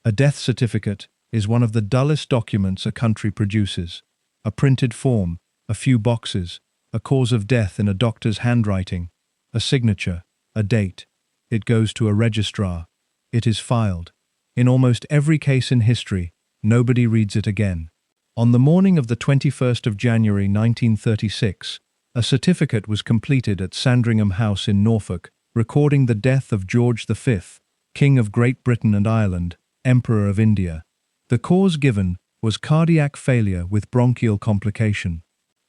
A death certificate is one of the dullest documents a country produces. A printed form, a few boxes, a cause of death in a doctor's handwriting, a signature, a date. It goes to a registrar. It is filed. In almost every case in history, nobody reads it again. On the morning of the 21st of January 1936, a certificate was completed at Sandringham House in Norfolk, recording the death of George V, King of Great Britain and Ireland, Emperor of India. The cause given was cardiac failure with bronchial complication.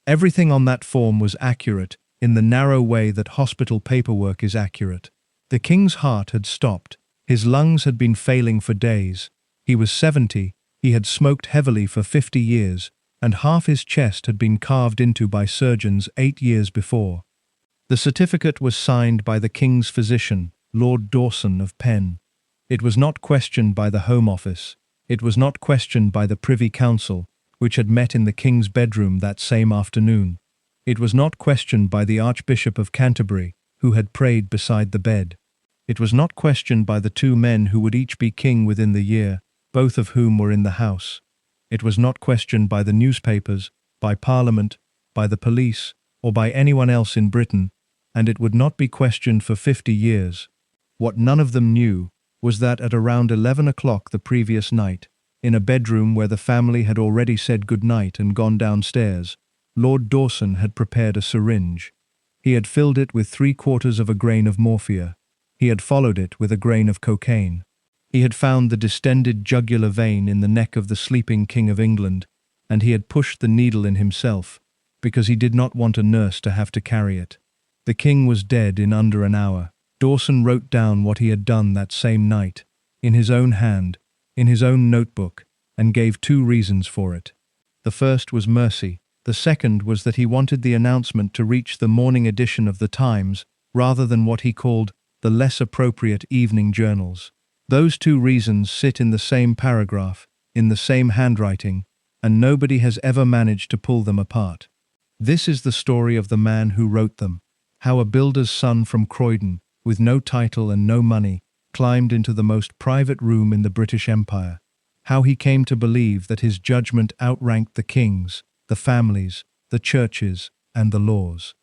Everything on that form was accurate in the narrow way that hospital paperwork is accurate. The king's heart had stopped. His lungs had been failing for days. He was 70, he had smoked heavily for 50 years, and half his chest had been carved into by surgeons 8 years before. The certificate was signed by the king's physician, Lord Dawson of Penn. It was not questioned by the Home Office. It was not questioned by the Privy Council, which had met in the king's bedroom that same afternoon. It was not questioned by the Archbishop of Canterbury, who had prayed beside the bed. It was not questioned by the 2 men who would each be king within the year, both of whom were in the house. It was not questioned by the newspapers, by Parliament, by the police, or by anyone else in Britain, and it would not be questioned for 50 years. What none of them knew was that at around 11 o'clock the previous night, in a bedroom where the family had already said good night and gone downstairs, Lord Dawson had prepared a syringe. He had filled it with 3/4 of a grain of morphia. He had followed it with a grain of cocaine. He had found the distended jugular vein in the neck of the sleeping King of England, and he had pushed the needle in himself, because he did not want a nurse to have to carry it. The king was dead in under an hour. Dawson wrote down what he had done that same night, in his own hand, in his own notebook, and gave 2 reasons for it. The first was mercy. The second was that he wanted the announcement to reach the morning edition of the Times, rather than what he called the less appropriate evening journals. Those 2 reasons sit in the same paragraph, in the same handwriting, and nobody has ever managed to pull them apart. This is the story of the man who wrote them, how a builder's son from Croydon, with no title and no money, climbed into the most private room in the British Empire, how he came to believe that his judgment outranked the king's, the family's, the church's, and the law's,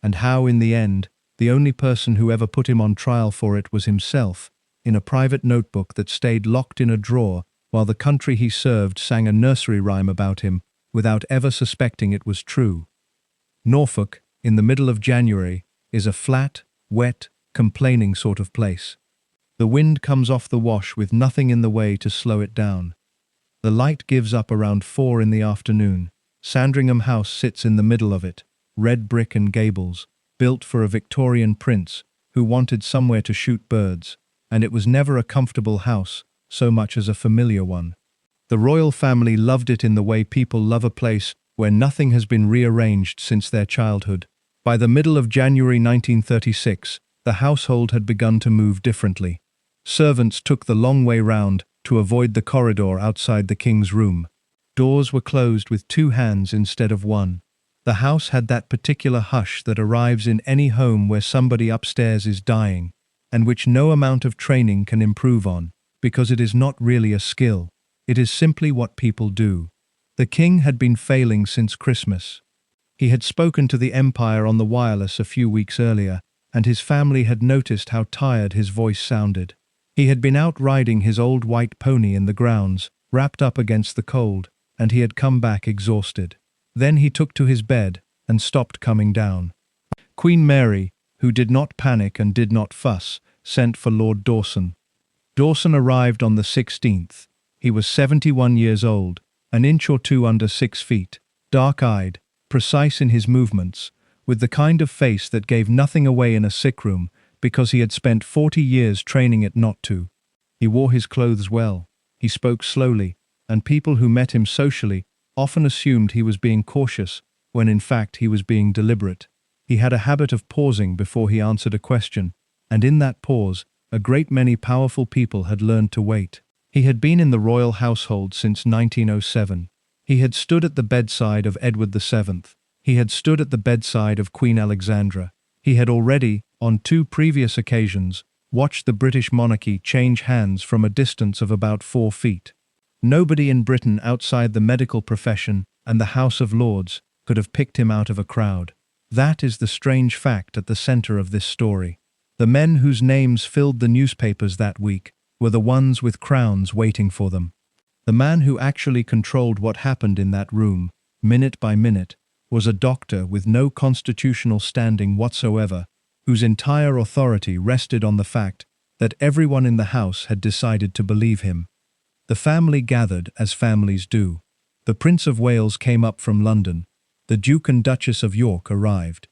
and how, in the end, the only person who ever put him on trial for it was himself, in a private notebook that stayed locked in a drawer while the country he served sang a nursery rhyme about him without ever suspecting it was true. Norfolk, in the middle of January, is a flat, wet, complaining sort of place. The wind comes off the wash with nothing in the way to slow it down. The light gives up around 4 in the afternoon. Sandringham House sits in the middle of it, red brick and gables, built for a Victorian prince who wanted somewhere to shoot birds, and it was never a comfortable house so much as a familiar one. The royal family loved it in the way people love a place where nothing has been rearranged since their childhood. By the middle of January 1936, the household had begun to move differently. Servants took the long way round to avoid the corridor outside the king's room. Doors were closed with 2 hands instead of 1. The house had that particular hush that arrives in any home where somebody upstairs is dying, and which no amount of training can improve on, because it is not really a skill. It is simply what people do. The king had been failing since Christmas. He had spoken to the Empire on the wireless a few weeks earlier, and his family had noticed how tired his voice sounded. He had been out riding his old white pony in the grounds, wrapped up against the cold, and he had come back exhausted. Then he took to his bed and stopped coming down. Queen Mary, who did not panic and did not fuss, sent for Lord Dawson. Dawson arrived on the 16th. He was 71 years old, an inch or 2 under 6 feet, dark-eyed, precise in his movements, with the kind of face that gave nothing away in a sick room because he had spent 40 years training it not to. He wore his clothes well. He spoke slowly, and people who met him socially often assumed he was being cautious, when in fact he was being deliberate. He had a habit of pausing before he answered a question, and in that pause, a great many powerful people had learned to wait. He had been in the royal household since 1907. He had stood at the bedside of Edward VII. He had stood at the bedside of Queen Alexandra. He had already, on 2 previous occasions, watched the British monarchy change hands from a distance of about 4 feet. Nobody in Britain outside the medical profession and the House of Lords could have picked him out of a crowd. That is the strange fact at the center of this story. The men whose names filled the newspapers that week were the ones with crowns waiting for them. The man who actually controlled what happened in that room, minute by minute, was a doctor with no constitutional standing whatsoever, whose entire authority rested on the fact that everyone in the house had decided to believe him. The family gathered as families do. The Prince of Wales came up from London. The Duke and Duchess of York arrived.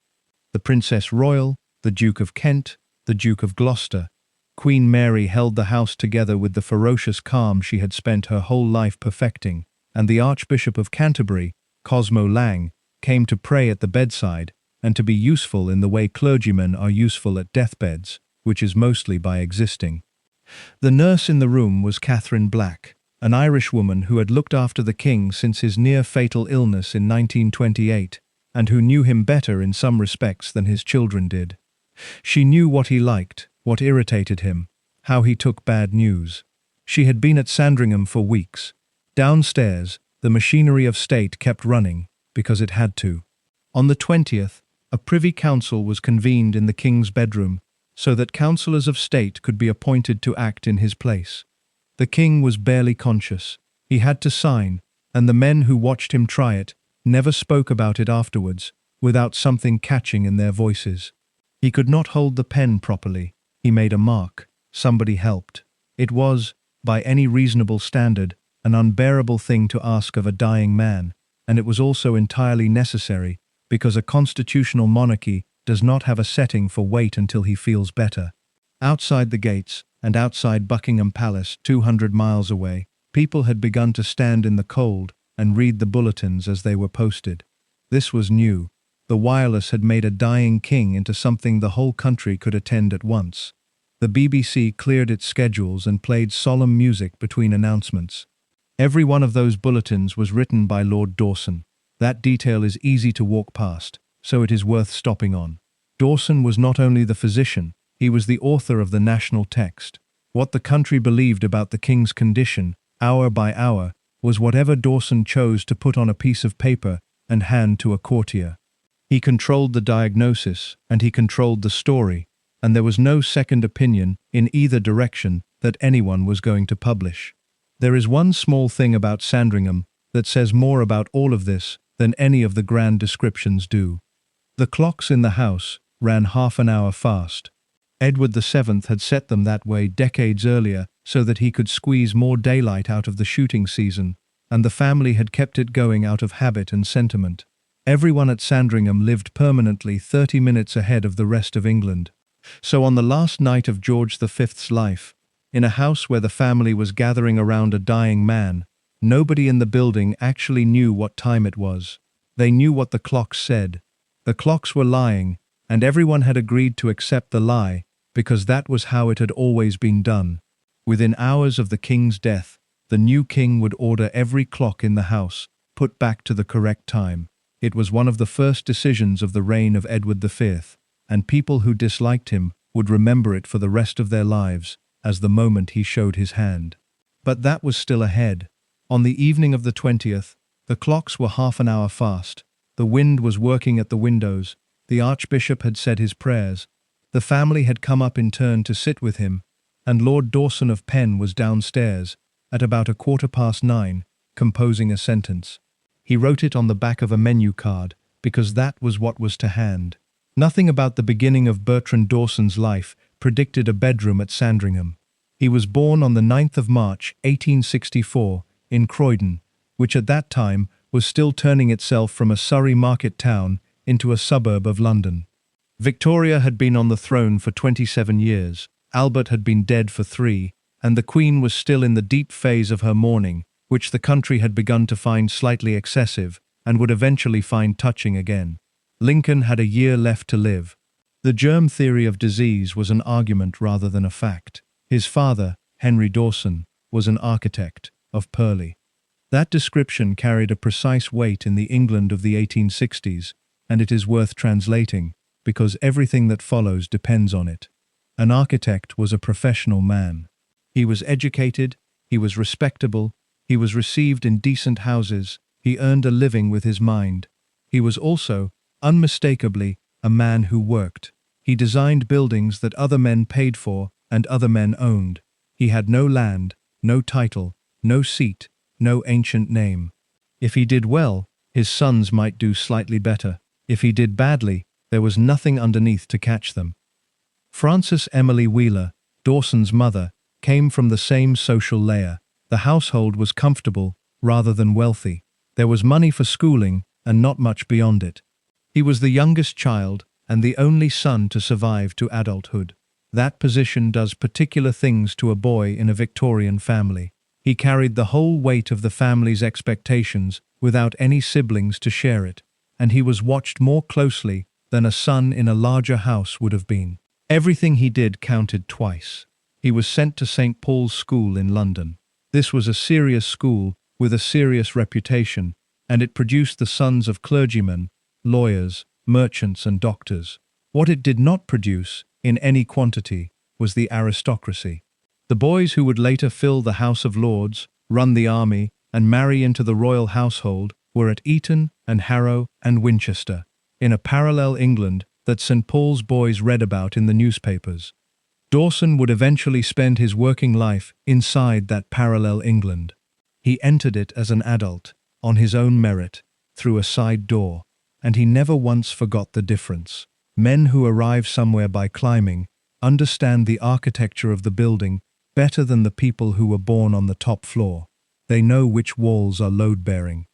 The Princess Royal, the Duke of Kent, the Duke of Gloucester. Queen Mary held the house together with the ferocious calm she had spent her whole life perfecting, and the Archbishop of Canterbury, Cosmo Lang, came to pray at the bedside and to be useful in the way clergymen are useful at deathbeds, which is mostly by existing. The nurse in the room was Catherine Black, an Irish woman who had looked after the king since his near-fatal illness in 1928, and who knew him better in some respects than his children did. She knew what he liked, what irritated him, how he took bad news. She had been at Sandringham for weeks. Downstairs, the machinery of state kept running, because it had to. On the 20th, a Privy Council was convened in the king's bedroom, so that councillors of state could be appointed to act in his place. The king was barely conscious. He had to sign, and the men who watched him try it never spoke about it afterwards, without something catching in their voices. He could not hold the pen properly. He made a mark. Somebody helped. It was, by any reasonable standard, an unbearable thing to ask of a dying man, and it was also entirely necessary, because a constitutional monarchy does not have a setting for wait until he feels better. Outside the gates, and outside Buckingham Palace, 200 miles away, people had begun to stand in the cold and read the bulletins as they were posted. This was new. The wireless had made a dying king into something the whole country could attend at once. The BBC cleared its schedules and played solemn music between announcements. Every one of those bulletins was written by Lord Dawson. That detail is easy to walk past, so it is worth stopping on. Dawson was not only the physician, he was the author of the national text. What the country believed about the king's condition, hour by hour, was whatever Dawson chose to put on a piece of paper and hand to a courtier. He controlled the diagnosis, and he controlled the story, and there was no second opinion in either direction that anyone was going to publish. There is one small thing about Sandringham that says more about all of this than any of the grand descriptions do. The clocks in the house ran half an hour fast. Edward VII had set them that way decades earlier so that he could squeeze more daylight out of the shooting season, and the family had kept it going out of habit and sentiment. Everyone at Sandringham lived permanently 30 minutes ahead of the rest of England. So on the last night of George V's life, in a house where the family was gathering around a dying man, nobody in the building actually knew what time it was. They knew what the clocks said. The clocks were lying, and everyone had agreed to accept the lie, because that was how it had always been done. Within hours of the king's death, the new king would order every clock in the house put back to the correct time. It was one of the first decisions of the reign of Edward V, and people who disliked him would remember it for the rest of their lives as the moment he showed his hand. But that was still ahead. On the evening of the 20th, the clocks were half an hour fast. The wind was working at the windows. The Archbishop had said his prayers. The family had come up in turn to sit with him, and Lord Dawson of Penn was downstairs, at about 9:15, composing a sentence. He wrote it on the back of a menu card, because that was what was to hand. Nothing about the beginning of Bertrand Dawson's life predicted a bedroom at Sandringham. He was born on the 9th of March, 1864, in Croydon, which at that time was still turning itself from a Surrey market town into a suburb of London. Victoria had been on the throne for 27 years, Albert had been dead for 3, and the Queen was still in the deep phase of her mourning, which the country had begun to find slightly excessive and would eventually find touching again. Lincoln had a year left to live. The germ theory of disease was an argument rather than a fact. His father, Henry Dawson, was an architect of Purley. That description carried a precise weight in the England of the 1860s, and it is worth translating, because everything that follows depends on it. An architect was a professional man. He was educated, he was respectable, he was received in decent houses, he earned a living with his mind. He was also, unmistakably, a man who worked. He designed buildings that other men paid for and other men owned. He had no land, no title, no seat, no ancient name. If he did well, his sons might do slightly better. If he did badly, there was nothing underneath to catch them. Frances Emily Wheeler, Dawson's mother, came from the same social layer. The household was comfortable rather than wealthy. There was money for schooling and not much beyond it. He was the youngest child and the only son to survive to adulthood. That position does particular things to a boy in a Victorian family. He carried the whole weight of the family's expectations without any siblings to share it, and he was watched more closely than a son in a larger house would have been. Everything he did counted twice. He was sent to St. Paul's School in London. This was a serious school with a serious reputation, and it produced the sons of clergymen, lawyers, merchants and doctors. What it did not produce, in any quantity, was the aristocracy. The boys who would later fill the House of Lords, run the army, and marry into the royal household were at Eton and Harrow and Winchester, in a parallel England that St. Paul's boys read about in the newspapers. Dawson would eventually spend his working life inside that parallel England. He entered it as an adult, on his own merit, through a side door, and he never once forgot the difference. Men who arrive somewhere by climbing understand the architecture of the building better than the people who were born on the top floor. They know which walls are load-bearing.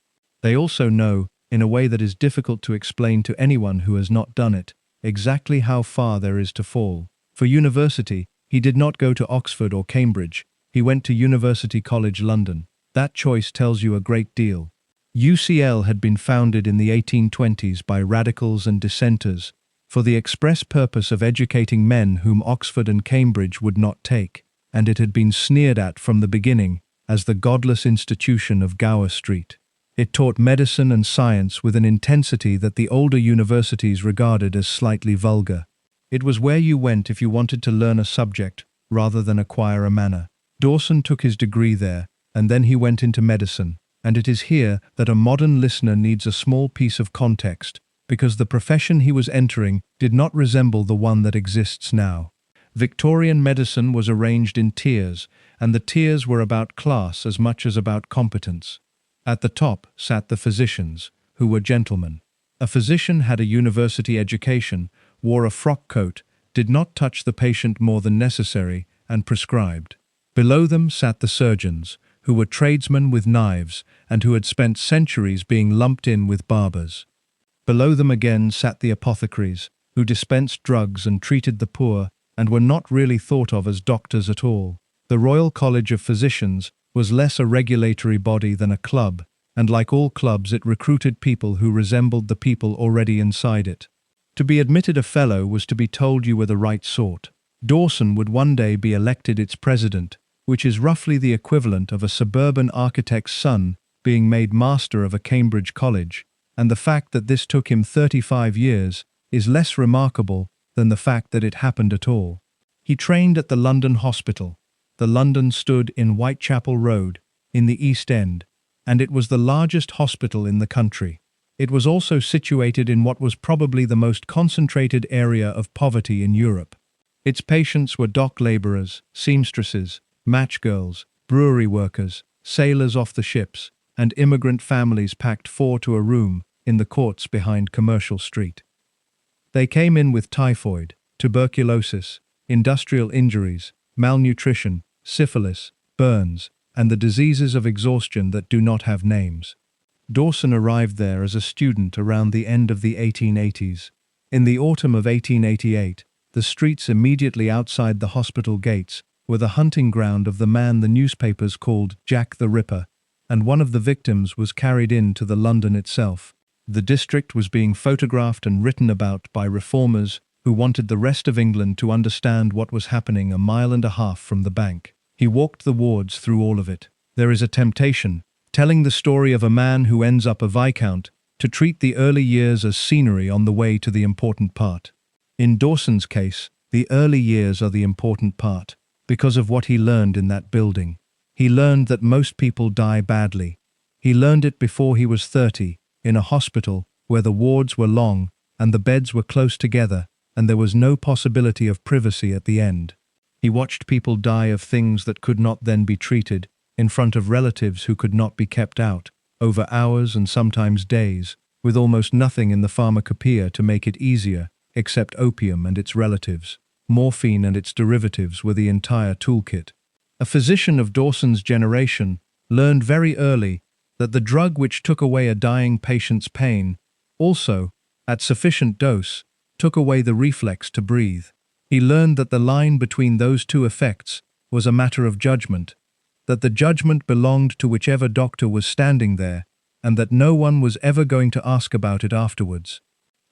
They also know, in a way that is difficult to explain to anyone who has not done it, exactly how far there is to fall. For university, he did not go to Oxford or Cambridge. He went to University College London. That choice tells you a great deal. UCL had been founded in the 1820s by radicals and dissenters, for the express purpose of educating men whom Oxford and Cambridge would not take, and it had been sneered at from the beginning as the godless institution of Gower Street. It taught medicine and science with an intensity that the older universities regarded as slightly vulgar. It was where you went if you wanted to learn a subject rather than acquire a manner. Dawson took his degree there, and then he went into medicine, and it is here that a modern listener needs a small piece of context, because the profession he was entering did not resemble the one that exists now. Victorian medicine was arranged in tiers, and the tiers were about class as much as about competence. At the top sat the physicians, who were gentlemen. A physician had a university education, wore a frock coat, did not touch the patient more than necessary, and prescribed. Below them sat the surgeons, who were tradesmen with knives and who had spent centuries being lumped in with barbers. Below them again sat the apothecaries, who dispensed drugs and treated the poor and were not really thought of as doctors at all. The Royal College of Physicians was less a regulatory body than a club, and like all clubs it recruited people who resembled the people already inside it. To be admitted a fellow was to be told you were the right sort. Dawson would one day be elected its president, which is roughly the equivalent of a suburban architect's son being made master of a Cambridge college, and the fact that this took him 35 years is less remarkable than the fact that it happened at all. He trained at the London Hospital. The London stood in Whitechapel Road, in the East End, and it was the largest hospital in the country. It was also situated in what was probably the most concentrated area of poverty in Europe. Its patients were dock labourers, seamstresses, match girls, brewery workers, sailors off the ships, and immigrant families packed 4 to a room in the courts behind Commercial Street. They came in with typhoid, tuberculosis, industrial injuries, malnutrition, syphilis, burns, and the diseases of exhaustion that do not have names. Dawson arrived there as a student around the end of the 1880s. In the autumn of 1888, the streets immediately outside the hospital gates were the hunting ground of the man the newspapers called Jack the Ripper, and one of the victims was carried in to the London itself. The district was being photographed and written about by reformers who wanted the rest of England to understand what was happening a mile and a half from the bank. He walked the wards through all of it. There is a temptation, telling the story of a man who ends up a viscount, to treat the early years as scenery on the way to the important part. In Dawson's case, The early years are the important part, because of what he learned in that building. He learned that most people die badly. He learned it before he was 30, in a hospital where the wards were long and the beds were close together and there was no possibility of privacy at the end. He watched people die of things that could not then be treated, in front of relatives who could not be kept out, over hours and sometimes days, with almost nothing in the pharmacopoeia to make it easier, except opium and its relatives. Morphine and its derivatives were the entire toolkit. A physician of Dawson's generation learned very early that the drug which took away a dying patient's pain also, at sufficient dose, took away the reflex to breathe. He learned that the line between those two effects was a matter of judgment, that the judgment belonged to whichever doctor was standing there, and that no one was ever going to ask about it afterwards.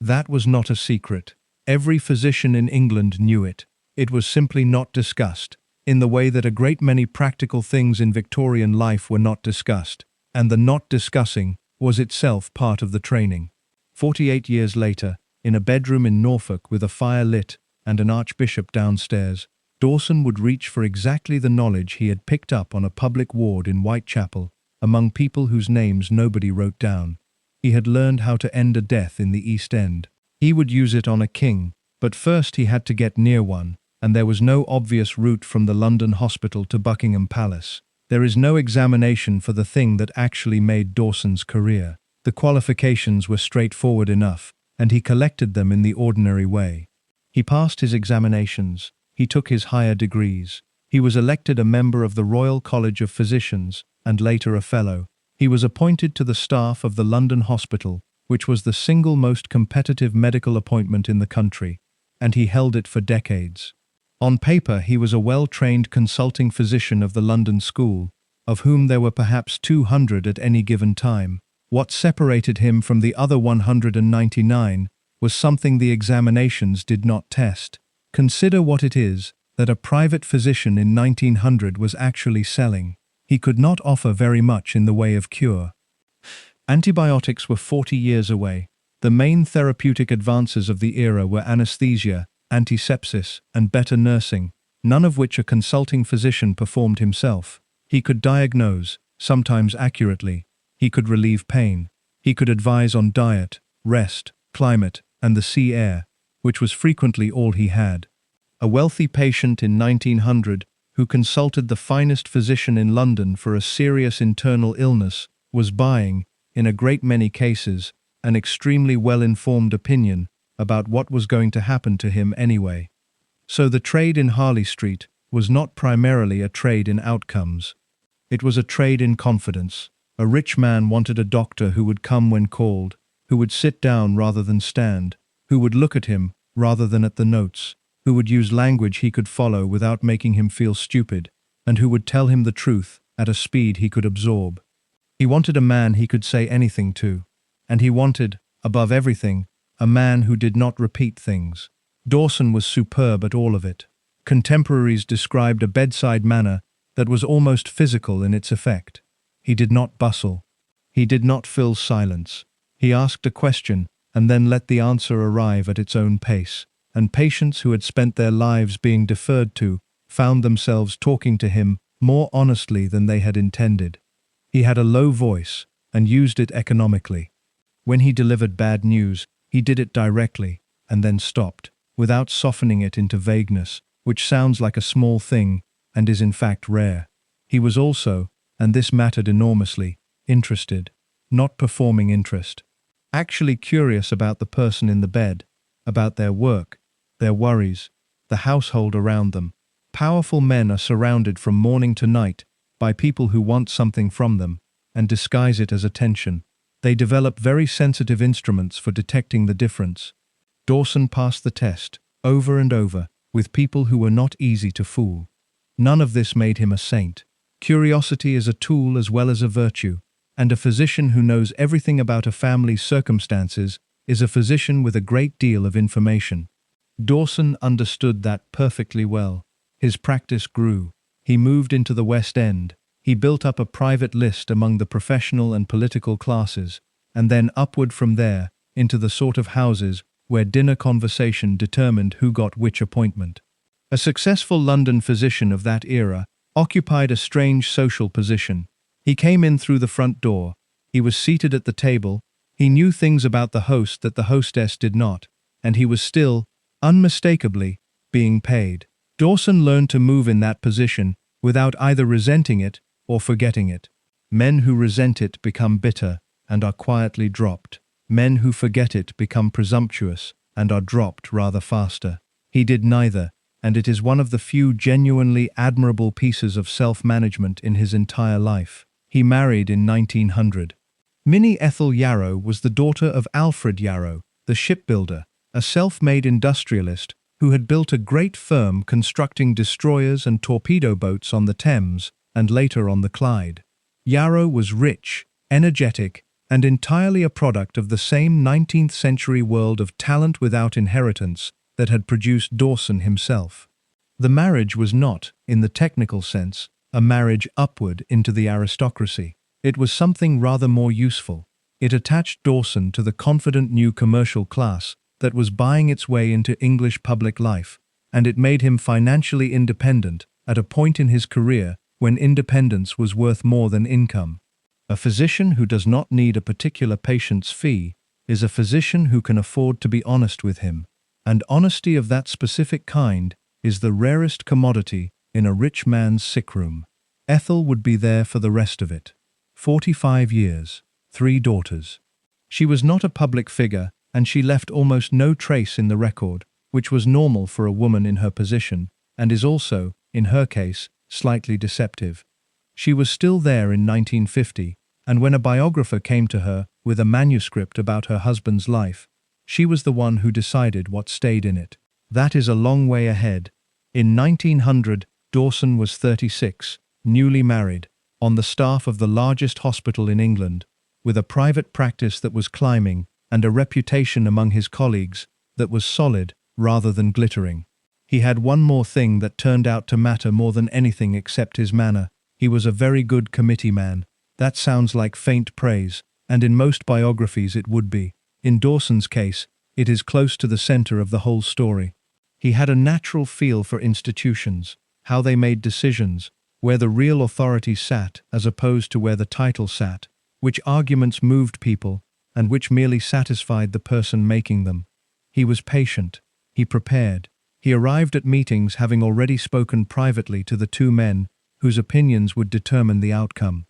That was not a secret. Every physician in England knew it. It was simply not discussed, in the way that a great many practical things in Victorian life were not discussed, and the not discussing was itself part of the training. 48 years later, in a bedroom in Norfolk with a fire lit and an archbishop downstairs, Dawson would reach for exactly the knowledge he had picked up on a public ward in Whitechapel, among people whose names nobody wrote down. He had learned how to end a death in the East End. He would use it on a king, but first he had to get near one, and there was no obvious route from the London hospital to Buckingham Palace. There is no examination for the thing that actually made Dawson's career. The qualifications were straightforward enough, and he collected them in the ordinary way. He passed his examinations. He took his higher degrees. He was elected a member of the Royal College of Physicians, and later a fellow. He was appointed to the staff of the London Hospital, which was the single most competitive medical appointment in the country, and he held it for decades. On paper, he was a well-trained consulting physician of the London School, of whom there were perhaps 200 at any given time. What separated him from the other 199 was something the examinations did not test. Consider what it is that a private physician in 1900 was actually selling. He could not offer very much in the way of cure. Antibiotics were 40 years away. The main therapeutic advances of the era were anesthesia, antisepsis, and better nursing, none of which a consulting physician performed himself. He could diagnose, sometimes accurately. He could relieve pain. He could advise on diet, rest, climate, and the sea air, which was frequently all he had. A wealthy patient in 1900 who consulted the finest physician in London for a serious internal illness was buying, in a great many cases, an extremely well-informed opinion about what was going to happen to him anyway. So the trade in Harley Street was not primarily a trade in outcomes. It was a trade in confidence. A rich man wanted a doctor who would come when called, who would sit down rather than stand, who would look at him rather than at the notes, who would use language he could follow without making him feel stupid, and who would tell him the truth at a speed he could absorb. He wanted a man he could say anything to, and he wanted, above everything, a man who did not repeat things. Dawson was superb at all of it. Contemporaries described a bedside manner that was almost physical in its effect. He did not bustle. He did not fill silence. He asked a question and then let the answer arrive at its own pace, and patients who had spent their lives being deferred to found themselves talking to him more honestly than they had intended. He had a low voice and used it economically. When he delivered bad news, he did it directly and then stopped, without softening it into vagueness, which sounds like a small thing and is in fact rare. He was also, and this mattered enormously, interested, not performing interest. Actually curious about the person in the bed, about their work, their worries, the household around them. Powerful men are surrounded from morning to night by people who want something from them and disguise it as attention. They develop very sensitive instruments for detecting the difference. Dawson passed the test, over and over, with people who were not easy to fool. None of this made him a saint. Curiosity is a tool as well as a virtue, and a physician who knows everything about a family's circumstances is a physician with a great deal of information. Dawson understood that perfectly well. His practice grew. He moved into the West End. He built up a private list among the professional and political classes, and then upward from there into the sort of houses where dinner conversation determined who got which appointment. A successful London physician of that era occupied a strange social position. He came in through the front door. He was seated at the table. He knew things about the host that the hostess did not, and he was still, unmistakably, being paid. Dawson learned to move in that position without either resenting it or forgetting it. Men who resent it become bitter and are quietly dropped. Men who forget it become presumptuous and are dropped rather faster. He did neither, and it is one of the few genuinely admirable pieces of self-management in his entire life. He married in 1900. Minnie Ethel Yarrow was the daughter of Alfred Yarrow, the shipbuilder, a self-made industrialist who had built a great firm constructing destroyers and torpedo boats on the Thames and later on the Clyde. Yarrow was rich, energetic, and entirely a product of the same 19th-century world of talent without inheritance that had produced Dawson himself. The marriage was not, in the technical sense, a marriage upward into the aristocracy. It was something rather more useful. It attached Dawson to the confident new commercial class that was buying its way into English public life, and it made him financially independent at a point in his career when independence was worth more than income. A physician who does not need a particular patient's fee is a physician who can afford to be honest with him, and honesty of that specific kind is the rarest commodity in a rich man's sick room. Ethel would be there for the rest of it. 45 years, 3 daughters. She was not a public figure, and she left almost no trace in the record, which was normal for a woman in her position, and is also, in her case, slightly deceptive. She was still there in 1950, and when a biographer came to her with a manuscript about her husband's life, she was the one who decided what stayed in it. That is a long way ahead. In 1900, Dawson was 36, newly married, on the staff of the largest hospital in England, with a private practice that was climbing and a reputation among his colleagues that was solid rather than glittering. He had one more thing that turned out to matter more than anything except his manner. He was a very good committee man. That sounds like faint praise, and in most biographies it would be. In Dawson's case, it is close to the center of the whole story. He had a natural feel for institutions, how they made decisions, where the real authority sat as opposed to where the title sat, which arguments moved people, and which merely satisfied the person making them. He was patient. He prepared. He arrived at meetings having already spoken privately to the 2 men whose opinions would determine the outcome.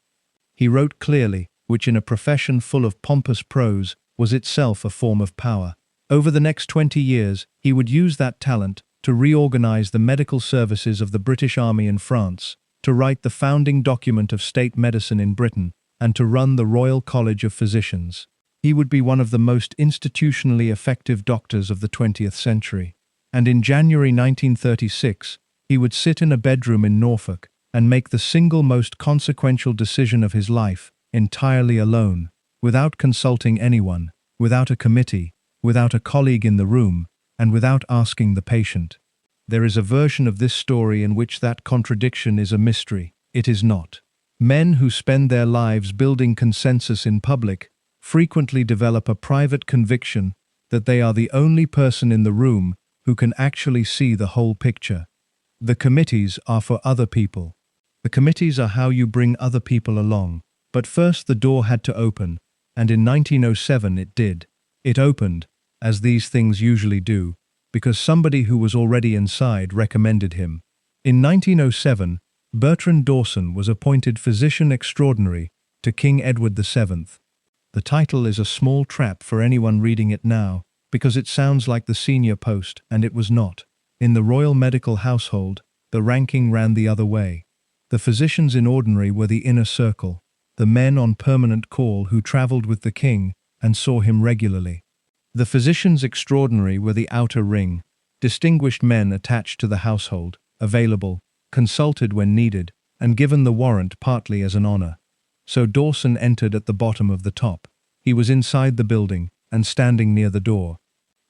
He wrote clearly, which in a profession full of pompous prose was itself a form of power. Over the next 20 years, he would use that talent to reorganize the medical services of the British Army in France, to write the founding document of state medicine in Britain, and to run the Royal College of Physicians. He would be one of the most institutionally effective doctors of the 20th century. And in January 1936, he would sit in a bedroom in Norfolk and make the single most consequential decision of his life, entirely alone, without consulting anyone, without a committee, without a colleague in the room, and without asking the patient. There is a version of this story in which that contradiction is a mystery. It is not. Men who spend their lives building consensus in public frequently develop a private conviction that they are the only person in the room who can actually see the whole picture. The committees are for other people. The committees are how you bring other people along. But first the door had to open, and in 1907 it did. It opened, as these things usually do, because somebody who was already inside recommended him. In 1907, Bertrand Dawson was appointed Physician Extraordinary to King Edward VII. The title is a small trap for anyone reading it now, because it sounds like the senior post, and it was not. In the royal medical household, the ranking ran the other way. The physicians in ordinary were the inner circle, the men on permanent call who travelled with the king and saw him regularly. The physicians extraordinary were the outer ring, distinguished men attached to the household, available, consulted when needed, and given the warrant partly as an honour. So Dawson entered at the bottom of the top. He was inside the building and standing near the door.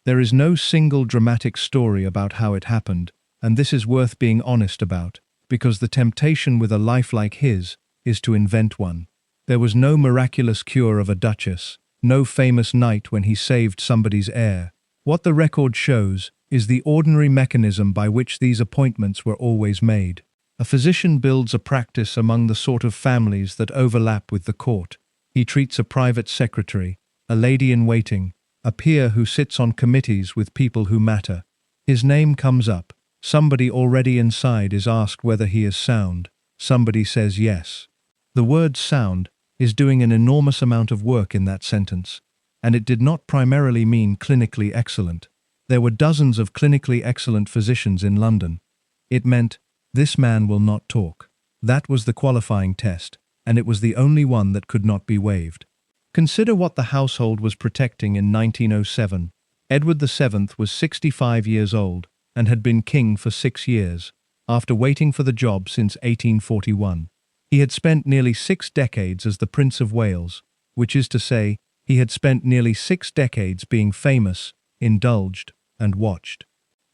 There is no single dramatic story about how it happened, and this is worth being honest about, because the temptation with a life like his is to invent one. There was no miraculous cure of a duchess, no famous night when he saved somebody's heir, What the record shows is the ordinary mechanism by which these appointments were always made. A physician builds a practice among the sort of families that overlap with the court. He treats a private secretary, a lady-in-waiting, a peer who sits on committees with people who matter. His name comes up. Somebody already inside is asked whether he is sound. Somebody says yes. The word sound is doing an enormous amount of work in that sentence, and it did not primarily mean clinically excellent. There were dozens of clinically excellent physicians in London. It meant, this man will not talk. That was the qualifying test, and it was the only one that could not be waived. Consider what the household was protecting in 1907. Edward VII was 65 years old and had been king for 6 years, after waiting for the job since 1841. He had spent nearly 6 decades as the Prince of Wales, which is to say, he had spent nearly 6 decades being famous, indulged, and watched.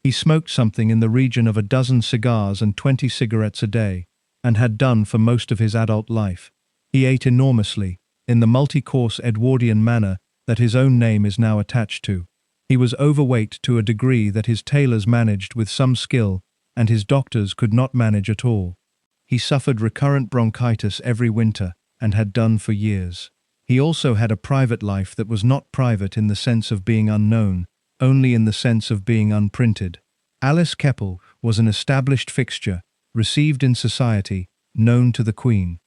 He smoked something in the region of 12 cigars and 20 cigarettes a day, and had done for most of his adult life. He ate enormously, in the multi-course Edwardian manner that his own name is now attached to. He was overweight to a degree that his tailors managed with some skill, and his doctors could not manage at all. He suffered recurrent bronchitis every winter, and had done for years. He also had a private life that was not private in the sense of being unknown, only in the sense of being unprinted. Alice Keppel was an established fixture, received in society, known to the Queen.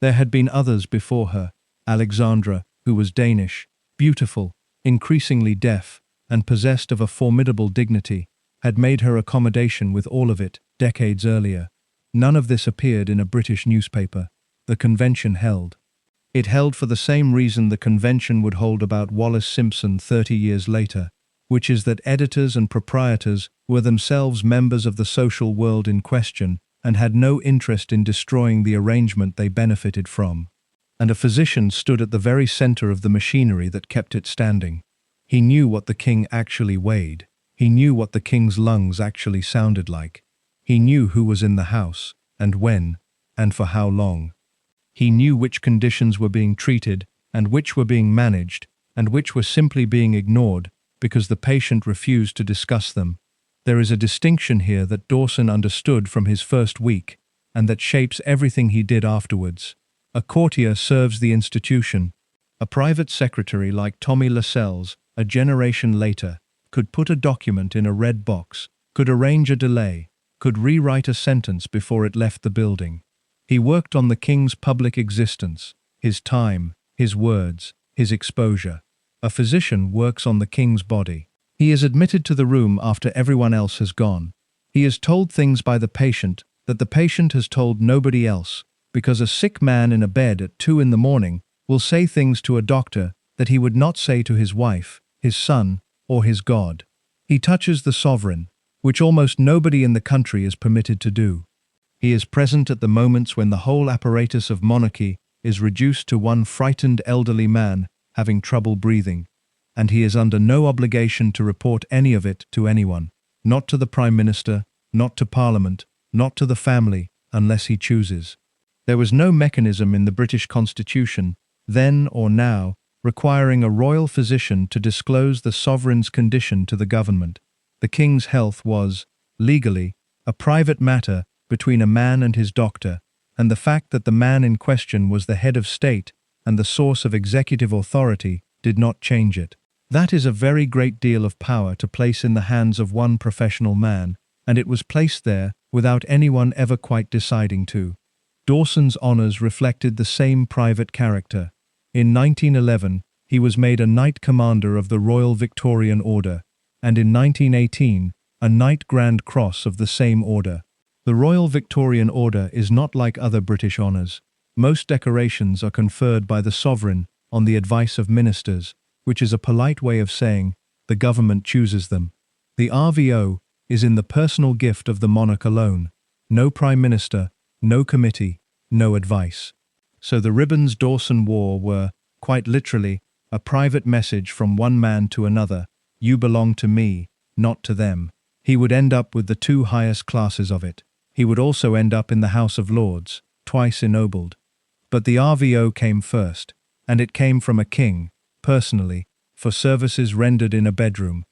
There had been others before her. Alexandra, who was Danish, beautiful, increasingly deaf, and possessed of a formidable dignity, had made her accommodation with all of it decades earlier. None of this appeared in a British newspaper. The convention held. It held for the same reason the convention would hold about Wallace Simpson 30 years later, which is that editors and proprietors were themselves members of the social world in question and had no interest in destroying the arrangement they benefited from. And a physician stood at the very center of the machinery that kept it standing. He knew what the king actually weighed. He knew what the king's lungs actually sounded like. He knew who was in the house, and when, and for how long. He knew which conditions were being treated, and which were being managed, and which were simply being ignored because the patient refused to discuss them. There is a distinction here that Dawson understood from his first week, and that shapes everything he did afterwards. A courtier serves the institution. A private secretary like Tommy Lascelles, a generation later, could put a document in a red box, could arrange a delay, could rewrite a sentence before it left the building. He worked on the king's public existence, his time, his words, his exposure. A physician works on the king's body. He is admitted to the room after everyone else has gone. He is told things by the patient that the patient has told nobody else, because a sick man in a bed at 2 in the morning will say things to a doctor that he would not say to his wife, his son, or his God. He touches the sovereign, which almost nobody in the country is permitted to do. He is present at the moments when the whole apparatus of monarchy is reduced to one frightened elderly man having trouble breathing, and he is under no obligation to report any of it to anyone, not to the Prime Minister, not to Parliament, not to the family, unless he chooses. There was no mechanism in the British Constitution, then or now, requiring a royal physician to disclose the sovereign's condition to the government. The king's health was, legally, a private matter between a man and his doctor, and the fact that the man in question was the head of state and the source of executive authority did not change it. That is a very great deal of power to place in the hands of one professional man, and it was placed there without anyone ever quite deciding to. Dawson's honours reflected the same private character. In 1911, he was made a Knight Commander of the Royal Victorian Order, and in 1918, a Knight Grand Cross of the same order. The Royal Victorian Order is not like other British honours. Most decorations are conferred by the sovereign on the advice of ministers, which is a polite way of saying the government chooses them. The RVO is in the personal gift of the monarch alone. No prime minister, no committee, no advice. So the ribbons Dawson wore were, quite literally, a private message from one man to another. You belong to me, not to them. He would end up with the 2 highest classes of it. He would also end up in the House of Lords, twice ennobled. But the RVO came first, and it came from a king, personally, for services rendered in a bedroom.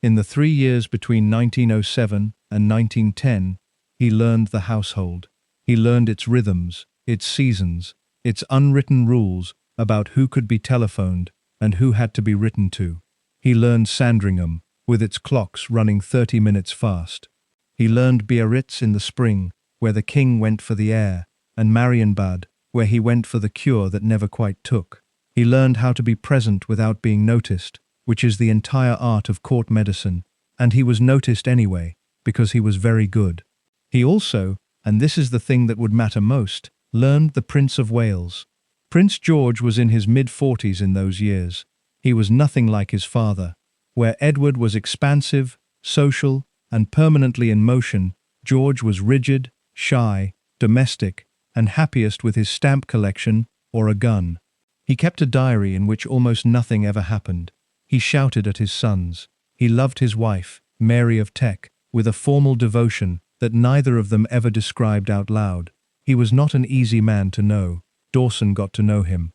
In the 3 years between 1907 and 1910, he learned the household. He learned its rhythms, its seasons, its unwritten rules about who could be telephoned and who had to be written to. He learned Sandringham, with its clocks running 30 minutes fast. He learned Biarritz in the spring, where the king went for the air, and Marienbad, where he went for the cure that never quite took. He learned how to be present without being noticed, which is the entire art of court medicine, and he was noticed anyway, because he was very good. He also, and this is the thing that would matter most, learned the Prince of Wales. Prince George was in his mid-40s in those years. He was nothing like his father. Where Edward was expansive, social, and permanently in motion, George was rigid, shy, domestic, and happiest with his stamp collection or a gun. He kept a diary in which almost nothing ever happened. He shouted at his sons. He loved his wife, Mary of Teck, with a formal devotion that neither of them ever described out loud. He was not an easy man to know. Dawson got to know him.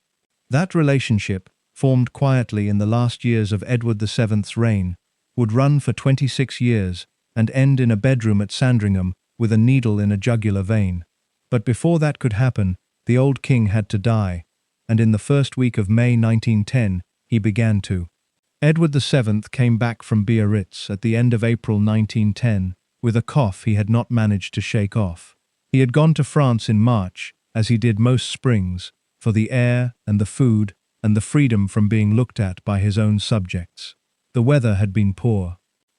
That relationship, formed quietly in the last years of Edward VII's reign, would run for 26 years and end in a bedroom at Sandringham with a needle in a jugular vein. But before that could happen, the old king had to die, and in the first week of May 1910, he began to. Edward VII came back from Biarritz at the end of April 1910 with a cough he had not managed to shake off. He had gone to France in March, as he did most springs, for the air and the food and the freedom from being looked at by his own subjects. The weather had been poor.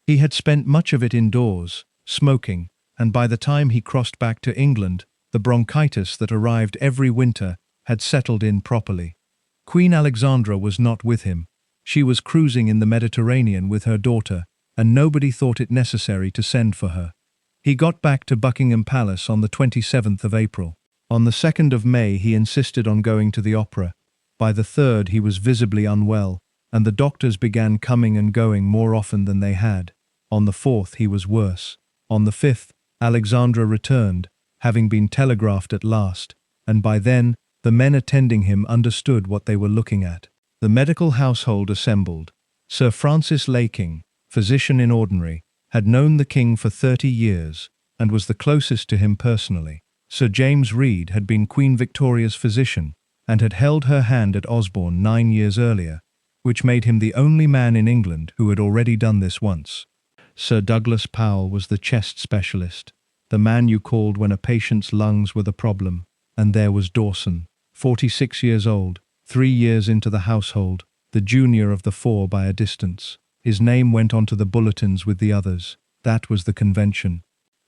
He had spent much of it indoors, smoking, and by the time he crossed back to England, the bronchitis that arrived every winter had settled in properly. Queen Alexandra was not with him. She was cruising in the Mediterranean with her daughter, and nobody thought it necessary to send for her. He got back to Buckingham Palace on the 27th of April. On the 2nd of May he insisted on going to the opera. By the 3rd he was visibly unwell, and the doctors began coming and going more often than they had. On the 4th he was worse. On the 5th, Alexandra returned, having been telegraphed at last, and by then, the men attending him understood what they were looking at. The medical household assembled. Sir Francis Laking, physician in ordinary, had known the king for 30 years, and was the closest to him personally. Sir James Reed had been Queen Victoria's physician, and had held her hand at Osborne 9 years earlier, which made him the only man in England who had already done this once. Sir Douglas Powell was the chest specialist, the man you called when a patient's lungs were the problem, and there was Dawson, 46 years old, 3 years into the household, the junior of the four by a distance. His name went onto the bulletins with the others. That was the convention.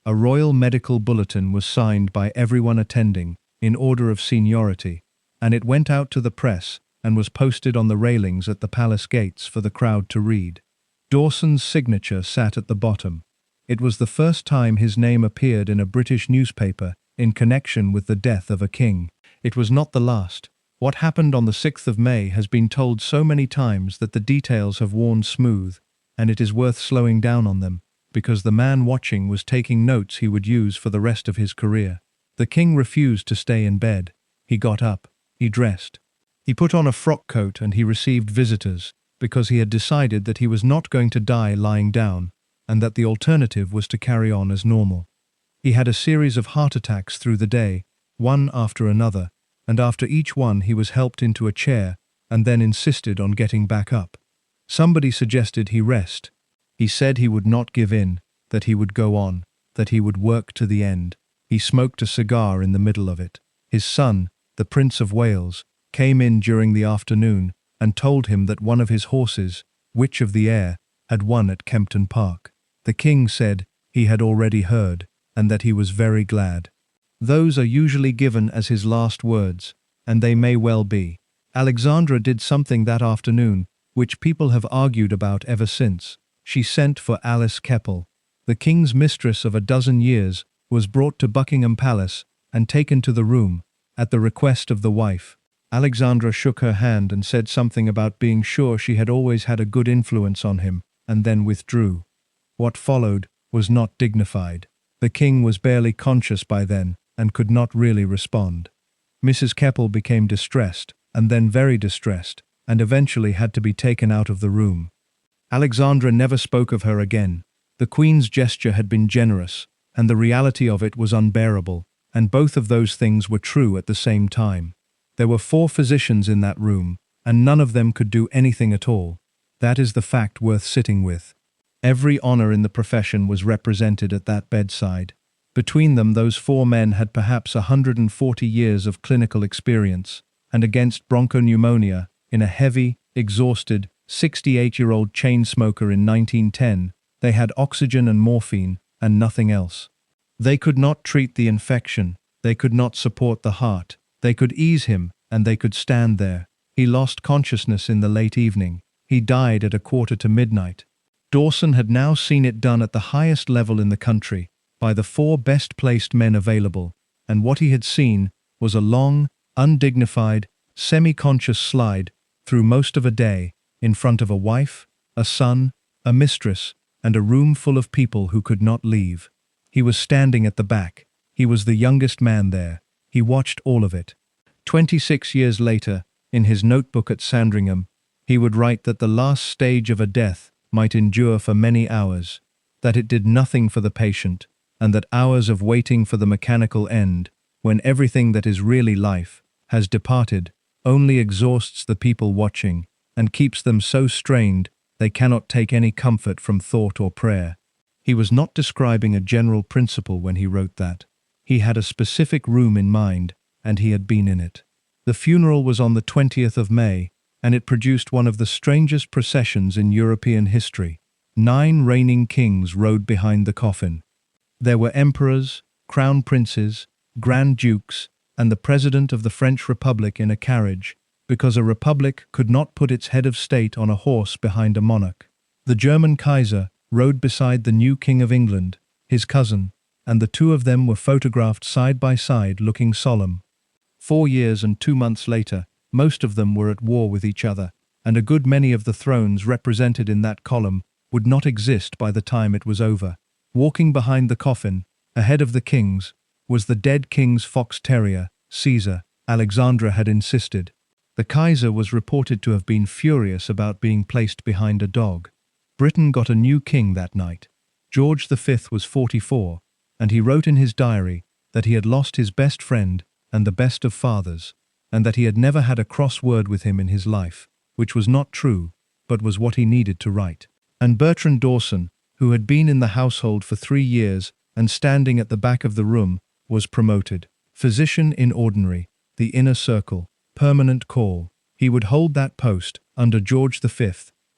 A royal medical bulletin was signed by everyone attending, in order of seniority, and it went out to the press and was posted on the railings at the palace gates for the crowd to read. Dawson's signature sat at the bottom. It was the first time his name appeared in a British newspaper in connection with the death of a king. It was not the last. What happened on the 6th of May has been told so many times that the details have worn smooth, and it is worth slowing down on them, because the man watching was taking notes he would use for the rest of his career. The king refused to stay in bed. He got up. He dressed. He put on a frock coat and he received visitors, because he had decided that he was not going to die lying down, and that the alternative was to carry on as normal. He had a series of heart attacks through the day, one after another, and after each one he was helped into a chair and then insisted on getting back up. Somebody suggested he rest. He said he would not give in, that he would go on, that he would work to the end. He smoked a cigar in the middle of it. His son, the Prince of Wales, came in during the afternoon and told him that one of his horses, Witch of the Air, had won at Kempton Park. The king said he had already heard, and that he was very glad. Those are usually given as his last words, and they may well be. Alexandra did something that afternoon, which people have argued about ever since. She sent for Alice Keppel. The king's mistress of a dozen years was brought to Buckingham Palace and taken to the room, at the request of the wife. Alexandra shook her hand and said something about being sure she had always had a good influence on him, and then withdrew. What followed was not dignified. The king was barely conscious by then, and could not really respond. Mrs. Keppel became distressed, and then very distressed, and eventually had to be taken out of the room. Alexandra never spoke of her again. The Queen's gesture had been generous, and the reality of it was unbearable, and both of those things were true at the same time. There were 4 physicians in that room, and none of them could do anything at all. That is the fact worth sitting with. Every honor in the profession was represented at that bedside. Between them, those 4 men had perhaps 140 years of clinical experience, and against bronchopneumonia, in a heavy, exhausted, 68-year-old chain smoker in 1910, they had oxygen and morphine, and nothing else. They could not treat the infection, they could not support the heart, they could ease him, and they could stand there. He lost consciousness in the late evening. He died at 1:45. Dawson had now seen it done at the highest level in the country, by the 4 best-placed men available, and what he had seen was a long, undignified, semi-conscious slide through most of a day, in front of a wife, a son, a mistress, and a room full of people who could not leave. He was standing at the back. He was the youngest man there. He watched all of it. 26 years later, in his notebook at Sandringham, he would write that the last stage of a death might endure for many hours, that it did nothing for the patient, and that hours of waiting for the mechanical end, when everything that is really life has departed, only exhausts the people watching, and keeps them so strained they cannot take any comfort from thought or prayer. He was not describing a general principle when he wrote that. He had a specific room in mind, and he had been in it. The funeral was on the 20th of May, and it produced one of the strangest processions in European history. 9 reigning kings rode behind the coffin. There were emperors, crown princes, grand dukes, and the president of the French Republic in a carriage, because a republic could not put its head of state on a horse behind a monarch. The German Kaiser rode beside the new King of England, his cousin, and the 2 of them were photographed side by side looking solemn. 4 years and 2 months later, most of them were at war with each other, and a good many of the thrones represented in that column would not exist by the time it was over. Walking behind the coffin, ahead of the kings, was the dead king's fox terrier, Caesar. Alexandra had insisted. The Kaiser was reported to have been furious about being placed behind a dog. Britain got a new king that night. George V was 44, and he wrote in his diary that he had lost his best friend and the best of fathers, and that he had never had a cross word with him in his life, which was not true, but was what he needed to write. And Bertrand Dawson, who had been in the household for 3 years and standing at the back of the room, was promoted. Physician in ordinary, the inner circle, permanent call. He would hold that post, under George V,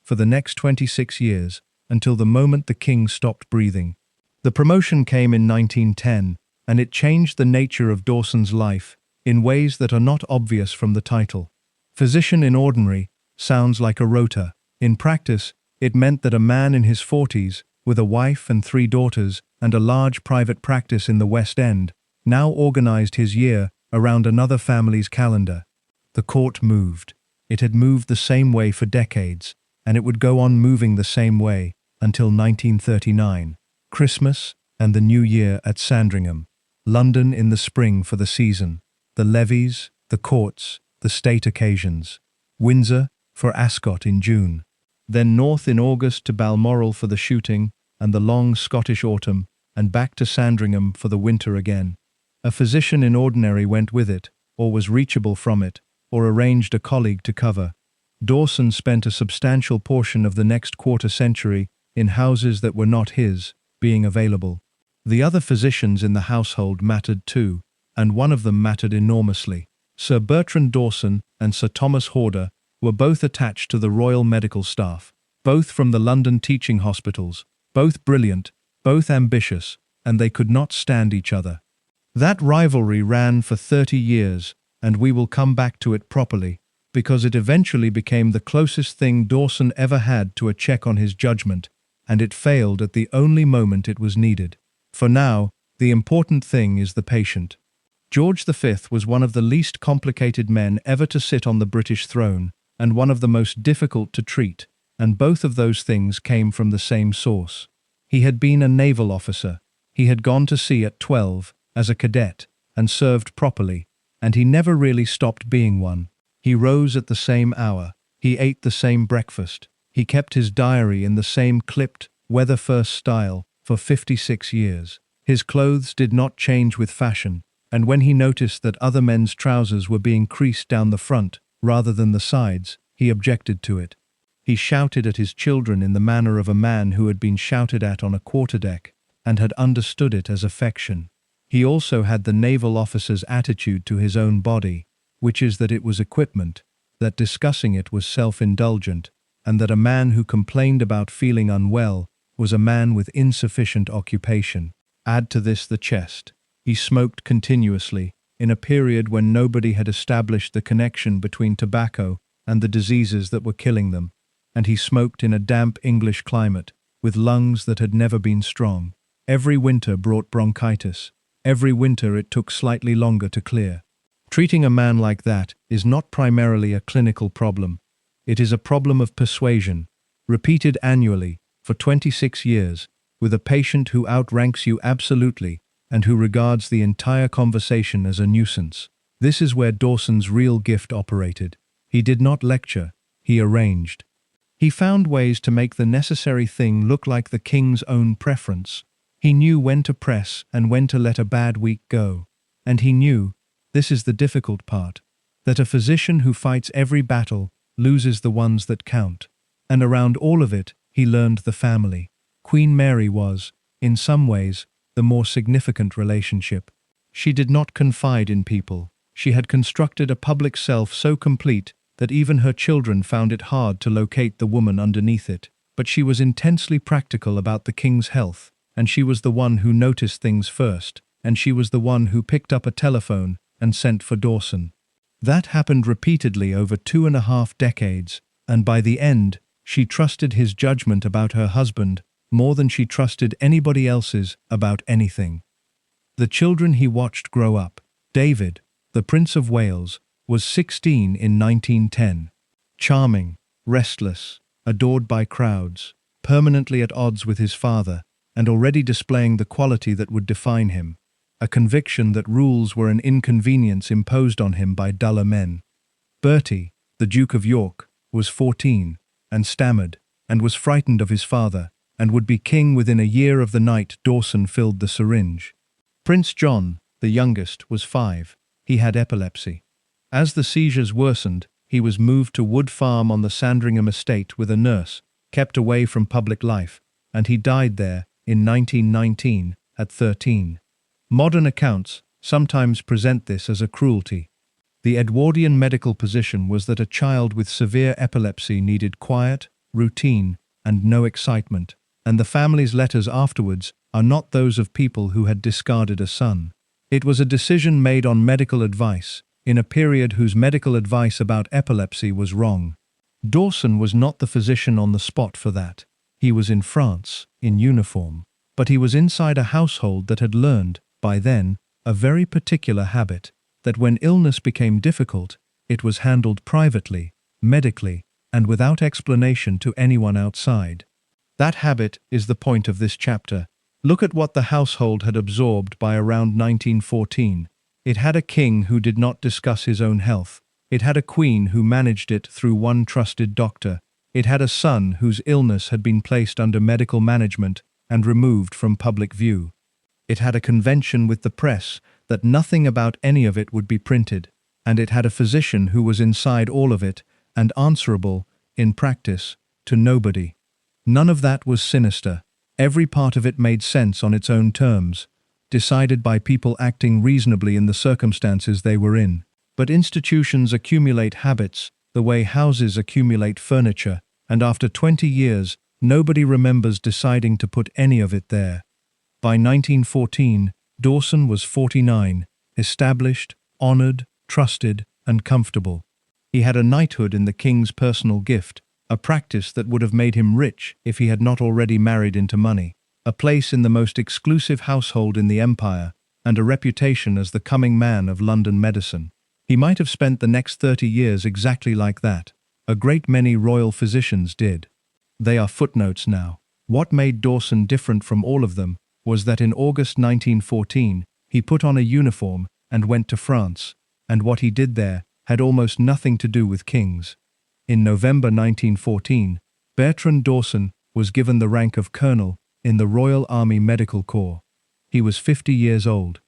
for the next 26 years, until the moment the king stopped breathing. The promotion came in 1910, and it changed the nature of Dawson's life in ways that are not obvious from the title. Physician in ordinary sounds like a rota. In practice, it meant that a man in his 40s, with a wife and 3 daughters and a large private practice in the West End, now organized his year around another family's calendar. The court moved. It had moved the same way for decades, and it would go on moving the same way until 1939. Christmas and the New Year at Sandringham. London in the spring for the season. The levees, the courts, the state occasions. Windsor for Ascot in June. Then north in August to Balmoral for the shooting and the long Scottish autumn, and back to Sandringham for the winter again. A physician in ordinary went with it, or was reachable from it, or arranged a colleague to cover. Dawson spent a substantial portion of the next quarter-century in houses that were not his, being available. The other physicians in the household mattered too, and one of them mattered enormously. Sir Bertrand Dawson and Sir Thomas Horder were both attached to the Royal Medical Staff, both from the London teaching hospitals, both brilliant, both ambitious, and they could not stand each other. That rivalry ran for 30 years, and we will come back to it properly, because it eventually became the closest thing Dawson ever had to a check on his judgment, and it failed at the only moment it was needed. For now, the important thing is the patient. George V was one of the least complicated men ever to sit on the British throne, and one of the most difficult to treat, and both of those things came from the same source. He had been a naval officer. He had gone to sea at 12, as a cadet, and served properly, and he never really stopped being one. He rose at the same hour. He ate the same breakfast. He kept his diary in the same clipped, weather-first style for 56 years. His clothes did not change with fashion, and when he noticed that other men's trousers were being creased down the front rather than the sides, he objected to it. He shouted at his children in the manner of a man who had been shouted at on a quarterdeck and had understood it as affection. He also had the naval officer's attitude to his own body, which is that it was equipment, that discussing it was self-indulgent, and that a man who complained about feeling unwell was a man with insufficient occupation. Add to this the chest. He smoked continuously, in a period when nobody had established the connection between tobacco and the diseases that were killing them, and he smoked in a damp English climate, with lungs that had never been strong. Every winter brought bronchitis. Every winter it took slightly longer to clear. Treating a man like that is not primarily a clinical problem. It is a problem of persuasion, repeated annually, for 26 years, with a patient who outranks you absolutely and who regards the entire conversation as a nuisance. This is where Dawson's real gift operated. He did not lecture, he arranged. He found ways to make the necessary thing look like the king's own preference. He knew when to press and when to let a bad week go. And he knew, this is the difficult part, that a physician who fights every battle loses the ones that count. And around all of it, he learned the family. Queen Mary was, in some ways, the more significant relationship. She did not confide in people. She had constructed a public self so complete that even her children found it hard to locate the woman underneath it. But she was intensely practical about the king's health, and she was the one who noticed things first, and she was the one who picked up a telephone and sent for Dawson. That happened repeatedly over 2.5 decades, and by the end, she trusted his judgment about her husband more than she trusted anybody else's about anything. The children he watched grow up. David, the Prince of Wales, was 16 in 1910. Charming, restless, adored by crowds, permanently at odds with his father, and already displaying the quality that would define him, a conviction that rules were an inconvenience imposed on him by duller men. Bertie, the Duke of York, was 14, and stammered, and was frightened of his father, and would be king within a year of the night Dawson filled the syringe. Prince John, the youngest, was 5. He had epilepsy. As the seizures worsened, he was moved to Wood Farm on the Sandringham estate with a nurse, kept away from public life, and he died there in 1919 at 13. Modern accounts sometimes present this as a cruelty. The Edwardian medical position was that a child with severe epilepsy needed quiet, routine, and no excitement, and the family's letters afterwards are not those of people who had discarded a son. It was a decision made on medical advice, in a period whose medical advice about epilepsy was wrong. Dawson was not the physician on the spot for that. He was in France, in uniform, but he was inside a household that had learned, by then, a very particular habit, that when illness became difficult, it was handled privately, medically, and without explanation to anyone outside. That habit is the point of this chapter. Look at what the household had absorbed by around 1914. It had a king who did not discuss his own health. It had a queen who managed it through one trusted doctor. It had a son whose illness had been placed under medical management and removed from public view. It had a convention with the press that nothing about any of it would be printed, and it had a physician who was inside all of it and answerable, in practice, to nobody. None of that was sinister. Every part of it made sense on its own terms, decided by people acting reasonably in the circumstances they were in. But institutions accumulate habits the way houses accumulate furniture, and after 20 years, nobody remembers deciding to put any of it there. By 1914, Dawson was 49, established, honored, trusted, and comfortable. He had a knighthood in the king's personal gift, a practice that would have made him rich if he had not already married into money, a place in the most exclusive household in the empire, and a reputation as the coming man of London medicine. He might have spent the next 30 years exactly like that. A great many royal physicians did. They are footnotes now. What made Dawson different from all of them was that in August 1914, he put on a uniform and went to France, and what he did there had almost nothing to do with kings. In November 1914, Bertrand Dawson was given the rank of colonel in the Royal Army Medical Corps. He was 50 years old.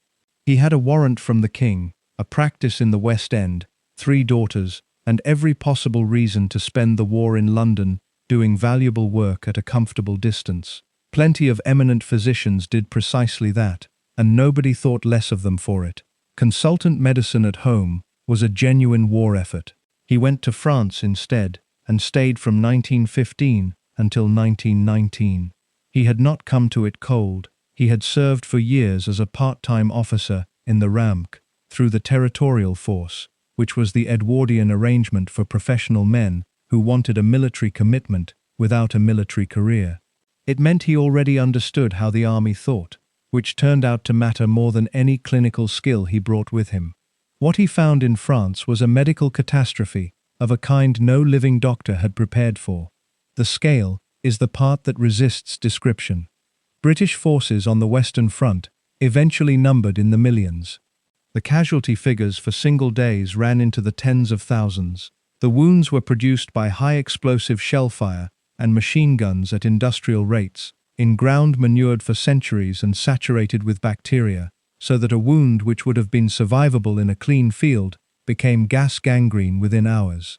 He had a warrant from the king, a practice in the West End, 3 daughters, and every possible reason to spend the war in London doing valuable work at a comfortable distance. Plenty of eminent physicians did precisely that, and nobody thought less of them for it. Consultant medicine at home was a genuine war effort. He went to France instead, and stayed from 1915 until 1919. He had not come to it cold. He had served for years as a part-time officer in the RAMC, through the Territorial Force, which was the Edwardian arrangement for professional men who wanted a military commitment without a military career. It meant he already understood how the army thought, which turned out to matter more than any clinical skill he brought with him. What he found in France was a medical catastrophe of a kind no living doctor had prepared for. The scale is the part that resists description. British forces on the Western Front eventually numbered in the millions. The casualty figures for single days ran into the tens of thousands. The wounds were produced by high-explosive shell fire and machine guns at industrial rates, in ground manured for centuries and saturated with bacteria, so that a wound which would have been survivable in a clean field became gas gangrene within hours.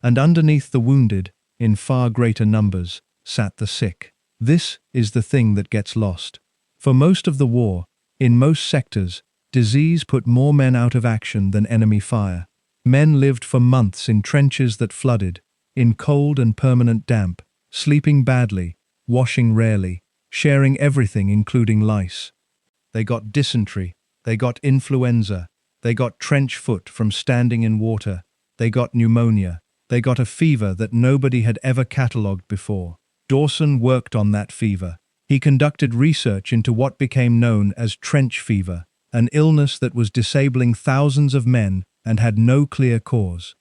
And underneath the wounded, in far greater numbers, sat the sick. This is the thing that gets lost. For most of the war, in most sectors, disease put more men out of action than enemy fire. Men lived for months in trenches that flooded, in cold and permanent damp, sleeping badly, washing rarely, sharing everything including lice. They got dysentery, they got influenza, they got trench foot from standing in water, they got pneumonia, they got a fever that nobody had ever catalogued before. Dawson worked on that fever. He conducted research into what became known as trench fever, an illness that was disabling thousands of men and had no clear cause.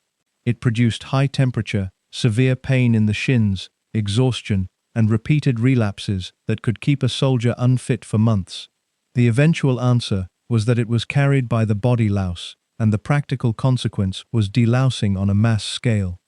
It produced high temperature, severe pain in the shins, exhaustion, and repeated relapses that could keep a soldier unfit for months. The eventual answer was that it was carried by the body louse, and the practical consequence was delousing on a mass scale.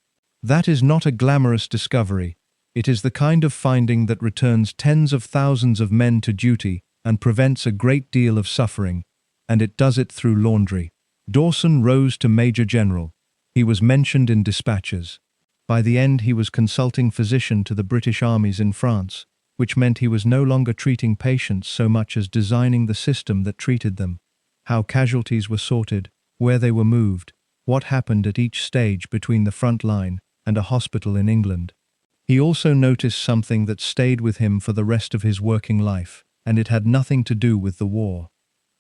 That is not a glamorous discovery. It is the kind of finding that returns tens of thousands of men to duty and prevents a great deal of suffering, and it does it through laundry. Dawson rose to Major General. He was mentioned in dispatches. By the end he was consulting physician to the British armies in France, which meant he was no longer treating patients so much as designing the system that treated them. How casualties were sorted, where they were moved, what happened at each stage between the front line and a hospital in England. He also noticed something that stayed with him for the rest of his working life, and it had nothing to do with the war.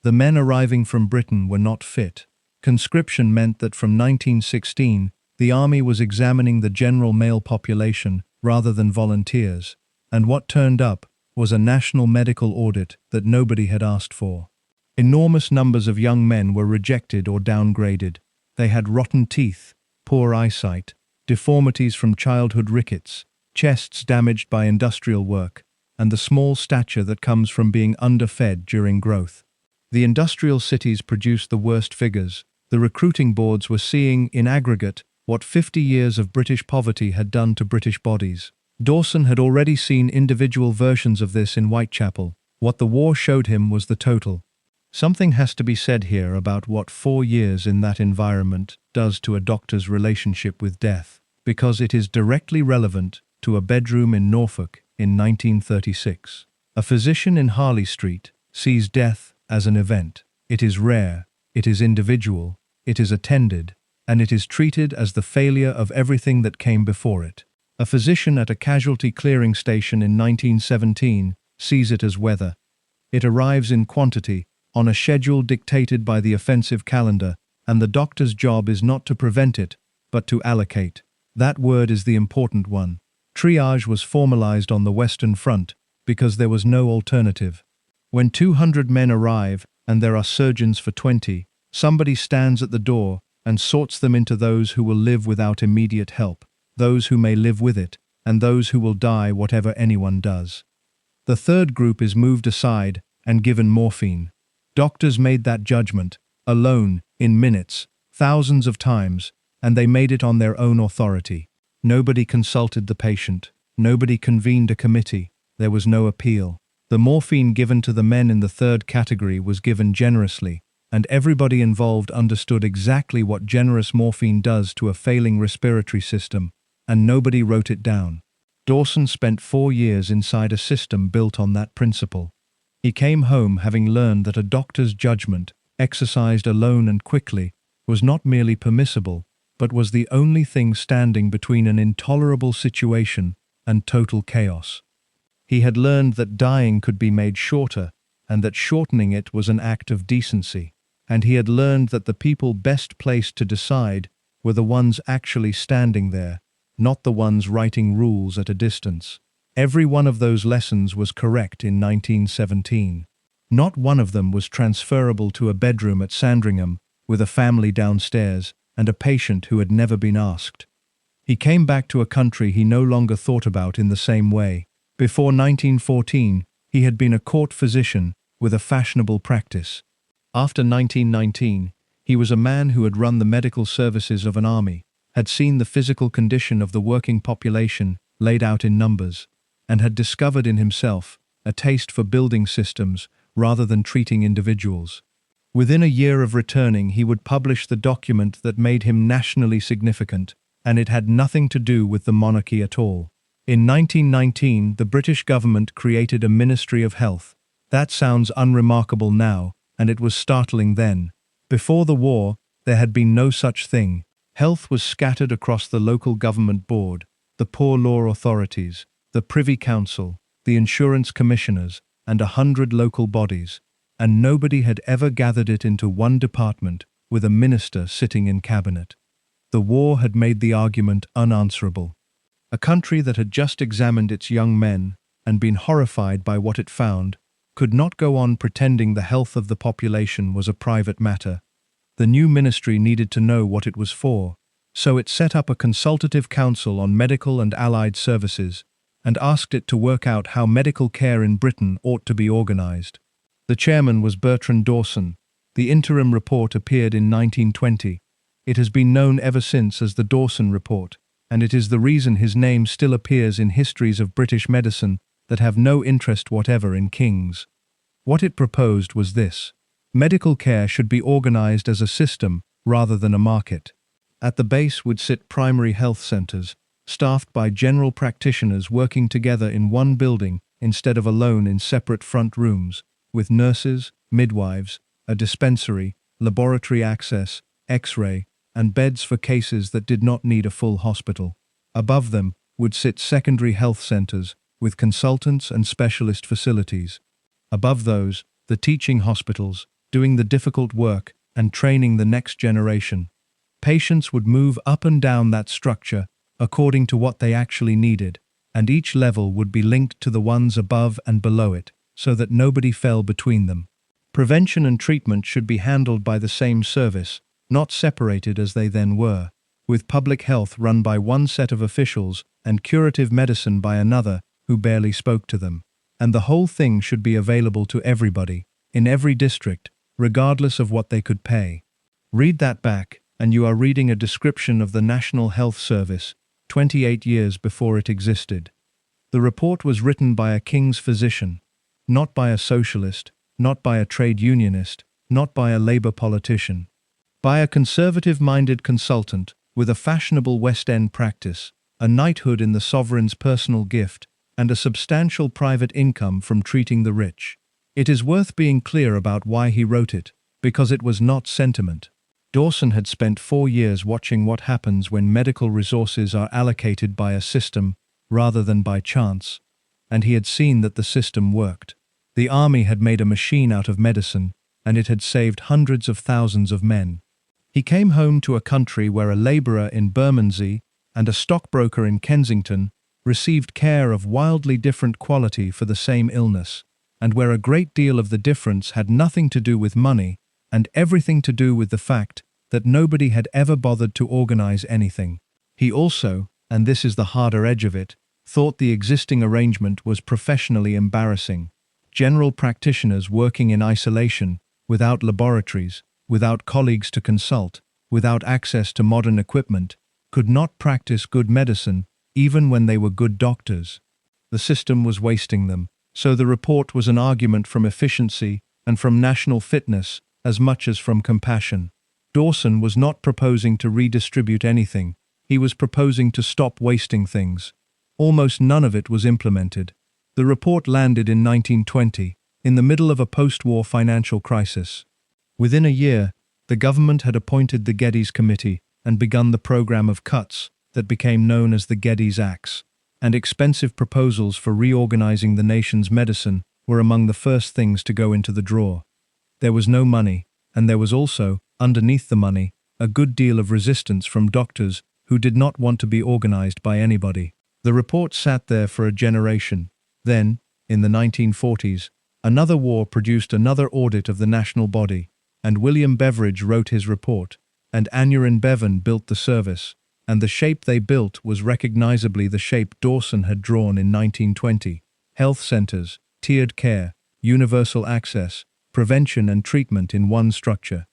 The men arriving from Britain were not fit. Conscription meant that from 1916, the army was examining the general male population rather than volunteers, and what turned up was a national medical audit that nobody had asked for. Enormous numbers of young men were rejected or downgraded. They had rotten teeth, poor eyesight, deformities from childhood rickets, chests damaged by industrial work, and the small stature that comes from being underfed during growth. The industrial cities produced the worst figures. The recruiting boards were seeing, in aggregate, what 50 years of British poverty had done to British bodies. Dawson had already seen individual versions of this in Whitechapel. What the war showed him was the total. Something has to be said here about what 4 years in that environment does to a doctor's relationship with death, because it is directly relevant to a bedroom in Norfolk in 1936. A physician in Harley Street sees death as an event. It is rare, it is individual, it is attended, and it is treated as the failure of everything that came before it. A physician at a casualty clearing station in 1917 sees it as weather. It arrives in quantity, on a schedule dictated by the offensive calendar, and the doctor's job is not to prevent it, but to allocate. That word is the important one. Triage was formalized on the Western Front because there was no alternative. When 200 men arrive and there are surgeons for 20, somebody stands at the door and sorts them into those who will live without immediate help, those who may live with it, and those who will die whatever anyone does. The third group is moved aside and given morphine. Doctors made that judgment, alone, in minutes, thousands of times, and they made it on their own authority. Nobody consulted the patient. Nobody convened a committee. There was no appeal. The morphine given to the men in the third category was given generously, and everybody involved understood exactly what generous morphine does to a failing respiratory system, and nobody wrote it down. Dawson spent 4 years inside a system built on that principle. He came home having learned that a doctor's judgment, exercised alone and quickly, was not merely permissible, but was the only thing standing between an intolerable situation and total chaos. He had learned that dying could be made shorter, and that shortening it was an act of decency. And he had learned that the people best placed to decide were the ones actually standing there, not the ones writing rules at a distance. Every one of those lessons was correct in 1917. Not one of them was transferable to a bedroom at Sandringham, with a family downstairs and a patient who had never been asked. He came back to a country he no longer thought about in the same way. Before 1914, he had been a court physician with a fashionable practice. After 1919, he was a man who had run the medical services of an army, had seen the physical condition of the working population laid out in numbers, and had discovered in himself a taste for building systems rather than treating individuals. Within a year of returning, he would publish the document that made him nationally significant, and it had nothing to do with the monarchy at all. In 1919, the British government created a Ministry of Health. That sounds unremarkable now, and it was startling then. Before the war, there had been no such thing. Health was scattered across the local government board, the poor law authorities, the Privy Council, the insurance commissioners, and 100 local bodies, and nobody had ever gathered it into one department with a minister sitting in cabinet. The war had made the argument unanswerable. A country that had just examined its young men and been horrified by what it found could not go on pretending the health of the population was a private matter. The new ministry needed to know what it was for, so it set up a consultative council on medical and allied services and asked it to work out how medical care in Britain ought to be organized. The chairman was Bertrand Dawson. The interim report appeared in 1920. It has been known ever since as the Dawson Report, and it is the reason his name still appears in histories of British medicine that have no interest whatever in kings. What it proposed was this: medical care should be organized as a system rather than a market. At the base would sit primary health centers, staffed by general practitioners working together in one building instead of alone in separate front rooms, with nurses, midwives, a dispensary, laboratory access, X-ray, and beds for cases that did not need a full hospital. Above them would sit secondary health centers with consultants and specialist facilities. Above those, the teaching hospitals, doing the difficult work and training the next generation. Patients would move up and down that structure according to what they actually needed, and each level would be linked to the ones above and below it, so that nobody fell between them. Prevention and treatment should be handled by the same service, not separated as they then were, with public health run by one set of officials and curative medicine by another who barely spoke to them. And the whole thing should be available to everybody, in every district, regardless of what they could pay. Read that back, and you are reading a description of the National Health Service, 28 years before it existed. The report was written by a king's physician, not by a socialist, not by a trade unionist, not by a Labour politician. By a conservative-minded consultant with a fashionable West End practice, a knighthood in the sovereign's personal gift, and a substantial private income from treating the rich. It is worth being clear about why he wrote it, because it was not sentiment. Dawson had spent 4 years watching what happens when medical resources are allocated by a system rather than by chance, and he had seen that the system worked. The army had made a machine out of medicine, and it had saved hundreds of thousands of men. He came home to a country where a labourer in Bermondsey and a stockbroker in Kensington received care of wildly different quality for the same illness, and where a great deal of the difference had nothing to do with money and everything to do with the fact that nobody had ever bothered to organize anything. He also, and this is the harder edge of it, thought the existing arrangement was professionally embarrassing. General practitioners working in isolation, without laboratories, without colleagues to consult, without access to modern equipment, could not practice good medicine even when they were good doctors. The system was wasting them, so the report was an argument from efficiency and from national fitness as much as from compassion. Dawson was not proposing to redistribute anything, he was proposing to stop wasting things. Almost none of it was implemented. The report landed in 1920, in the middle of a post-war financial crisis. Within a year, the government had appointed the Geddes Committee and begun the program of cuts that became known as the Geddes Acts, and expensive proposals for reorganizing the nation's medicine were among the first things to go into the drawer. There was no money, and there was also, underneath the money, a good deal of resistance from doctors who did not want to be organized by anybody. The report sat there for a generation. Then, in the 1940s, another war produced another audit of the national body, and William Beveridge wrote his report, and Aneurin Bevan built the service, and the shape they built was recognizably the shape Dawson had drawn in 1920. Health centers, tiered care, universal access, prevention and treatment in one structure.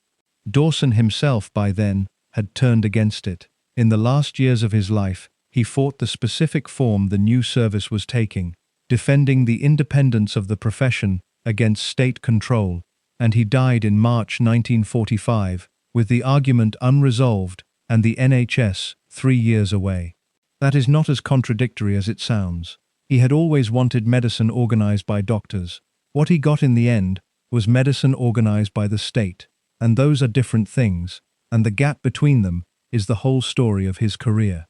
Dawson himself, by then, had turned against it. In the last years of his life, he fought the specific form the new service was taking, defending the independence of the profession against state control, and he died in March 1945, with the argument unresolved and the NHS 3 years away. That is not as contradictory as it sounds. He had always wanted medicine organized by doctors. What he got in the end was medicine organized by the state, and those are different things, and the gap between them is the whole story of his career.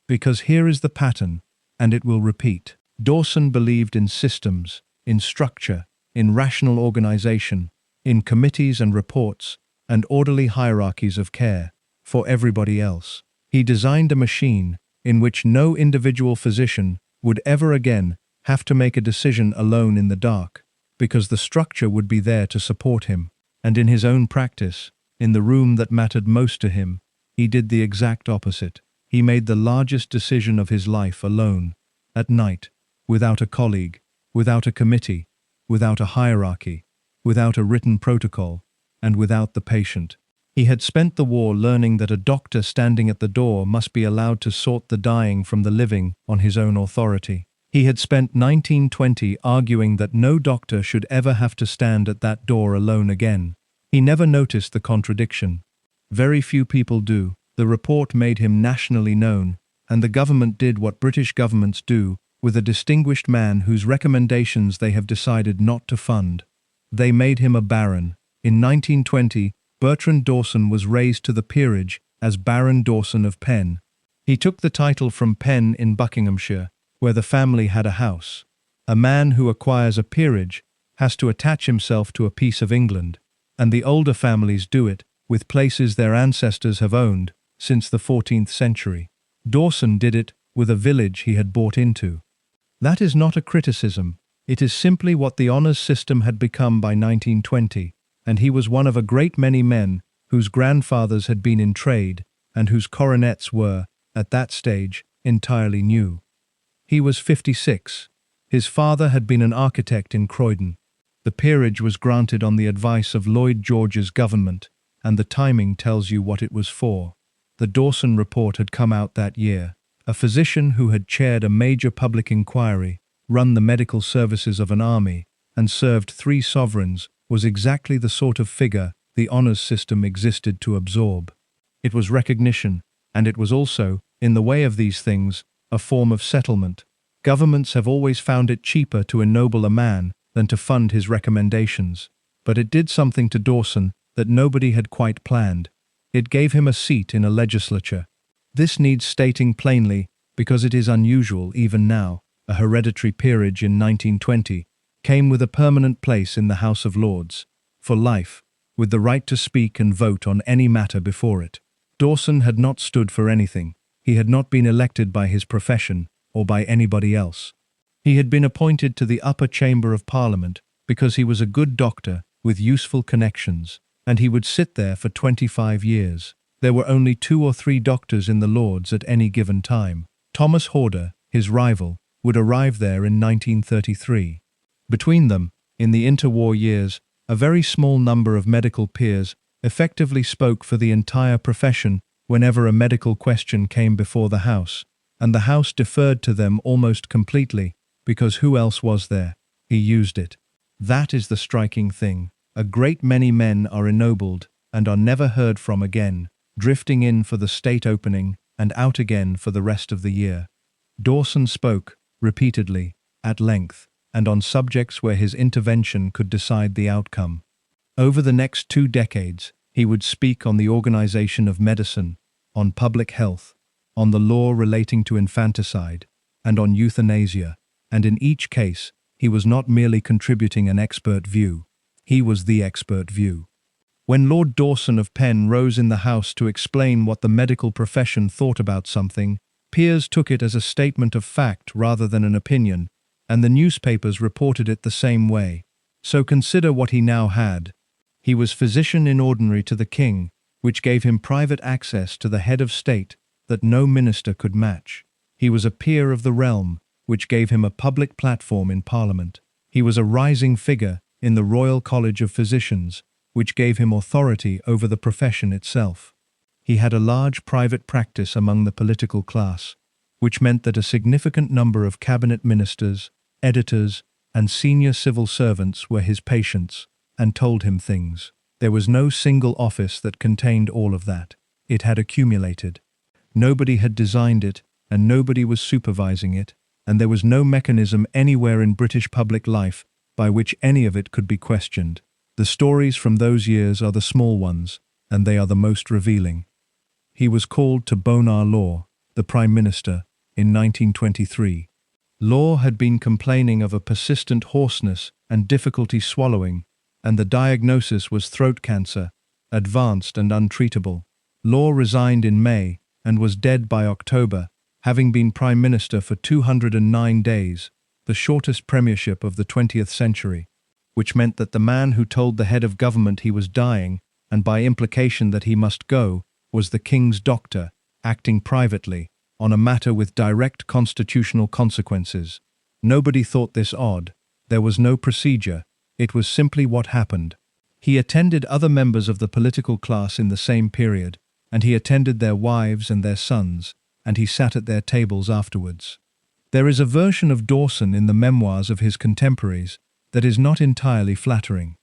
Because here is the pattern, and it will repeat. Dawson believed in systems, in structure, in rational organization, in committees and reports, and orderly hierarchies of care, for everybody else. He designed a machine in which no individual physician would ever again have to make a decision alone in the dark, because the structure would be there to support him, and in his own practice, in the room that mattered most to him, he did the exact opposite. He made the largest decision of his life alone, at night, without a colleague, without a committee, without a hierarchy, without a written protocol, and without the patient. He had spent the war learning that a doctor standing at the door must be allowed to sort the dying from the living on his own authority. He had spent 1920 arguing that no doctor should ever have to stand at that door alone again. He never noticed the contradiction. Very few people do. The report made him nationally known, and the government did what British governments do with a distinguished man whose recommendations they have decided not to fund. They made him a baron. In 1920, Bertrand Dawson was raised to the peerage as Baron Dawson of Penn. He took the title from Penn in Buckinghamshire, where the family had a house. A man who acquires a peerage has to attach himself to a piece of England, and the older families do it with places their ancestors have owned since the 14th century. Dawson did it with a village he had bought into. That is not a criticism, it is simply what the honours system had become by 1920, and he was one of a great many men whose grandfathers had been in trade and whose coronets were, at that stage, entirely new. He was 56. His father had been an architect in Croydon. The peerage was granted on the advice of Lloyd George's government, and the timing tells you what it was for. The Dawson report had come out that year. A physician who had chaired a major public inquiry, run the medical services of an army, and served 3 sovereigns was exactly the sort of figure the honours system existed to absorb. It was recognition, and it was also, in the way of these things, a form of settlement. Governments have always found it cheaper to ennoble a man than to fund his recommendations. But it did something to Dawson that nobody had quite planned. It gave him a seat in a legislature. This needs stating plainly because it is unusual even now. A hereditary peerage in 1920 came with a permanent place in the House of Lords, for life, with the right to speak and vote on any matter before it. Dawson had not stood for anything. He had not been elected by his profession or by anybody else. He had been appointed to the upper chamber of Parliament because he was a good doctor with useful connections, and he would sit there for 25 years. There were only 2 or 3 doctors in the Lords at any given time. Thomas Horder, his rival, would arrive there in 1933. Between them, in the interwar years, a very small number of medical peers effectively spoke for the entire profession whenever a medical question came before the House. and the House deferred to them almost completely, because who else was there? He used it. That is the striking thing. A great many men are ennobled and are never heard from again, drifting in for the state opening and out again for the rest of the year. Dawson spoke, repeatedly, at length, and on subjects where his intervention could decide the outcome. Over the next 2 decades, he would speak on the organization of medicine, on public health, on the law relating to infanticide, and on euthanasia, and in each case, he was not merely contributing an expert view, he was the expert view. When Lord Dawson of Penn rose in the House to explain what the medical profession thought about something, peers took it as a statement of fact rather than an opinion, and the newspapers reported it the same way. So consider what he now had. He was physician in ordinary to the king, which gave him private access to the head of state that no minister could match. He was a peer of the realm, which gave him a public platform in Parliament. He was a rising figure in the Royal College of Physicians, which gave him authority over the profession itself. He had a large private practice among the political class, which meant that a significant number of cabinet ministers, editors, and senior civil servants were his patients and told him things. There was no single office that contained all of that. It had accumulated. Nobody had designed it, and nobody was supervising it, and there was no mechanism anywhere in British public life by which any of it could be questioned. The stories from those years are the small ones, and they are the most revealing. He was called to Bonar Law, the Prime Minister, in 1923. Law had been complaining of a persistent hoarseness and difficulty swallowing, and the diagnosis was throat cancer, advanced and untreatable. Law resigned in May and was dead by October, having been Prime Minister for 209 days, the shortest premiership of the 20th century, which meant that the man who told the head of government he was dying, and by implication that he must go, was the king's doctor, acting privately, on a matter with direct constitutional consequences. Nobody thought this odd. There was no procedure. It was simply what happened. He attended other members of the political class in the same period, and he attended their wives and their sons, and he sat at their tables afterwards. There is a version of Dawson in the memoirs of his contemporaries that is not entirely flattering.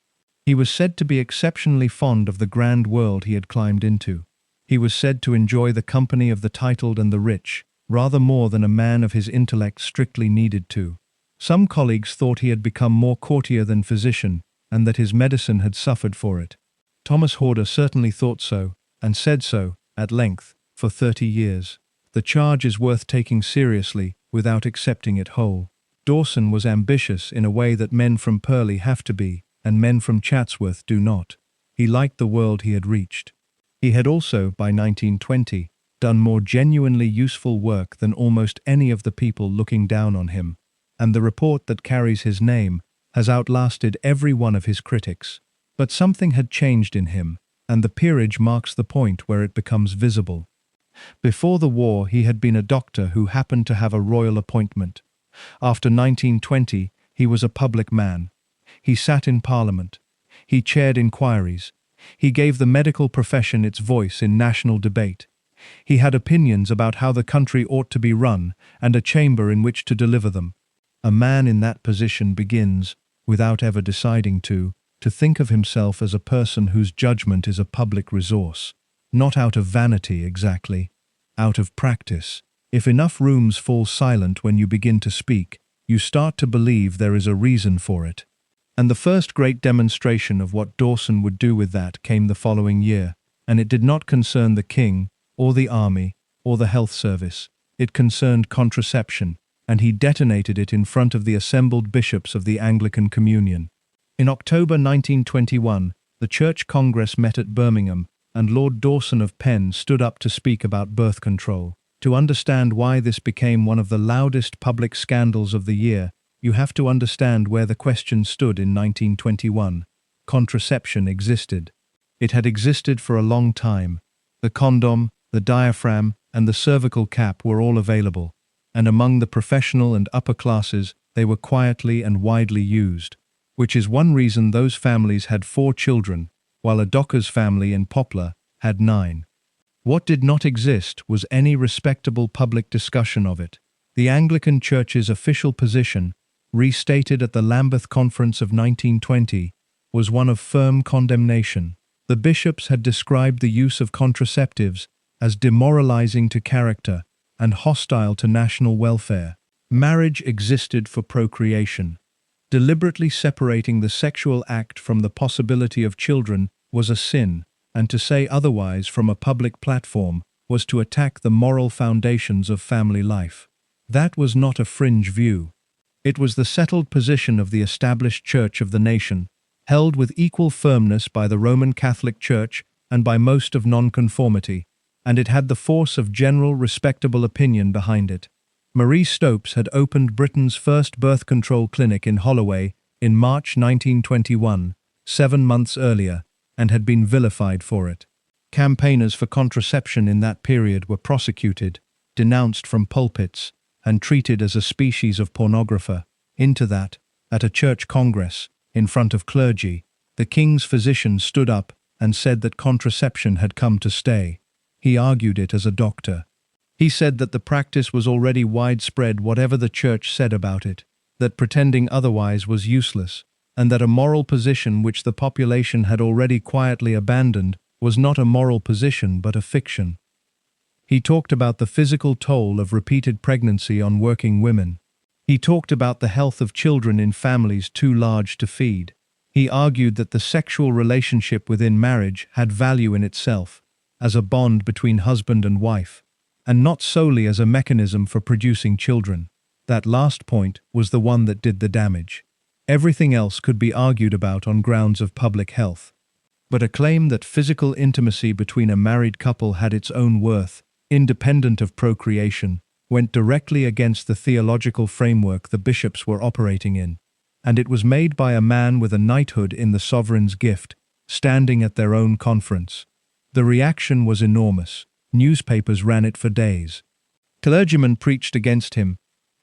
He was said to be exceptionally fond of the grand world he had climbed into. He was said to enjoy the company of the titled and the rich, rather more than a man of his intellect strictly needed to. Some colleagues thought he had become more courtier than physician, and that his medicine had suffered for it. Thomas Horder certainly thought so, and said so, at length, for 30 years. The charge is worth taking seriously, without accepting it whole. Dawson was ambitious in a way that men from Purley have to be, and men from Chatsworth do not. He liked the world he had reached. He had also, by 1920, done more genuinely useful work than almost any of the people looking down on him, and the report that carries his name has outlasted every one of his critics. But something had changed in him, and the peerage marks the point where it becomes visible. Before the war, he had been a doctor who happened to have a royal appointment. After 1920, he was a public man. He sat in Parliament. He chaired inquiries. He gave the medical profession its voice in national debate. He had opinions about how the country ought to be run and a chamber in which to deliver them. A man in that position begins, without ever deciding to think of himself as a person whose judgment is a public resource. Not out of vanity exactly, out of practice. If enough rooms fall silent when you begin to speak, you start to believe there is a reason for it. And the first great demonstration of what Dawson would do with that came the following year, and it did not concern the king, or the army, or the health service. It concerned contraception, and he detonated it in front of the assembled bishops of the Anglican Communion. In October 1921, the Church Congress met at Birmingham, and Lord Dawson of Penn stood up to speak about birth control. To understand why this became one of the loudest public scandals of the year, you have to understand where the question stood in 1921. Contraception existed. It had existed for a long time. The condom, the diaphragm, and the cervical cap were all available, and among the professional and upper classes, they were quietly and widely used, which is one reason those families had 4 children, while a docker's family in Poplar had 9. What did not exist was any respectable public discussion of it. The Anglican Church's official position, restated at the Lambeth Conference of 1920, was one of firm condemnation. The bishops had described the use of contraceptives as demoralizing to character and hostile to national welfare. Marriage existed for procreation. Deliberately separating the sexual act from the possibility of children was a sin, and to say otherwise from a public platform was to attack the moral foundations of family life. That was not a fringe view. It was the settled position of the established church of the nation, held with equal firmness by the Roman Catholic Church and by most of nonconformity, and it had the force of general respectable opinion behind it. Marie Stopes had opened Britain's first birth control clinic in Holloway in March 1921, 7 months earlier, and had been vilified for it. Campaigners for contraception in that period were prosecuted, denounced from pulpits, and treated as a species of pornographer. Into that, at a church congress, in front of clergy, the king's physician stood up and said that contraception had come to stay. He argued it as a doctor. He said that the practice was already widespread whatever the church said about it, that pretending otherwise was useless, and that a moral position which the population had already quietly abandoned was not a moral position but a fiction. He talked about the physical toll of repeated pregnancy on working women. He talked about the health of children in families too large to feed. He argued that the sexual relationship within marriage had value in itself, as a bond between husband and wife, and not solely as a mechanism for producing children. That last point was the one that did the damage. Everything else could be argued about on grounds of public health. But a claim that physical intimacy between a married couple had its own worth, independent of procreation, went directly against the theological framework the bishops were operating in, and it was made by a man with a knighthood in the sovereign's gift, standing at their own conference. The reaction was enormous. Newspapers ran it for days. Clergymen preached against him.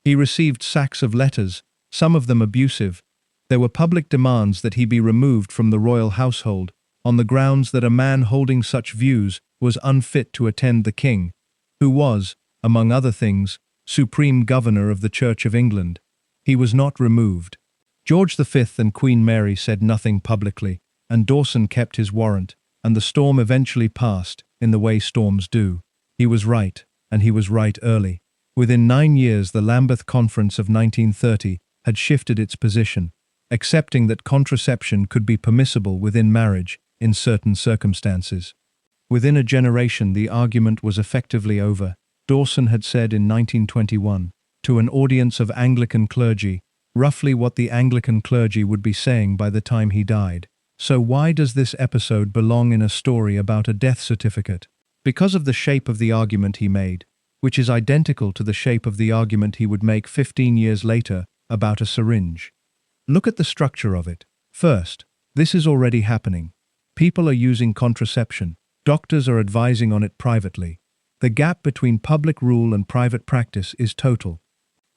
He received sacks of letters, some of them abusive. There were public demands that he be removed from the royal household, on the grounds that a man holding such views was unfit to attend the king, who was, among other things, supreme governor of the Church of England. He was not removed. George V and Queen Mary said nothing publicly, and Dawson kept his warrant, and the storm eventually passed, in the way storms do. He was right, and he was right early. Within 9 years the Lambeth Conference of 1930 had shifted its position, accepting that contraception could be permissible within marriage in certain circumstances. Within a generation the argument was effectively over. Dawson had said in 1921, to an audience of Anglican clergy, roughly what the Anglican clergy would be saying by the time he died. So why does this episode belong in a story about a death certificate? Because of the shape of the argument he made, which is identical to the shape of the argument he would make 15 years later about a syringe. Look at the structure of it. First, this is already happening. People are using contraception. Doctors are advising on it privately. The gap between public rule and private practice is total.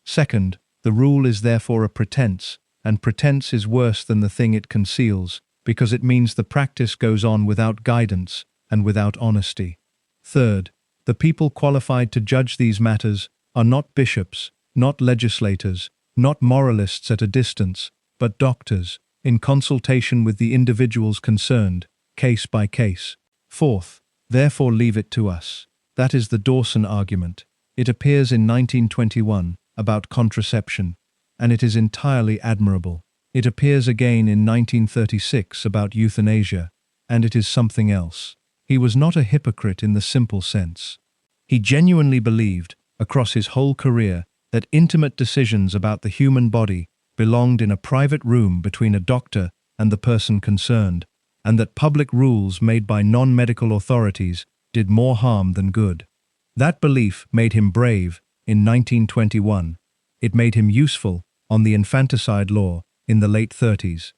Second, the rule is therefore a pretense, and pretense is worse than the thing it conceals, because it means the practice goes on without guidance and without honesty. Third, the people qualified to judge these matters are not bishops, not legislators, not moralists at a distance, but doctors, in consultation with the individuals concerned, case by case. Fourth, therefore leave it to us. That is the Dawson argument. It appears in 1921 about contraception, and it is entirely admirable. It appears again in 1936 about euthanasia, and it is something else. He was not a hypocrite in the simple sense. He genuinely believed, across his whole career, that intimate decisions about the human body belonged in a private room between a doctor and the person concerned, and that public rules made by non-medical authorities did more harm than good. That belief made him brave in 1921. It made him useful on the infanticide law in the late 30s.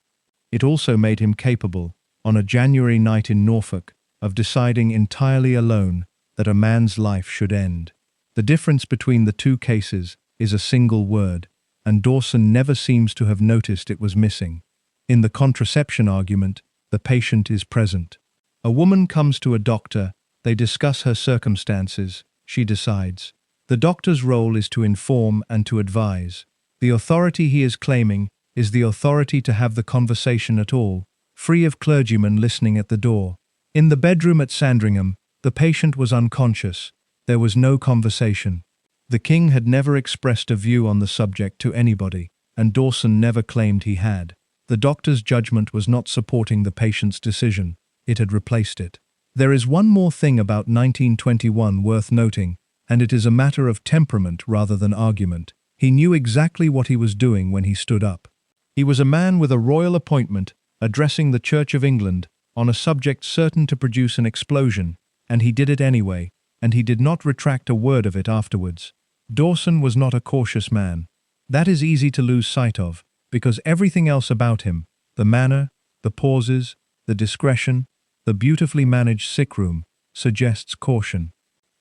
It also made him capable, on a January night in Norfolk, of deciding entirely alone that a man's life should end. The difference between the two cases is a single word, and Dawson never seems to have noticed it was missing. In the contraception argument, the patient is present. A woman comes to a doctor They discuss her circumstances. She decides. The doctor's role is to inform and to advise. The authority he is claiming is the authority to have the conversation at all, free of clergymen listening at the door. In the bedroom at Sandringham, the patient was unconscious. There was no conversation. The king had never expressed a view on the subject to anybody, and Dawson never claimed he had. The doctor's judgment was not supporting the patient's decision. It had replaced it. There is one more thing about 1921 worth noting, and it is a matter of temperament rather than argument. He knew exactly what he was doing when he stood up. He was a man with a royal appointment, addressing the Church of England on a subject certain to produce an explosion, and he did it anyway, and he did not retract a word of it afterwards. Dawson was not a cautious man. That is easy to lose sight of, because everything else about him, the manner, the pauses, the discretion, the beautifully managed sick room, suggests caution.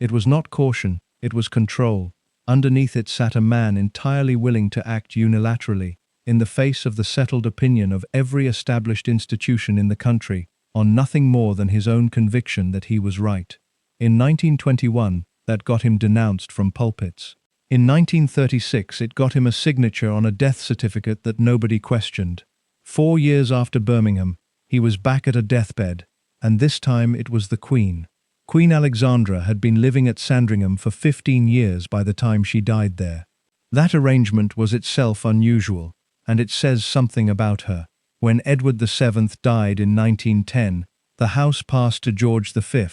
It was not caution, it was control. Underneath it sat a man entirely willing to act unilaterally, in the face of the settled opinion of every established institution in the country, on nothing more than his own conviction that he was right. In 1921, that got him denounced from pulpits. In 1936, it got him a signature on a death certificate that nobody questioned. 4 years after Birmingham, he was back at a deathbed, and this time it was the Queen. Queen Alexandra had been living at Sandringham for 15 years by the time she died there. That arrangement was itself unusual, and it says something about her. When Edward VII died in 1910, the house passed to George V,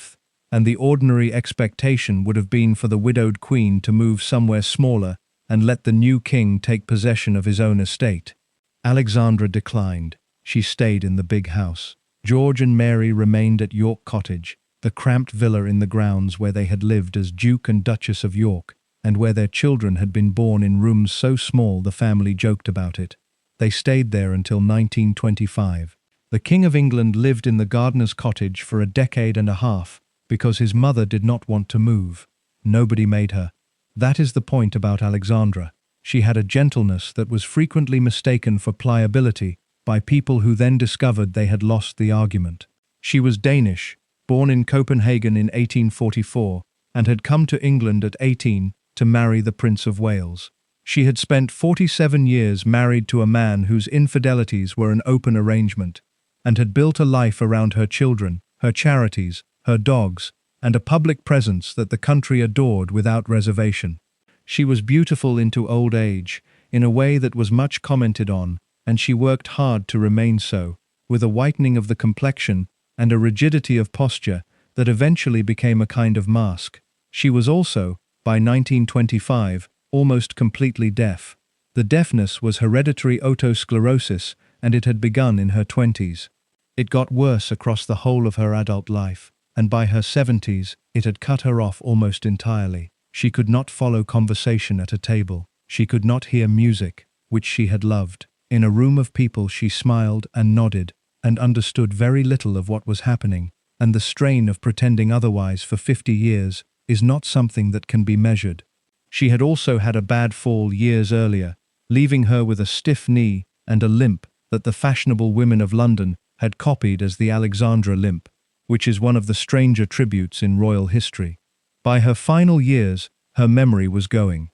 and the ordinary expectation would have been for the widowed queen to move somewhere smaller and let the new king take possession of his own estate. Alexandra declined. She stayed in the big house. George and Mary remained at York Cottage, the cramped villa in the grounds where they had lived as Duke and Duchess of York, and where their children had been born in rooms so small the family joked about it. They stayed there until 1925. The King of England lived in the gardener's cottage for a decade and a half, because his mother did not want to move. Nobody made her. That is the point about Alexandra. She had a gentleness that was frequently mistaken for pliability by people who then discovered they had lost the argument. She was Danish, born in Copenhagen in 1844, and had come to England at 18 to marry the Prince of Wales. She had spent 47 years married to a man whose infidelities were an open arrangement, and had built a life around her children, her charities, her dogs, and a public presence that the country adored without reservation. She was beautiful into old age, in a way that was much commented on, and she worked hard to remain so, with a whitening of the complexion and a rigidity of posture that eventually became a kind of mask. She was also, by 1925, almost completely deaf. The deafness was hereditary otosclerosis, and it had begun in her 20s. It got worse across the whole of her adult life, and by her 70s, it had cut her off almost entirely. She could not follow conversation at a table. She could not hear music, which she had loved. In a room of people she smiled and nodded, and understood very little of what was happening, and the strain of pretending otherwise for 50 years is not something that can be measured. She had also had a bad fall years earlier, leaving her with a stiff knee and a limp that the fashionable women of London had copied as the Alexandra limp, which is one of the stranger tributes in royal history. By her final years, her memory was going.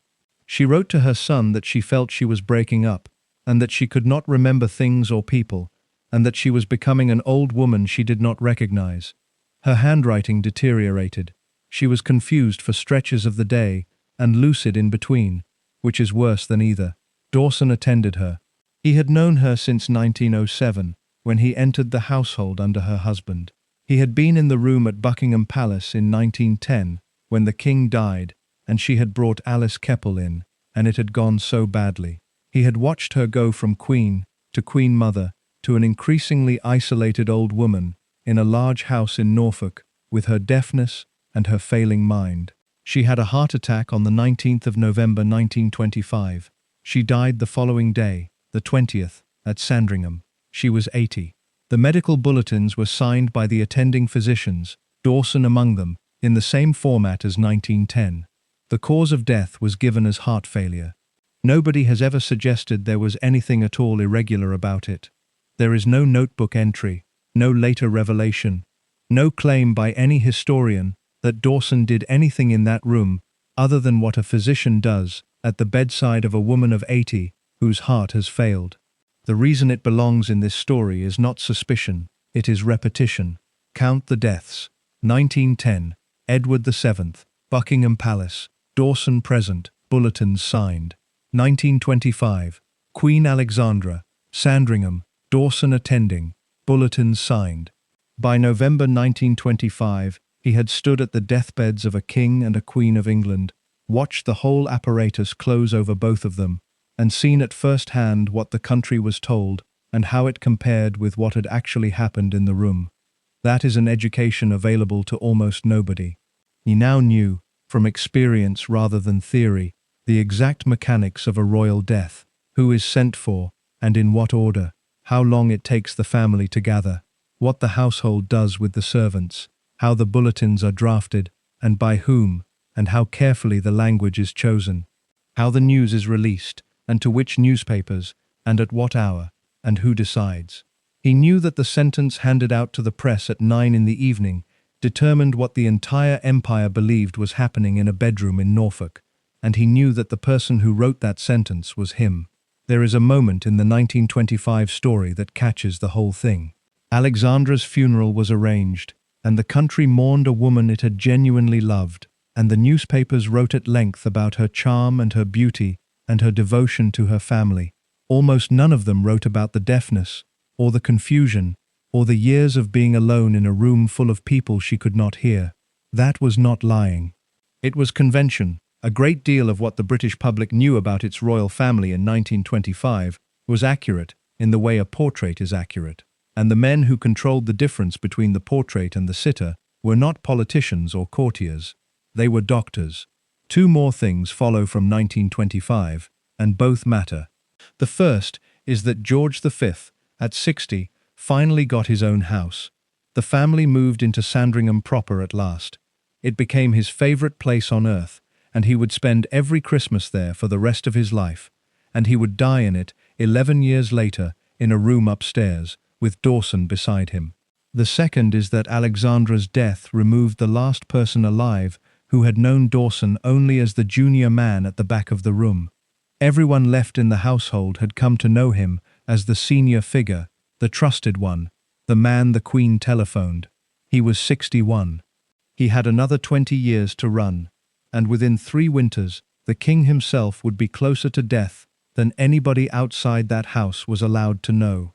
She wrote to her son that she felt she was breaking up, and that she could not remember things or people, and that she was becoming an old woman she did not recognize. Her handwriting deteriorated. She was confused for stretches of the day, and lucid in between, which is worse than either. Dawson attended her. He had known her since 1907, when he entered the household under her husband. He had been in the room at Buckingham Palace in 1910, when the king died, and she had brought Alice Keppel in, and it had gone so badly. He had watched her go from queen to queen mother to an increasingly isolated old woman in a large house in Norfolk, with her deafness and her failing mind. She had a heart attack on the 19th of November 1925. She died the following day, the 20th, at Sandringham. She was 80. The medical bulletins were signed by the attending physicians, Dawson among them, in the same format as 1910. The cause of death was given as heart failure. Nobody has ever suggested there was anything at all irregular about it. There is no notebook entry, no later revelation, no claim by any historian that Dawson did anything in that room other than what a physician does at the bedside of a woman of 80 whose heart has failed. The reason it belongs in this story is not suspicion, it is repetition. Count the deaths. 1910, Edward VII, Buckingham Palace, Dawson present, bulletins signed. 1925, Queen Alexandra, Sandringham, Dawson attending, bulletins signed. By November 1925, he had stood at the deathbeds of a king and a queen of England, watched the whole apparatus close over both of them, and seen at first hand what the country was told and how it compared with what had actually happened in the room. That is an education available to almost nobody. He now knew, from experience rather than theory, the exact mechanics of a royal death, who is sent for, and in what order, how long it takes the family to gather, what the household does with the servants, how the bulletins are drafted, and by whom, and how carefully the language is chosen, how the news is released, and to which newspapers, and at what hour, and who decides. He knew that the sentence handed out to the press at 9 in the evening determined what the entire empire believed was happening in a bedroom in Norfolk, and he knew that the person who wrote that sentence was him. There is a moment in the 1925 story that catches the whole thing. Alexandra's funeral was arranged, and the country mourned a woman it had genuinely loved, and the newspapers wrote at length about her charm and her beauty and her devotion to her family. Almost none of them wrote about the deafness, or the confusion, or the years of being alone in a room full of people she could not hear. That was not lying. It was convention. A great deal of what the British public knew about its royal family in 1925 was accurate in the way a portrait is accurate, and the men who controlled the difference between the portrait and the sitter were not politicians or courtiers. They were doctors. Two more things follow from 1925, and both matter. The first is that George V, at 60, finally got his own house. The family moved into Sandringham proper at last. It became his favorite place on earth, and he would spend every Christmas there for the rest of his life, and he would die in it 11 years later in a room upstairs, with Dawson beside him. The second is that Alexandra's death removed the last person alive who had known Dawson only as the junior man at the back of the room. Everyone left in the household had come to know him as the senior figure, the trusted one, the man the Queen telephoned. He was 61. He had another 20 years to run, and within 3 winters, the king himself would be closer to death than anybody outside that house was allowed to know.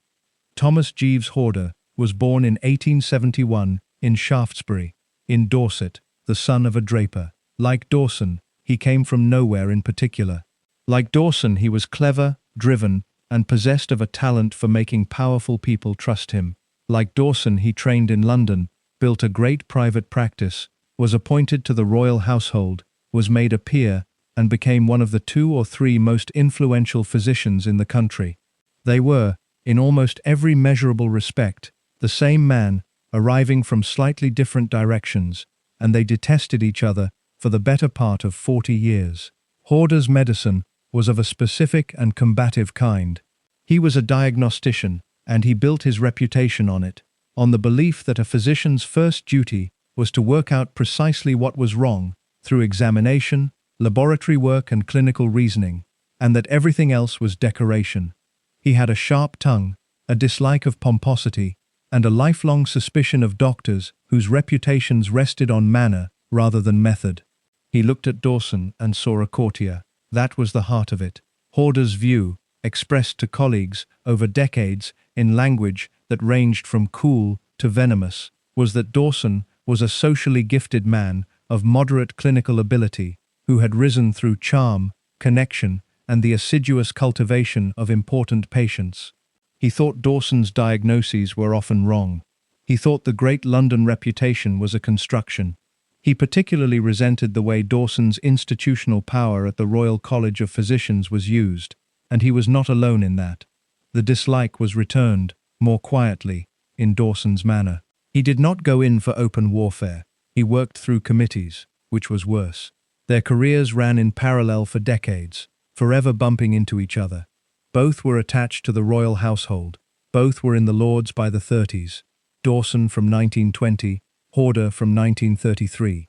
Thomas Jeeves Horder was born in 1871 in Shaftesbury, in Dorset, the son of a draper. Like Dawson, he came from nowhere in particular. Like Dawson, he was clever, driven, and possessed of a talent for making powerful people trust him. Like Dawson, he trained in London, built a great private practice, was appointed to the royal household, was made a peer, and became one of the 2 or 3 most influential physicians in the country. They were, in almost every measurable respect, the same man, arriving from slightly different directions, and they detested each other for the better part of 40 years. Horder's medicine was of a specific and combative kind. He was a diagnostician, and he built his reputation on it, on the belief that a physician's first duty was to work out precisely what was wrong through examination, laboratory work and clinical reasoning, and that everything else was decoration. He had a sharp tongue, a dislike of pomposity, and a lifelong suspicion of doctors whose reputations rested on manner rather than method. He looked at Dawson and saw a courtier. That was the heart of it. Horder's view, expressed to colleagues over decades in language that ranged from cool to venomous, was that Dawson was a socially gifted man of moderate clinical ability who had risen through charm, connection, and the assiduous cultivation of important patients. He thought Dawson's diagnoses were often wrong. He thought the great London reputation was a construction. He particularly resented the way Dawson's institutional power at the Royal College of Physicians was used, and he was not alone in that. The dislike was returned, more quietly, in Dawson's manner. He did not go in for open warfare. He worked through committees, which was worse. Their careers ran in parallel for decades, forever bumping into each other. Both were attached to the royal household. Both were in the Lords by the 30s. Dawson from 1920, Horder from 1933.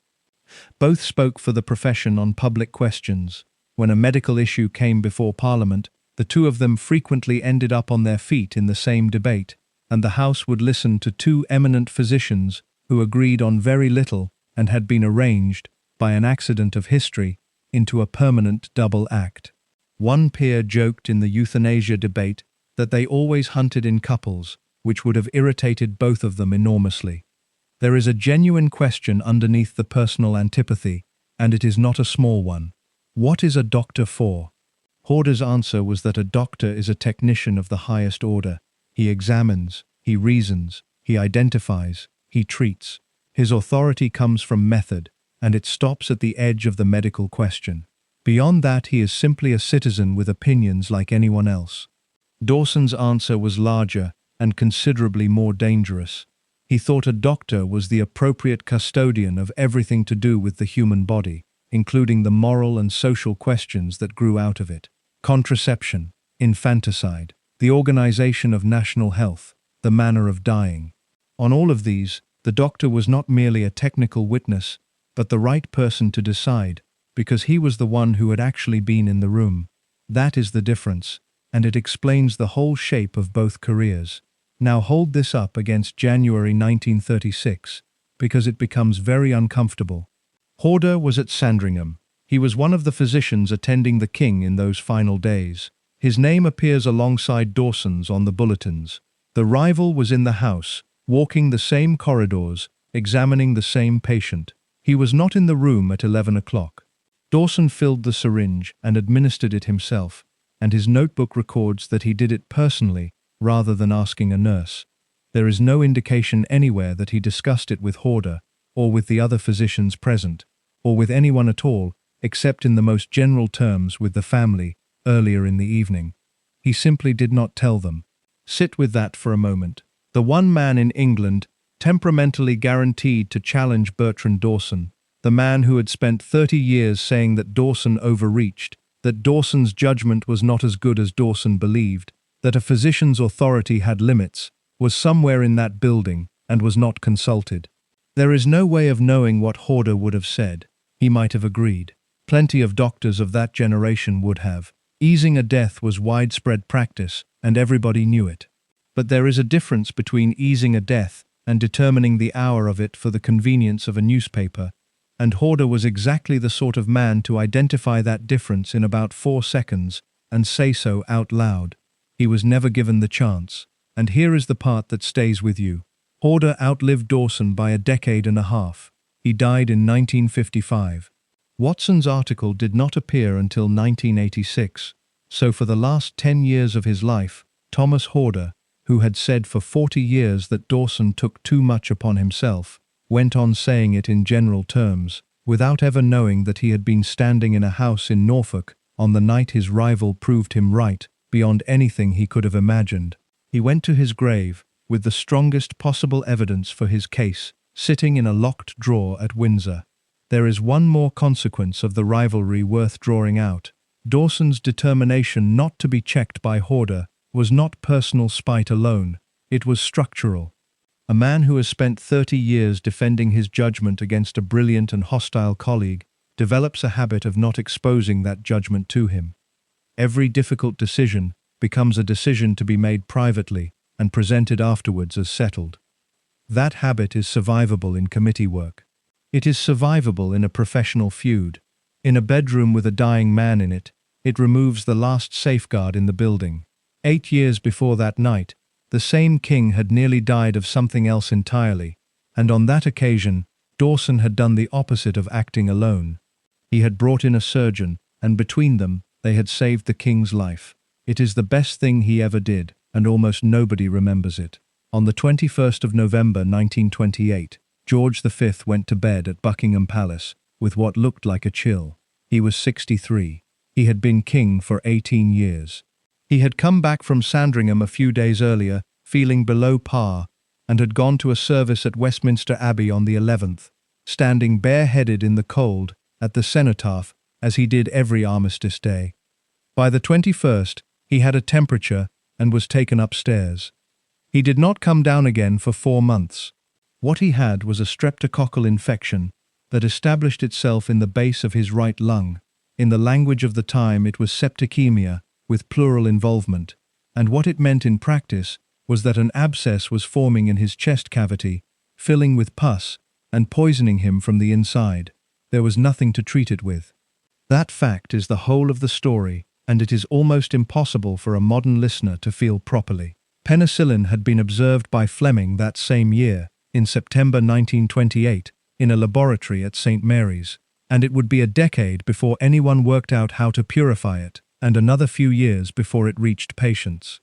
Both spoke for the profession on public questions. When a medical issue came before Parliament, the two of them frequently ended up on their feet in the same debate, and the House would listen to two eminent physicians who agreed on very little and had been arranged, by an accident of history, into a permanent double act. One peer joked in the euthanasia debate that they always hunted in couples, which would have irritated both of them enormously. There is a genuine question underneath the personal antipathy, and it is not a small one. What is a doctor for? Horder's answer was that a doctor is a technician of the highest order. He examines, he reasons, he identifies, he treats. His authority comes from method, and it stops at the edge of the medical question. Beyond that, he is simply a citizen with opinions like anyone else. Dawson's answer was larger and considerably more dangerous. He thought a doctor was the appropriate custodian of everything to do with the human body, including the moral and social questions that grew out of it. Contraception, infanticide, the organization of national health, the manner of dying. On all of these, the doctor was not merely a technical witness, but the right person to decide, because he was the one who had actually been in the room. That is the difference, and it explains the whole shape of both careers. Now hold this up against January 1936, because it becomes very uncomfortable. Horder was at Sandringham. He was one of the physicians attending the king in those final days. His name appears alongside Dawson's on the bulletins. The rival was in the house, walking the same corridors, examining the same patient. He was not in the room at 11 o'clock. Dawson filled the syringe and administered it himself, and his notebook records that he did it personally rather than asking a nurse. There is no indication anywhere that he discussed it with Horder, or with the other physicians present, or with anyone at all, except in the most general terms with the family, earlier in the evening. He simply did not tell them. Sit with that for a moment. The one man in England, temperamentally guaranteed to challenge Bertrand Dawson, the man who had spent 30 years saying that Dawson overreached, that Dawson's judgment was not as good as Dawson believed, that a physician's authority had limits, was somewhere in that building and was not consulted. There is no way of knowing what Horder would have said. He might have agreed. Plenty of doctors of that generation would have. Easing a death was widespread practice, and everybody knew it. But there is a difference between easing a death and determining the hour of it for the convenience of a newspaper, and Horder was exactly the sort of man to identify that difference in about 4 seconds and say so out loud. He was never given the chance, and here is the part that stays with you. Horder outlived Dawson by a decade and a half. He died in 1955. Watson's article did not appear until 1986, so for the last 10 years of his life, Thomas Horder, who had said for 40 years that Dawson took too much upon himself, went on saying it in general terms, without ever knowing that he had been standing in a house in Norfolk on the night his rival proved him right, beyond anything he could have imagined. He went to his grave, with the strongest possible evidence for his case, sitting in a locked drawer at Windsor. There is one more consequence of the rivalry worth drawing out. Dawson's determination not to be checked by Horder was not personal spite alone, it was structural. A man who has spent 30 years defending his judgment against a brilliant and hostile colleague develops a habit of not exposing that judgment to him. Every difficult decision becomes a decision to be made privately and presented afterwards as settled. That habit is survivable in committee work. It is survivable in a professional feud. In a bedroom with a dying man in it, it removes the last safeguard in the building. 8 years before that night, the same king had nearly died of something else entirely, and on that occasion, Dawson had done the opposite of acting alone. He had brought in a surgeon, and between them, they had saved the king's life. It is the best thing he ever did, and almost nobody remembers it. On the 21st of November 1928, George V went to bed at Buckingham Palace with what looked like a chill. He was 63. He had been king for 18 years. He had come back from Sandringham a few days earlier, feeling below par, and had gone to a service at Westminster Abbey on the 11th, standing bareheaded in the cold at the cenotaph as he did every armistice day. By the 21st, he had a temperature and was taken upstairs. He did not come down again for 4 months. What he had was a streptococcal infection, that established itself in the base of his right lung. In the language of the time, it was septicemia, with pleural involvement, and what it meant in practice was that an abscess was forming in his chest cavity, filling with pus, and poisoning him from the inside. There was nothing to treat it with. That fact is the whole of the story, and it is almost impossible for a modern listener to feel properly. Penicillin had been observed by Fleming that same year, in September 1928, in a laboratory at St. Mary's, and it would be a decade before anyone worked out how to purify it, and another few years before it reached patients.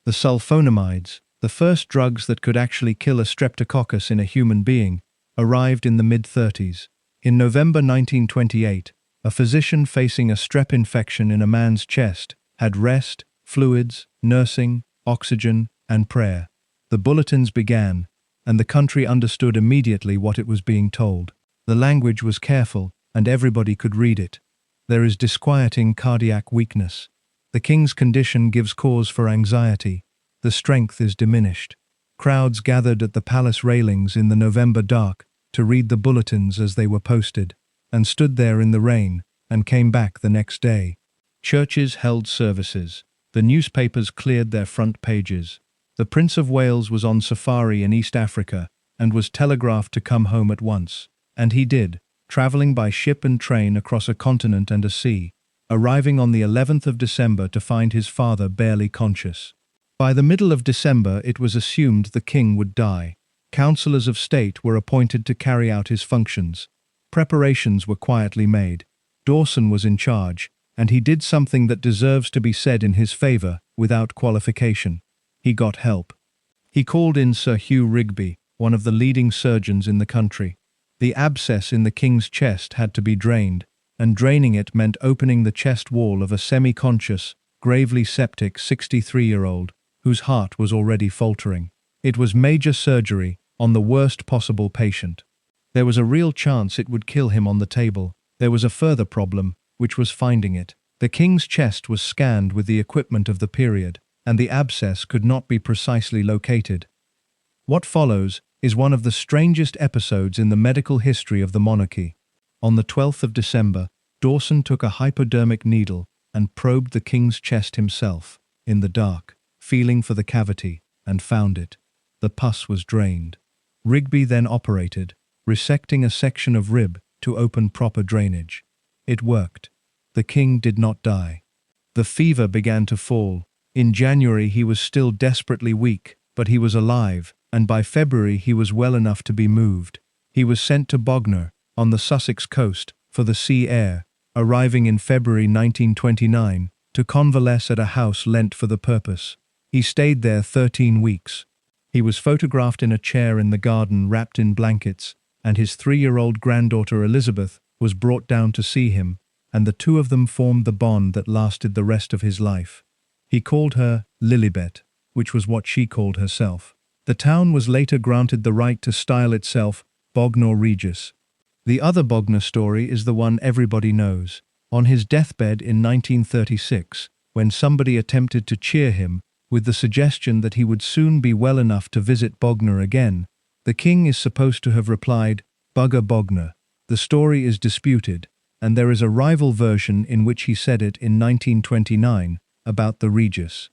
The sulfonamides, the first drugs that could actually kill a streptococcus in a human being, arrived in the mid-30s. In November 1928, a physician facing a strep infection in a man's chest had rest, fluids, nursing, oxygen, and prayer. The bulletins began, and the country understood immediately what it was being told. The language was careful, and everybody could read it. There is disquieting cardiac weakness. The king's condition gives cause for anxiety. The strength is diminished. Crowds gathered at the palace railings in the November dark to read the bulletins as they were posted, and stood there in the rain, and came back the next day. Churches held services. The newspapers cleared their front pages. The Prince of Wales was on safari in East Africa, and was telegraphed to come home at once. And he did, travelling by ship and train across a continent and a sea, arriving on the 11th of December to find his father barely conscious. By the middle of December it was assumed the king would die. Councillors of state were appointed to carry out his functions. Preparations were quietly made. Dawson was in charge, and he did something that deserves to be said in his favour, without qualification. He got help. He called in Sir Hugh Rigby, one of the leading surgeons in the country. The abscess in the king's chest had to be drained, and draining it meant opening the chest wall of a semi-conscious, gravely septic 63-year-old, whose heart was already faltering. It was major surgery on the worst possible patient. There was a real chance it would kill him on the table. There was a further problem, which was finding it. The king's chest was scanned with the equipment of the period, and the abscess could not be precisely located. What follows is one of the strangest episodes in the medical history of the monarchy. On the 12th of December, Dawson took a hypodermic needle and probed the king's chest himself, in the dark, feeling for the cavity, and found it. The pus was drained. Rigby then operated, resecting a section of rib to open proper drainage. It worked. The king did not die. The fever began to fall. In January he was still desperately weak, but he was alive, and by February he was well enough to be moved. He was sent to Bognor, on the Sussex coast, for the sea air, arriving in February 1929, to convalesce at a house lent for the purpose. He stayed there 13 weeks. He was photographed in a chair in the garden wrapped in blankets, and his 3-year-old granddaughter Elizabeth was brought down to see him, and the two of them formed the bond that lasted the rest of his life. He called her Lilibet, which was what she called herself. The town was later granted the right to style itself Bognor Regis. The other Bognor story is the one everybody knows. On his deathbed in 1936, when somebody attempted to cheer him with the suggestion that he would soon be well enough to visit Bognor again, the king is supposed to have replied, "Bugger Bognor." The story is disputed, and there is a rival version in which he said it in 1929 about the Regis.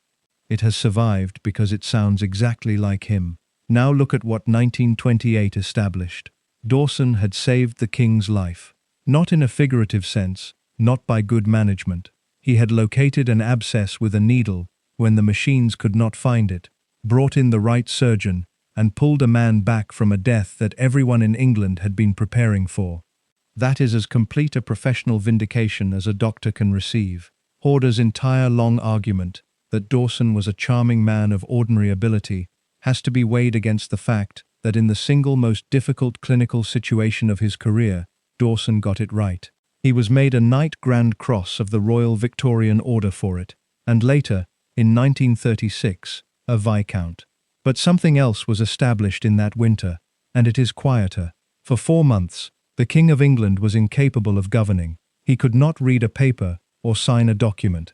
It has survived because it sounds exactly like him. Now look at what 1928 established. Dawson had saved the king's life. Not in a figurative sense, not by good management. He had located an abscess with a needle when the machines could not find it, brought in the right surgeon, and pulled a man back from a death that everyone in England had been preparing for. That is as complete a professional vindication as a doctor can receive. Horder's entire long argument that Dawson was a charming man of ordinary ability has to be weighed against the fact that in the single most difficult clinical situation of his career, Dawson got it right. He was made a Knight Grand Cross of the Royal Victorian Order for it, and later, in 1936, a Viscount. But something else was established in that winter, and it is quieter. For 4 months, the King of England was incapable of governing. He could not read a paper or sign a document.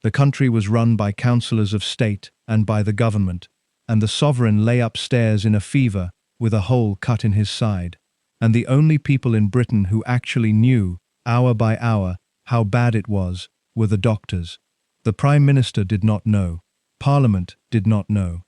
The country was run by councillors of state and by the government, and the sovereign lay upstairs in a fever with a hole cut in his side. and the only people in Britain who actually knew, hour by hour, how bad it was, were the doctors. The Prime Minister did not know. Parliament did not know.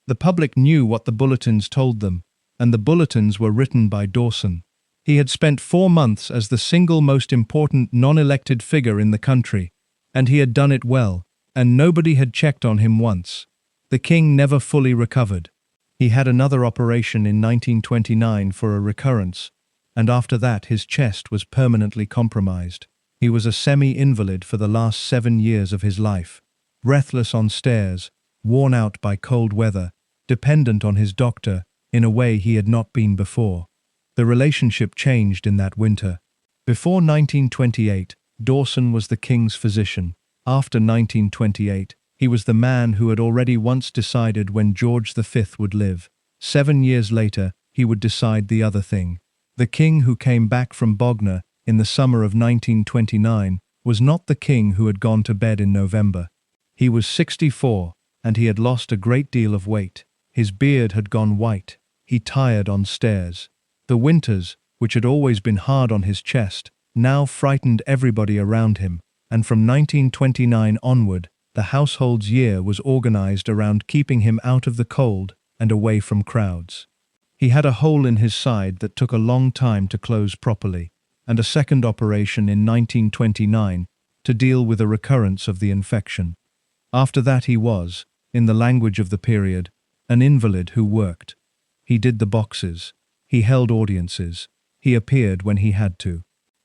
The public knew what the bulletins told them, and the bulletins were written by Dawson. He had spent 4 months as the single most important non-elected figure in the country, and he had done it well, and nobody had checked on him once. The king never fully recovered. He had another operation in 1929 for a recurrence, and after that his chest was permanently compromised. He was a semi-invalid for the last 7 years of his life, breathless on stairs, worn out by cold weather, dependent on his doctor in a way he had not been before. The relationship changed in that winter. Before 1928, Dawson was the king's physician. After 1928, he was the man who had already once decided when George V would live. 7 years later, he would decide the other thing. The king who came back from Bognor in the summer of 1929 was not the king who had gone to bed in November. He was 64, and he had lost a great deal of weight. His beard had gone white. He tired on stairs. The winters, which had always been hard on his chest, now frightened everybody around him, and from 1929 onward, the household's year was organized around keeping him out of the cold and away from crowds. He had a hole in his side that took a long time to close properly, and a second operation in 1929 to deal with a recurrence of the infection. After that he was, in the language of the period, an invalid who worked. He did the boxes. He held audiences. He appeared when he had to.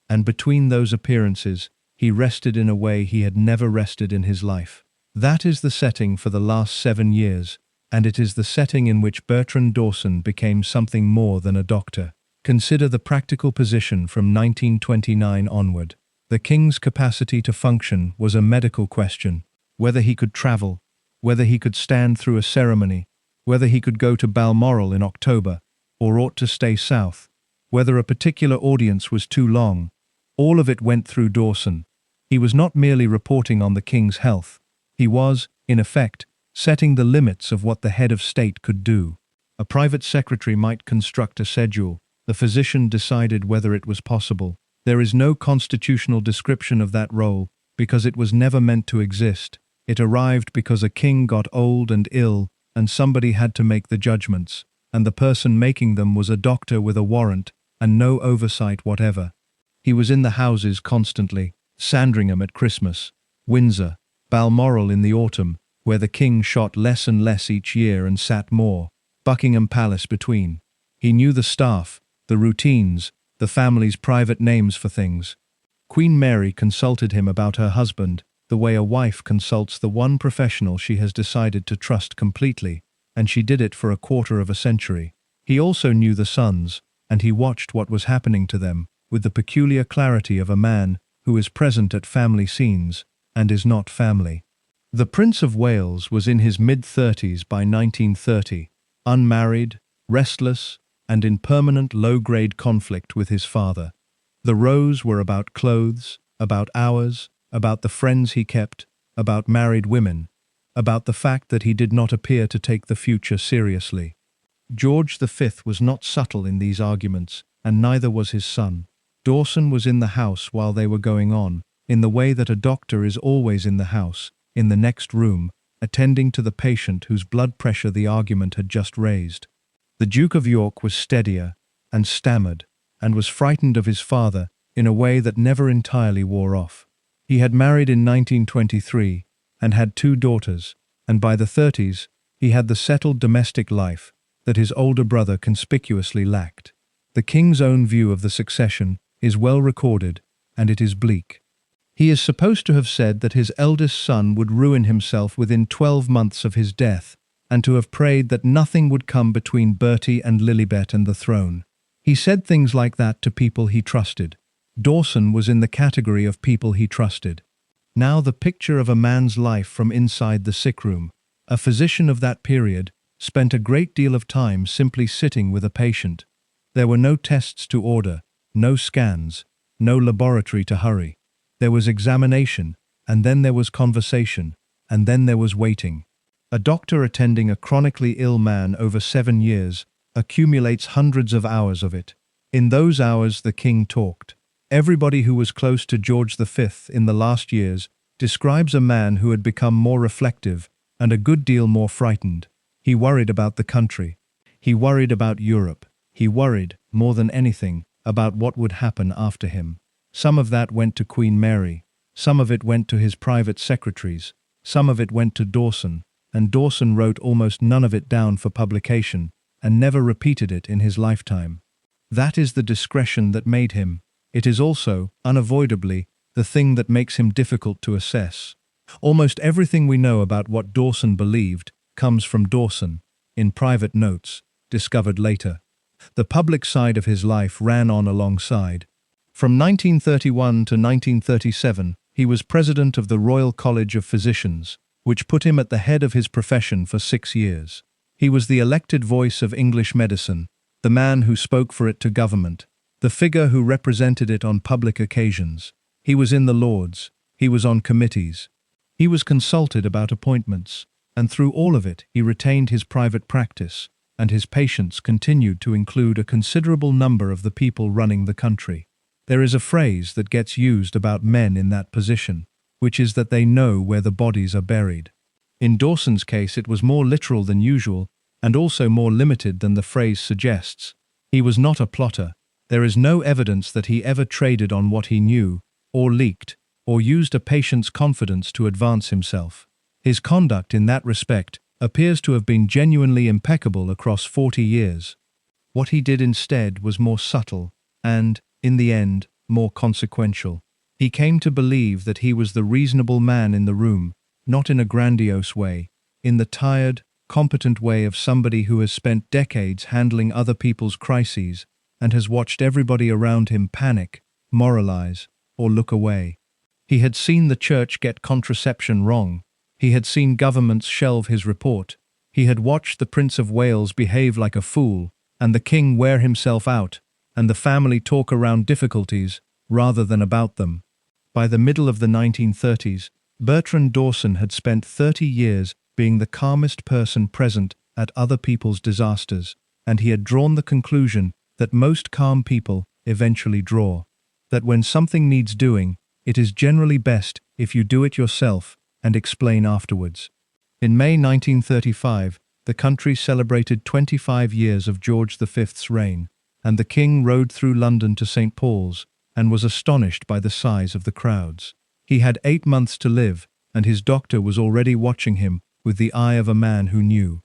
And between those appearances, he rested in a way he had never rested in his life. That is the setting for the last 7 years, and it is the setting in which Bertrand Dawson became something more than a doctor. Consider the practical position from 1929 onward. The king's capacity to function was a medical question. Whether he could travel, whether he could stand through a ceremony, whether he could go to Balmoral in October, or ought to stay south, whether a particular audience was too long, all of it went through Dawson. He was not merely reporting on the king's health. He was, in effect, setting the limits of what the head of state could do. A private secretary might construct a schedule. The physician decided whether it was possible. There is no constitutional description of that role, because it was never meant to exist. It arrived because a king got old and ill, and somebody had to make the judgments, and the person making them was a doctor with a warrant, and no oversight whatever. He was in the houses constantly, Sandringham at Christmas, Windsor, Balmoral in the autumn, where the king shot less and less each year and sat more, Buckingham Palace between. He knew the staff, the routines, the family's private names for things. Queen Mary consulted him about her husband, the way a wife consults the one professional she has decided to trust completely, and she did it for a quarter of a century. He also knew the sons, and he watched what was happening to them, with the peculiar clarity of a man who is present at family scenes, and is not family. The Prince of Wales was in his mid-30s by 1930, unmarried, restless, and in permanent low-grade conflict with his father. The rows were about clothes, about hours, about the friends he kept, about married women, about the fact that he did not appear to take the future seriously. George V was not subtle in these arguments, and neither was his son. Dawson was in the house while they were going on, in the way that a doctor is always in the house, in the next room, attending to the patient whose blood pressure the argument had just raised. The Duke of York was steadier, and stammered, and was frightened of his father in a way that never entirely wore off. He had married in 1923, and had 2 daughters, and by the 30s, he had the settled domestic life that his older brother conspicuously lacked. The king's own view of the succession is well recorded, and it is bleak. He is supposed to have said that his eldest son would ruin himself within 12 months of his death, and to have prayed that nothing would come between Bertie and Lilibet and the throne. He said things like that to people he trusted. Dawson was in the category of people he trusted. Now the picture of a man's life from inside the sick room. A physician of that period spent a great deal of time simply sitting with a patient. There were no tests to order, no scans, no laboratory to hurry. There was examination, and then there was conversation, and then there was waiting. A doctor attending a chronically ill man over 7 years accumulates hundreds of hours of it. In those hours the king talked. Everybody who was close to George V in the last years describes a man who had become more reflective and a good deal more frightened. He worried about the country. He worried about Europe. He worried, more than anything, about what would happen after him. Some of that went to Queen Mary. Some of it went to his private secretaries. Some of it went to Dawson, and Dawson wrote almost none of it down for publication, and never repeated it in his lifetime. That is the discretion that made him. It is also, unavoidably, the thing that makes him difficult to assess. Almost everything we know about what Dawson believed comes from Dawson, in private notes, discovered later. The public side of his life ran on alongside. From 1931 to 1937, he was president of the Royal College of Physicians, which put him at the head of his profession for 6 years. He was the elected voice of English medicine, the man who spoke for it to government, the figure who represented it on public occasions. He was in the Lords. He was on committees. He was consulted about appointments, and through all of it he retained his private practice, and his patients continued to include a considerable number of the people running the country. There is a phrase that gets used about men in that position, which is that they know where the bodies are buried. In Dawson's case it was more literal than usual, and also more limited than the phrase suggests. He was not a plotter. There is no evidence that he ever traded on what he knew, or leaked, or used a patient's confidence to advance himself. His conduct in that respect appears to have been genuinely impeccable across 40 years. What he did instead was more subtle and, in the end, more consequential. He came to believe that he was the reasonable man in the room, not in a grandiose way, in the tired, competent way of somebody who has spent decades handling other people's crises and has watched everybody around him panic, moralize, or look away. He had seen the church get contraception wrong. He had seen governments shelve his report. He had watched the Prince of Wales behave like a fool, and the king wear himself out, and the family talk around difficulties rather than about them. By the middle of the 1930s, Bertrand Dawson had spent 30 years being the calmest person present at other people's disasters, and he had drawn the conclusion that most calm people eventually draw. That when something needs doing, it is generally best if you do it yourself and explain afterwards. In May 1935, the country celebrated 25 years of George V's reign, and the king rode through London to St. Paul's and was astonished by the size of the crowds. He had 8 months to live, and his doctor was already watching him with the eye of a man who knew.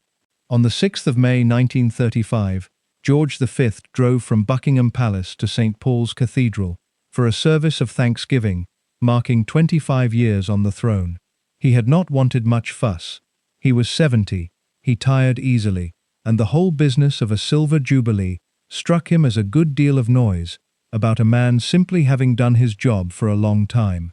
On the 6th of May 1935, George V drove from Buckingham Palace to St. Paul's Cathedral for a service of thanksgiving, marking 25 years on the throne. He had not wanted much fuss. He was 70, he tired easily, and the whole business of a silver jubilee struck him as a good deal of noise about a man simply having done his job for a long time.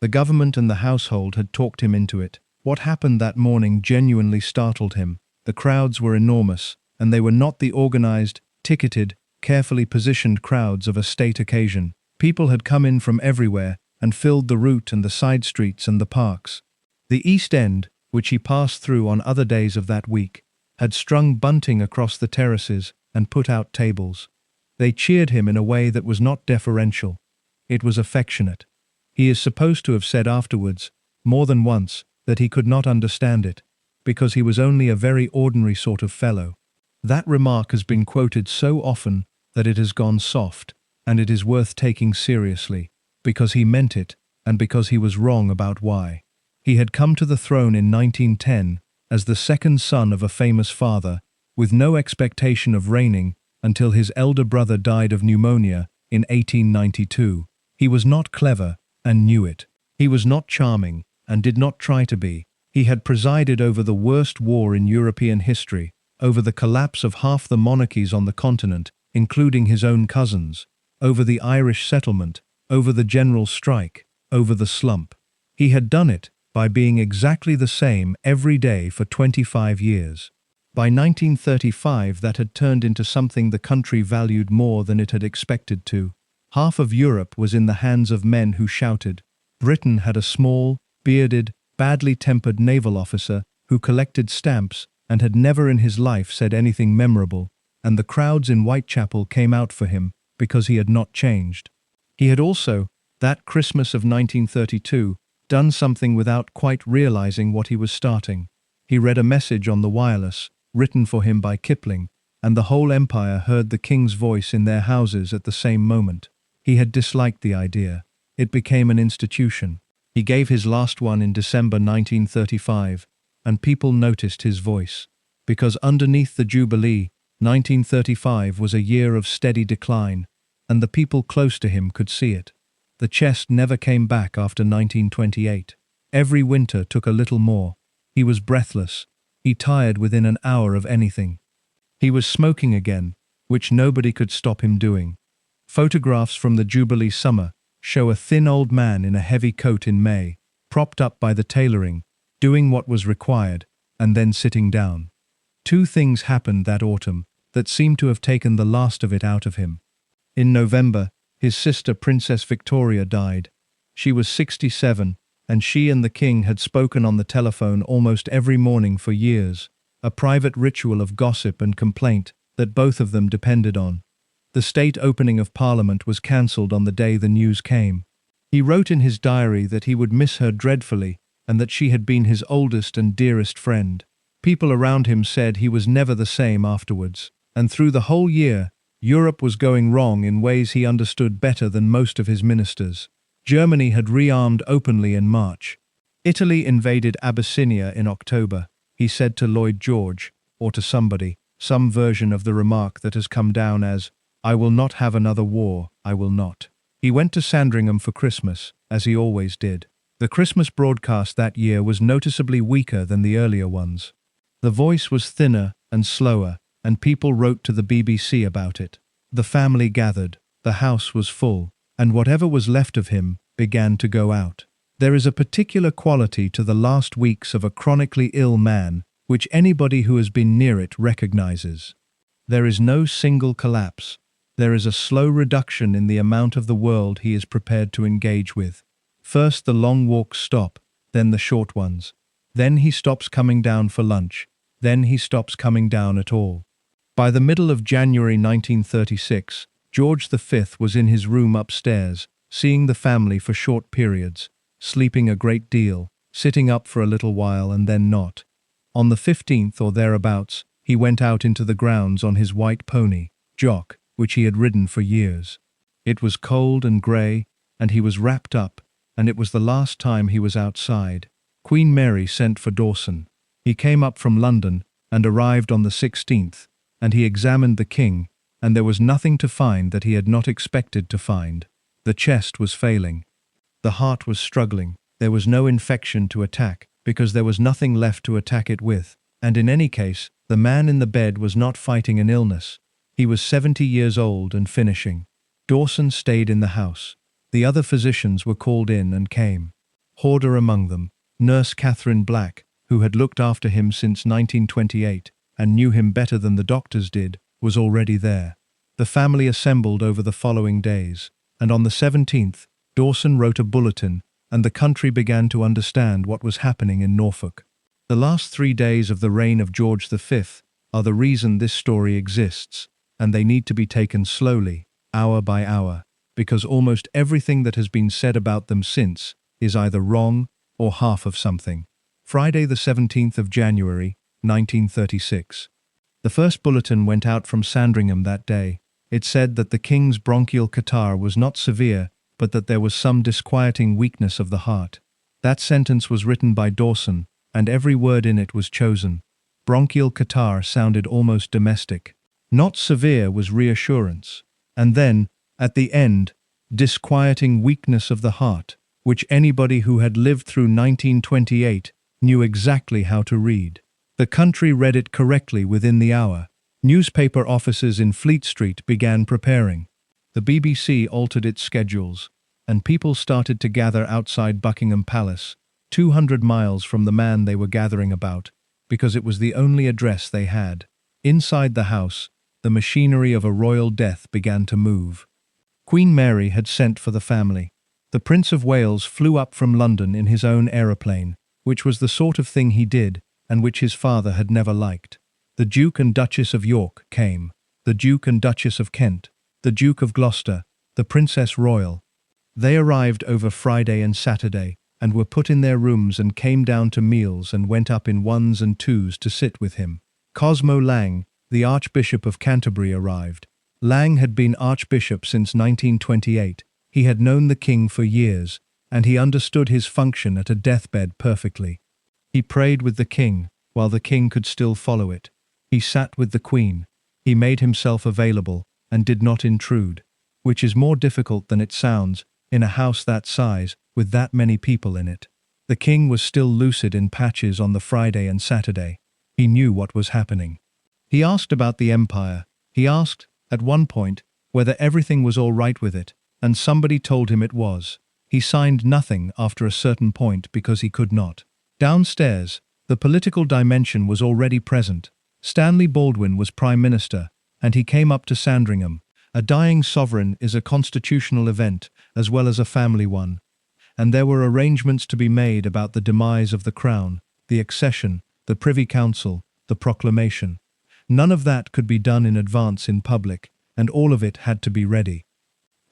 The government and the household had talked him into it. What happened that morning genuinely startled him. The crowds were enormous, and they were not the organized, ticketed, carefully positioned crowds of a state occasion. People had come in from everywhere and filled the route and the side streets and the parks. The East End, which he passed through on other days of that week, had strung bunting across the terraces and put out tables. They cheered him in a way that was not deferential. It was affectionate. He is supposed to have said afterwards, more than once, that he could not understand it, because he was only a very ordinary sort of fellow. That remark has been quoted so often that it has gone soft, and it is worth taking seriously, because he meant it, and because he was wrong about why. He had come to the throne in 1910 as the second son of a famous father, with no expectation of reigning until his elder brother died of pneumonia in 1892. He was not clever, and knew it. He was not charming, and did not try to be. He had presided over the worst war in European history, over the collapse of half the monarchies on the continent, including his own cousins, over the Irish settlement, over the general strike, over the slump. He had done it by being exactly the same every day for 25 years. By 1935 that had turned into something the country valued more than it had expected to. Half of Europe was in the hands of men who shouted. Britain had a small, bearded, badly tempered naval officer who collected stamps and had never in his life said anything memorable, and the crowds in Whitechapel came out for him, because he had not changed. He had also, that Christmas of 1932, done something without quite realizing what he was starting. He read a message on the wireless, written for him by Kipling, and the whole empire heard the king's voice in their houses at the same moment. He had disliked the idea. It became an institution. He gave his last one in December 1935, and people noticed his voice. Because underneath the Jubilee, 1935 was a year of steady decline, and the people close to him could see it. The chest never came back after 1928. Every winter took a little more. He was breathless. He tired within an hour of anything. He was smoking again, which nobody could stop him doing. Photographs from the Jubilee summer show a thin old man in a heavy coat in May, propped up by the tailoring, doing what was required, and then sitting down. Two things happened that autumn that seemed to have taken the last of it out of him. In November, his sister Princess Victoria died. She was 67, and she and the king had spoken on the telephone almost every morning for years, a private ritual of gossip and complaint that both of them depended on. The state opening of Parliament was cancelled on the day the news came. He wrote in his diary that he would miss her dreadfully and that she had been his oldest and dearest friend. People around him said he was never the same afterwards, and through the whole year, Europe was going wrong in ways he understood better than most of his ministers. Germany had rearmed openly in March. Italy invaded Abyssinia in October. He said to Lloyd George, or to somebody, some version of the remark that has come down as, "I will not have another war, I will not." He went to Sandringham for Christmas, as he always did. The Christmas broadcast that year was noticeably weaker than the earlier ones. The voice was thinner and slower, and people wrote to the BBC about it. The family gathered, the house was full, and whatever was left of him began to go out. There is a particular quality to the last weeks of a chronically ill man which anybody who has been near it recognizes. There is no single collapse. There is a slow reduction in the amount of the world he is prepared to engage with. First the long walks stop, then the short ones. Then he stops coming down for lunch. Then he stops coming down at all. By the middle of January 1936, George V was in his room upstairs, seeing the family for short periods, sleeping a great deal, sitting up for a little while and then not. On the 15th or thereabouts, he went out into the grounds on his white pony, Jock, which he had ridden for years. It was cold and grey, and he was wrapped up, and it was the last time he was outside. Queen Mary sent for Dawson. He came up from London and arrived on the 16th, and he examined the king, and there was nothing to find that he had not expected to find. The chest was failing. The heart was struggling. There was no infection to attack, because there was nothing left to attack it with, and in any case, the man in the bed was not fighting an illness. He was 70 years old and finishing. Dawson stayed in the house. The other physicians were called in and came. Horder among them, Nurse Catherine Black, who had looked after him since 1928 and knew him better than the doctors did, was already there. The family assembled over the following days, and on the 17th, Dawson wrote a bulletin, and the country began to understand what was happening in Norfolk. The last 3 days of the reign of George V are the reason this story exists, and they need to be taken slowly, hour by hour, because almost everything that has been said about them since is either wrong or half of something. Friday the 17th of January, 1936. The first bulletin went out from Sandringham that day. It said that the king's bronchial catarrh was not severe, but that there was some disquieting weakness of the heart. That sentence was written by Dawson, and every word in it was chosen. Bronchial catarrh sounded almost domestic. Not severe was reassurance. And then, at the end, disquieting weakness of the heart, which anybody who had lived through 1928 knew exactly how to read. The country read it correctly within the hour. Newspaper offices in Fleet Street began preparing. The BBC altered its schedules, and people started to gather outside Buckingham Palace, 200 miles from the man they were gathering about, because it was the only address they had. Inside the house, the machinery of a royal death began to move. Queen Mary had sent for the family. The Prince of Wales flew up from London in his own aeroplane, which was the sort of thing he did, and which his father had never liked. The Duke and Duchess of York came. The Duke and Duchess of Kent. the Duke of Gloucester, the Princess Royal. They arrived over Friday and Saturday, and were put in their rooms and came down to meals and went up in ones and twos to sit with him. Cosmo Lang, the Archbishop of Canterbury, arrived. Lang had been Archbishop since 1928. He had known the king for years, and he understood his function at a deathbed perfectly. He prayed with the king, while the king could still follow it. He sat with the queen. He made himself available, and did not intrude, which is more difficult than it sounds, in a house that size, with that many people in it. The king was still lucid in patches on the Friday and Saturday. He knew what was happening. He asked about the empire. He asked, at one point, whether everything was all right with it, and somebody told him it was. He signed nothing after a certain point because he could not. Downstairs, the political dimension was already present. Stanley Baldwin was Prime Minister, and he came up to Sandringham. A dying sovereign is a constitutional event, as well as a family one. And there were arrangements to be made about the demise of the crown, the accession, the Privy Council, the proclamation. None of that could be done in advance in public, and all of it had to be ready.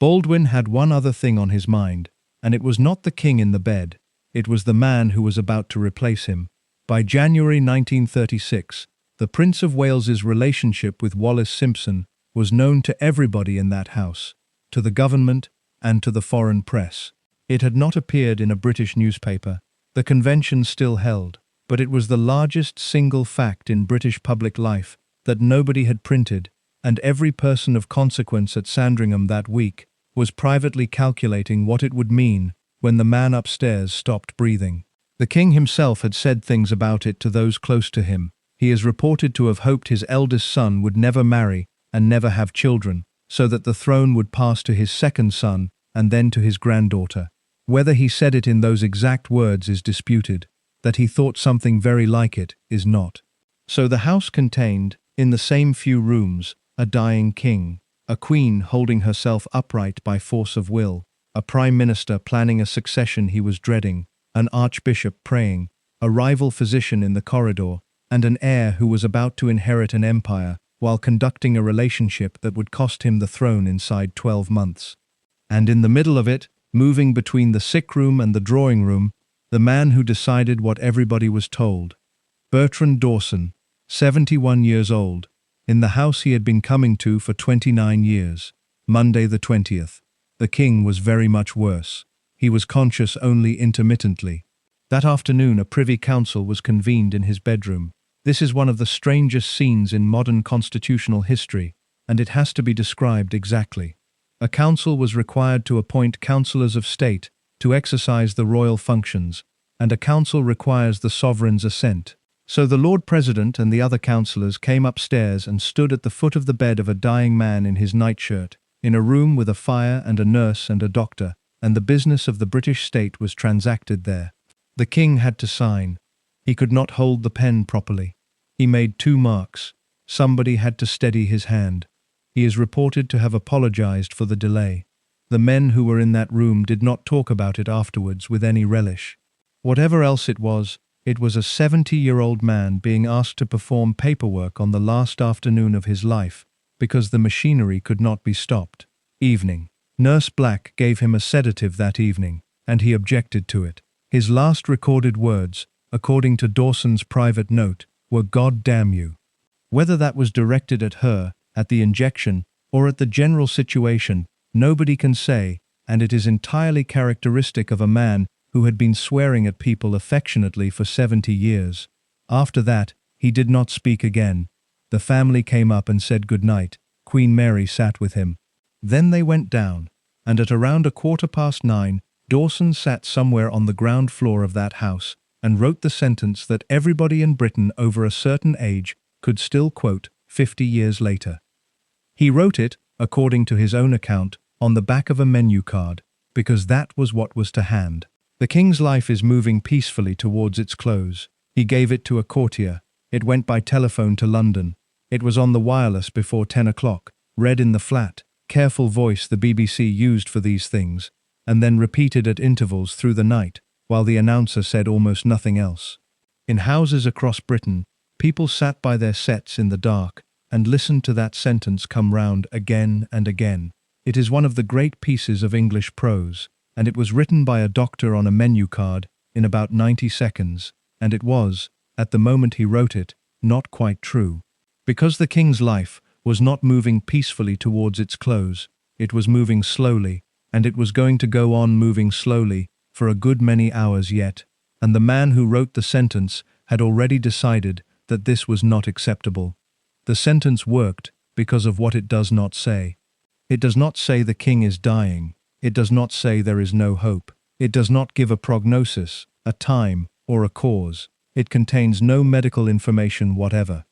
Baldwin had one other thing on his mind, and it was not the king in the bed. It was the man who was about to replace him. By January 1936, the Prince of Wales's relationship with Wallis Simpson was known to everybody in that house, to the government and to the foreign press. It had not appeared in a British newspaper. The convention still held, but it was the largest single fact in British public life that nobody had printed, and every person of consequence at Sandringham that week was privately calculating what it would mean when the man upstairs stopped breathing. The king himself had said things about it to those close to him. He is reported to have hoped his eldest son would never marry and never have children, so that the throne would pass to his second son and then to his granddaughter. Whether he said it in those exact words is disputed. That he thought something very like it is not. So the house contained, in the same few rooms, a dying king, a queen holding herself upright by force of will, a prime minister planning a succession he was dreading, an archbishop praying, a rival physician in the corridor, and an heir who was about to inherit an empire while conducting a relationship that would cost him the throne inside 12 months. And in the middle of it, moving between the sick room and the drawing room, the man who decided what everybody was told. Bertrand Dawson, 71 years old, in the house he had been coming to for 29 years. Monday the 20th. The king was very much worse. He was conscious only intermittently. That afternoon a Privy Council was convened in his bedroom. This is one of the strangest scenes in modern constitutional history, and it has to be described exactly. A council was required to appoint councillors of state to exercise the royal functions, and a council requires the sovereign's assent. So the Lord President and the other councillors came upstairs and stood at the foot of the bed of a dying man in his nightshirt, in a room with a fire and a nurse and a doctor, and the business of the British state was transacted there. The king had to sign. He could not hold the pen properly. He made 2 marks. Somebody had to steady his hand. He is reported to have apologized for the delay. The men who were in that room did not talk about it afterwards with any relish. Whatever else it was a 70-year-old man being asked to perform paperwork on the last afternoon of his life because the machinery could not be stopped. Evening. Nurse Black gave him a sedative that evening, and he objected to it. His last recorded words, according to Dawson's private note, were "God damn you." Whether that was directed at her, at the injection, or at the general situation, nobody can say, and it is entirely characteristic of a man who had been swearing at people affectionately for 70 years. After that, he did not speak again. The family came up and said good night. Queen Mary sat with him. Then they went down, and at around 9:15, Dawson sat somewhere on the ground floor of that house and wrote the sentence that everybody in Britain over a certain age could still quote 50 years later. He wrote it, according to his own account, on the back of a menu card, because that was what was to hand. The king's life is moving peacefully towards its close. He gave it to a courtier. It went by telephone to London. It was on the wireless before 10 o'clock, read in the flat, careful voice the BBC used for these things, and then repeated at intervals through the night, while the announcer said almost nothing else. In houses across Britain, people sat by their sets in the dark, and listened to that sentence come round again and again. It is one of the great pieces of English prose, and it was written by a doctor on a menu card in about 90 seconds, and it was, at the moment he wrote it, not quite true. Because the king's life was not moving peacefully towards its close, it was moving slowly, and it was going to go on moving slowly for a good many hours yet, and the man who wrote the sentence had already decided that this was not acceptable. The sentence worked because of what it does not say. It does not say the king is dying. It does not say there is no hope. It does not give a prognosis, a time, or a cause. It contains no medical information whatever.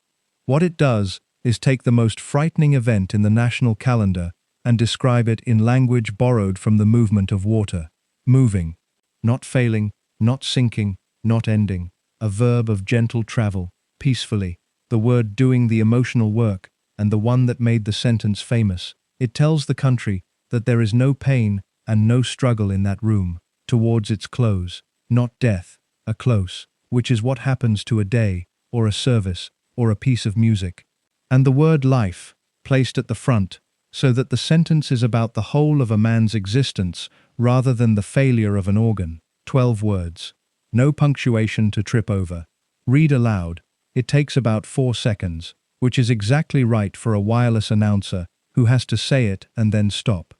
What it does is take the most frightening event in the national calendar and describe it in language borrowed from the movement of water. Moving. Not failing, not sinking, not ending. A verb of gentle travel, peacefully. The word doing the emotional work, and the one that made the sentence famous. It tells the country that there is no pain and no struggle in that room, towards its close, not death, a close, which is what happens to a day, or a service, or a piece of music. And the word life, placed at the front, so that the sentence is about the whole of a man's existence rather than the failure of an organ. 12 words. No punctuation to trip over. Read aloud. It takes about 4 seconds, which is exactly right for a wireless announcer who has to say it and then stop.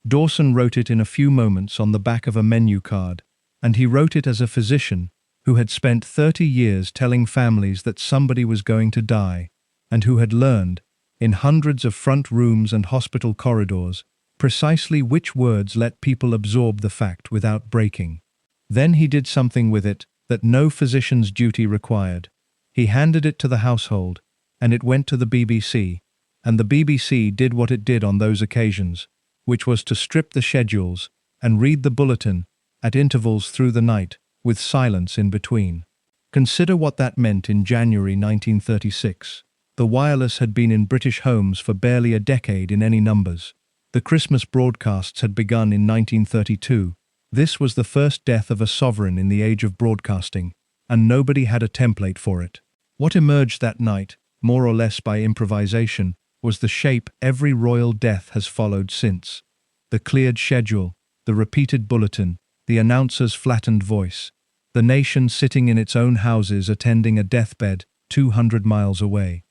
Dawson wrote it in a few moments on the back of a menu card, and he wrote it as a physician who had spent 30 years telling families that somebody was going to die, and who had learned, in hundreds of front rooms and hospital corridors, precisely which words let people absorb the fact without breaking. Then he did something with it that no physician's duty required. He handed it to the household, and it went to the BBC, and the BBC did what it did on those occasions, which was to strip the schedules and read the bulletin at intervals through the night, with silence in between. Consider what that meant in January 1936. The wireless had been in British homes for barely a decade in any numbers. The Christmas broadcasts had begun in 1932. This was the first death of a sovereign in the age of broadcasting, and nobody had a template for it. What emerged that night, more or less by improvisation, was the shape every royal death has followed since. The cleared schedule, the repeated bulletin, the announcer's flattened voice, the nation sitting in its own houses attending a deathbed 200 miles away.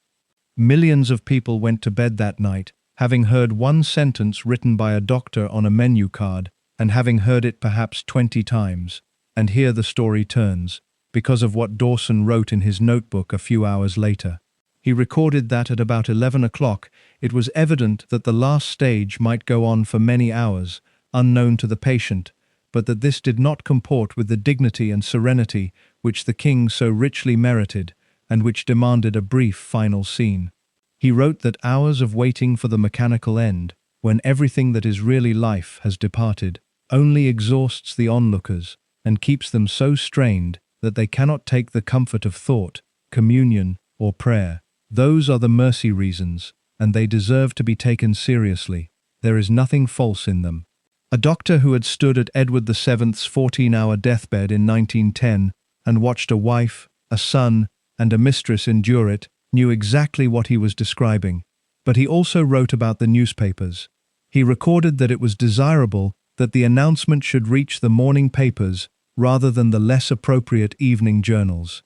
Millions of people went to bed that night, having heard one sentence written by a doctor on a menu card, and having heard it perhaps 20 times. And here the story turns, because of what Dawson wrote in his notebook a few hours later. He recorded that at about 11 o'clock, it was evident that the last stage might go on for many hours, unknown to the patient, but that this did not comport with the dignity and serenity which the king so richly merited, and which demanded a brief final scene. He wrote that hours of waiting for the mechanical end, when everything that is really life has departed, only exhausts the onlookers, and keeps them so strained that they cannot take the comfort of thought, communion, or prayer. Those are the mercy reasons, and they deserve to be taken seriously. There is nothing false in them. A doctor who had stood at Edward VII's 14-hour deathbed in 1910 and watched a wife, a son, and a mistress endure it, knew exactly what he was describing. But he also wrote about the newspapers. He recorded that it was desirable that the announcement should reach the morning papers rather than the less appropriate evening journals.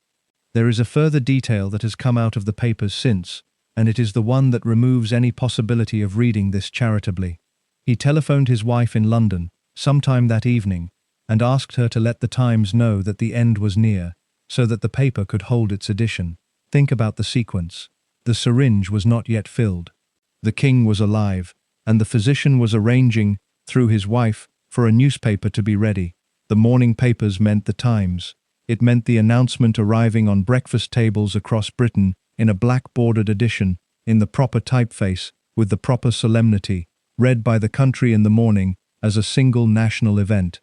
There is a further detail that has come out of the papers since, and it is the one that removes any possibility of reading this charitably. He telephoned his wife in London, sometime that evening, and asked her to let the Times know that the end was near, so that the paper could hold its edition. Think about the sequence. The syringe was not yet filled. The king was alive, and the physician was arranging, through his wife, for a newspaper to be ready. The morning papers meant the Times. It meant the announcement arriving on breakfast tables across Britain in a black-bordered edition, in the proper typeface, with the proper solemnity, read by the country in the morning as a single national event.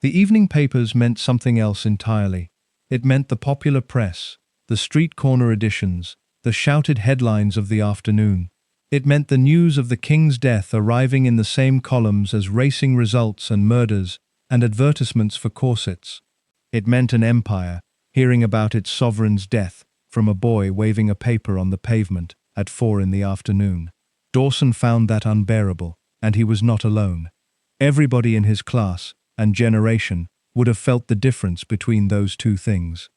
The evening papers meant something else entirely. It meant the popular press, the street corner editions, the shouted headlines of the afternoon. It meant the news of the king's death arriving in the same columns as racing results and murders and advertisements for corsets. It meant an empire, hearing about its sovereign's death from a boy waving a paper on the pavement. at 4 in the afternoon. Dawson found that unbearable, and he was not alone. Everybody in his class and generation would have felt the difference between those two things.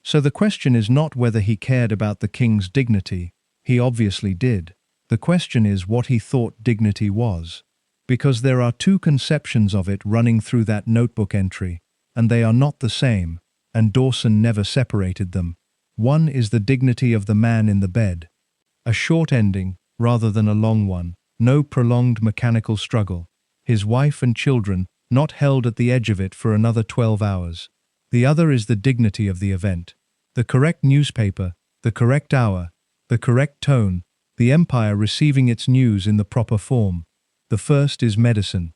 So the question is not whether he cared about the king's dignity. He obviously did. The question is what he thought dignity was. Because there are two conceptions of it running through that notebook entry, and they are not the same, and Dawson never separated them. One is the dignity of the man in the bed. A short ending, rather than a long one, no prolonged mechanical struggle. His wife and children not held at the edge of it for another 12 hours. The other is the dignity of the event. The correct newspaper, the correct hour, the correct tone, the empire receiving its news in the proper form. The first is medicine.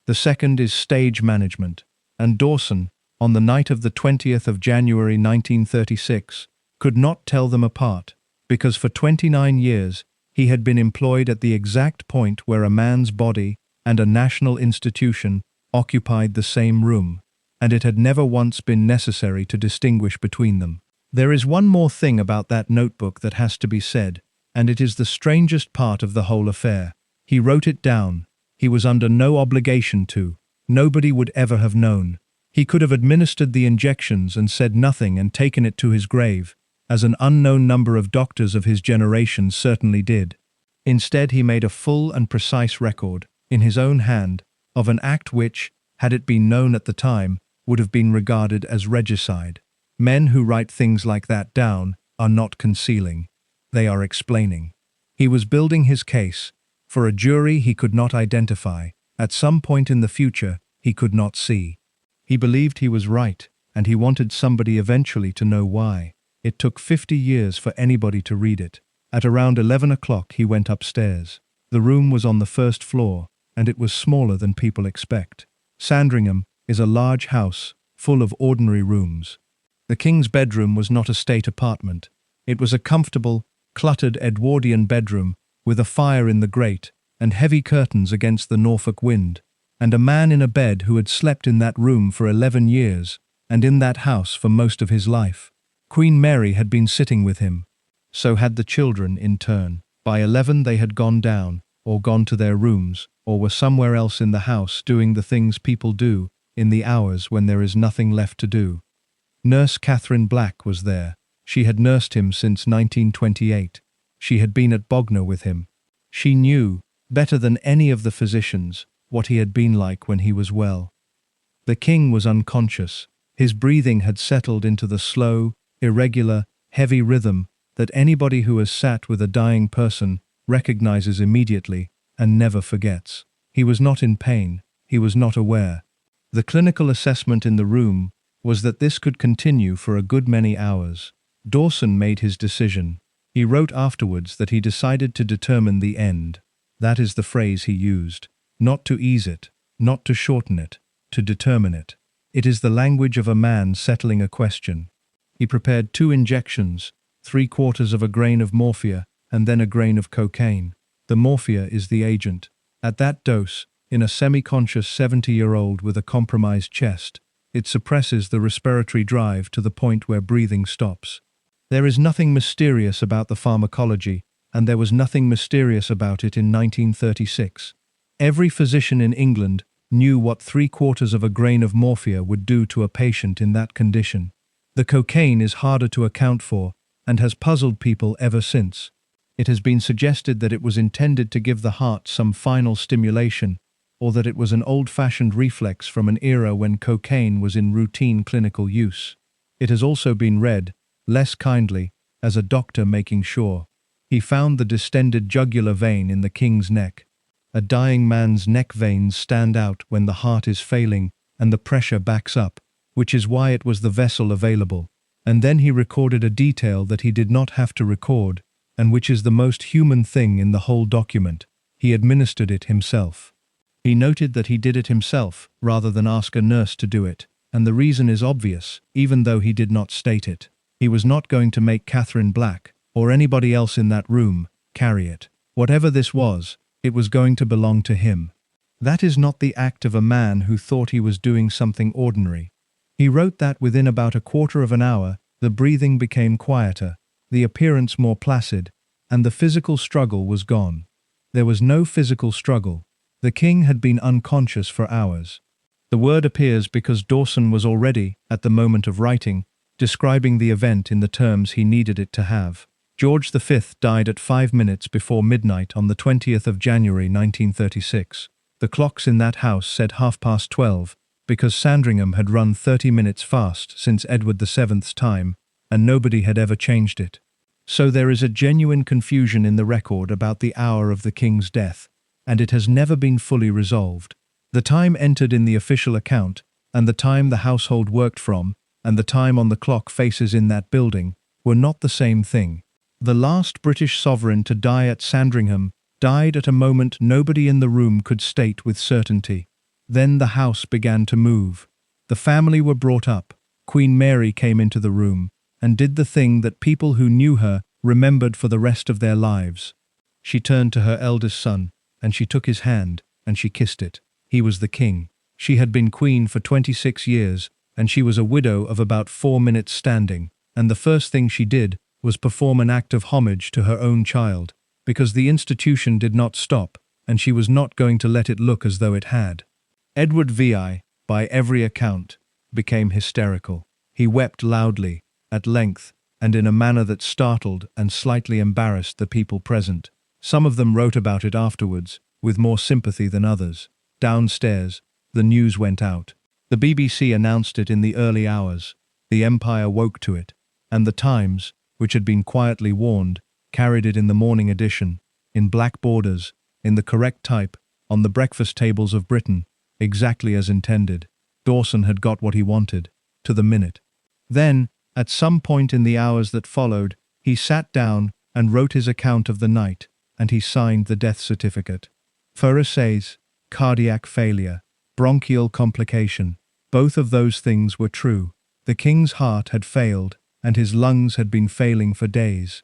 The second is stage management. And Dawson, on the night of the 20th of January 1936, could not tell them apart, because for 29 years he had been employed at the exact point where a man's body and a national institution occupied the same room, and it had never once been necessary to distinguish between them. There is one more thing about that notebook that has to be said, and it is the strangest part of the whole affair. He wrote it down. He was under no obligation to. Nobody would ever have known. He could have administered the injections and said nothing and taken it to his grave, as an unknown number of doctors of his generation certainly did. Instead, he made a full and precise record, in his own hand, of an act which, had it been known at the time, would have been regarded as regicide. Men who write things like that down are not concealing. They are explaining. He was building his case, for a jury he could not identify, at some point in the future he could not see. He believed he was right, and he wanted somebody eventually to know why. It took 50 years for anybody to read it. At around 11 o'clock he went upstairs. The room was on the first floor, and it was smaller than people expect. Sandringham is a large house, full of ordinary rooms. The king's bedroom was not a state apartment. It was a comfortable, cluttered Edwardian bedroom, with a fire in the grate, and heavy curtains against the Norfolk wind, and a man in a bed who had slept in that room for 11 years, and in that house for most of his life. Queen Mary had been sitting with him. So had the children in turn. By 11 they had gone down, or gone to their rooms, or were somewhere else in the house doing the things people do in the hours when there is nothing left to do. Nurse Catherine Black was there. She had nursed him since 1928. She had been at Bognor with him. She knew, better than any of the physicians, what he had been like when he was well. The king was unconscious. His breathing had settled into the slow, irregular, heavy rhythm that anybody who has sat with a dying person recognizes immediately and never forgets. He was not in pain. He was not aware. The clinical assessment in the room was that this could continue for a good many hours. Dawson made his decision. He wrote afterwards that he decided to determine the end. That is the phrase he used. Not to ease it, not to shorten it, to determine it. It is the language of a man settling a question. He prepared 2 injections, 3/4 of a grain of morphia, and then a grain of cocaine. The morphia is the agent. At that dose, in a semi-conscious 70-year-old with a compromised chest, it suppresses the respiratory drive to the point where breathing stops. There is nothing mysterious about the pharmacology, and there was nothing mysterious about it in 1936. Every physician in England knew what 3/4 of a grain of morphia would do to a patient in that condition. The cocaine is harder to account for, and has puzzled people ever since. It has been suggested that it was intended to give the heart some final stimulation, or that it was an old-fashioned reflex from an era when cocaine was in routine clinical use. It has also been read, less kindly, as a doctor making sure. He found the distended jugular vein in the king's neck. A dying man's neck veins stand out when the heart is failing and the pressure backs up, which is why it was the vessel available. And then he recorded a detail that he did not have to record, and which is the most human thing in the whole document. He administered it himself. He noted that he did it himself, rather than ask a nurse to do it, and the reason is obvious, even though he did not state it. He was not going to make Catherine Black, or anybody else in that room, carry it. Whatever this was, it was going to belong to him. That is not the act of a man who thought he was doing something ordinary. He wrote that within about 1/4 of an hour, the breathing became quieter, the appearance more placid, and the physical struggle was gone. There was no physical struggle. The king had been unconscious for hours. The word appears because Dawson was already, at the moment of writing, describing the event in the terms he needed it to have. George V died at 5 minutes before midnight on the 20th of January 1936. The clocks in that house said 12:30, because Sandringham had run 30 minutes fast since Edward VII's time, and nobody had ever changed it. So there is a genuine confusion in the record about the hour of the king's death, and it has never been fully resolved. The time entered in the official account, and the time the household worked from, and the time on the clock faces in that building, were not the same thing. The last British sovereign to die at Sandringham died at a moment nobody in the room could state with certainty. Then the house began to move. The family were brought up. Queen Mary came into the room and did the thing that people who knew her remembered for the rest of their lives. She turned to her eldest son, and she took his hand, and she kissed it. He was the king. She had been queen for 26 years, and she was a widow of about 4 minutes standing, and the first thing she did was perform an act of homage to her own child, because the institution did not stop, and she was not going to let it look as though it had. Edward VI, by every account, became hysterical. He wept loudly, at length, and in a manner that startled and slightly embarrassed the people present. Some of them wrote about it afterwards, with more sympathy than others. Downstairs, the news went out. The BBC announced it in the early hours. The Empire woke to it, and the Times, which had been quietly warned, carried it in the morning edition, in black borders, in the correct type, on the breakfast tables of Britain, exactly as intended. Dawson had got what he wanted, to the minute. Then, at some point in the hours that followed, he sat down and wrote his account of the night, and he signed the death certificate. Pharisees, cardiac failure, bronchial complication, both of those things were true. The king's heart had failed, and his lungs had been failing for days.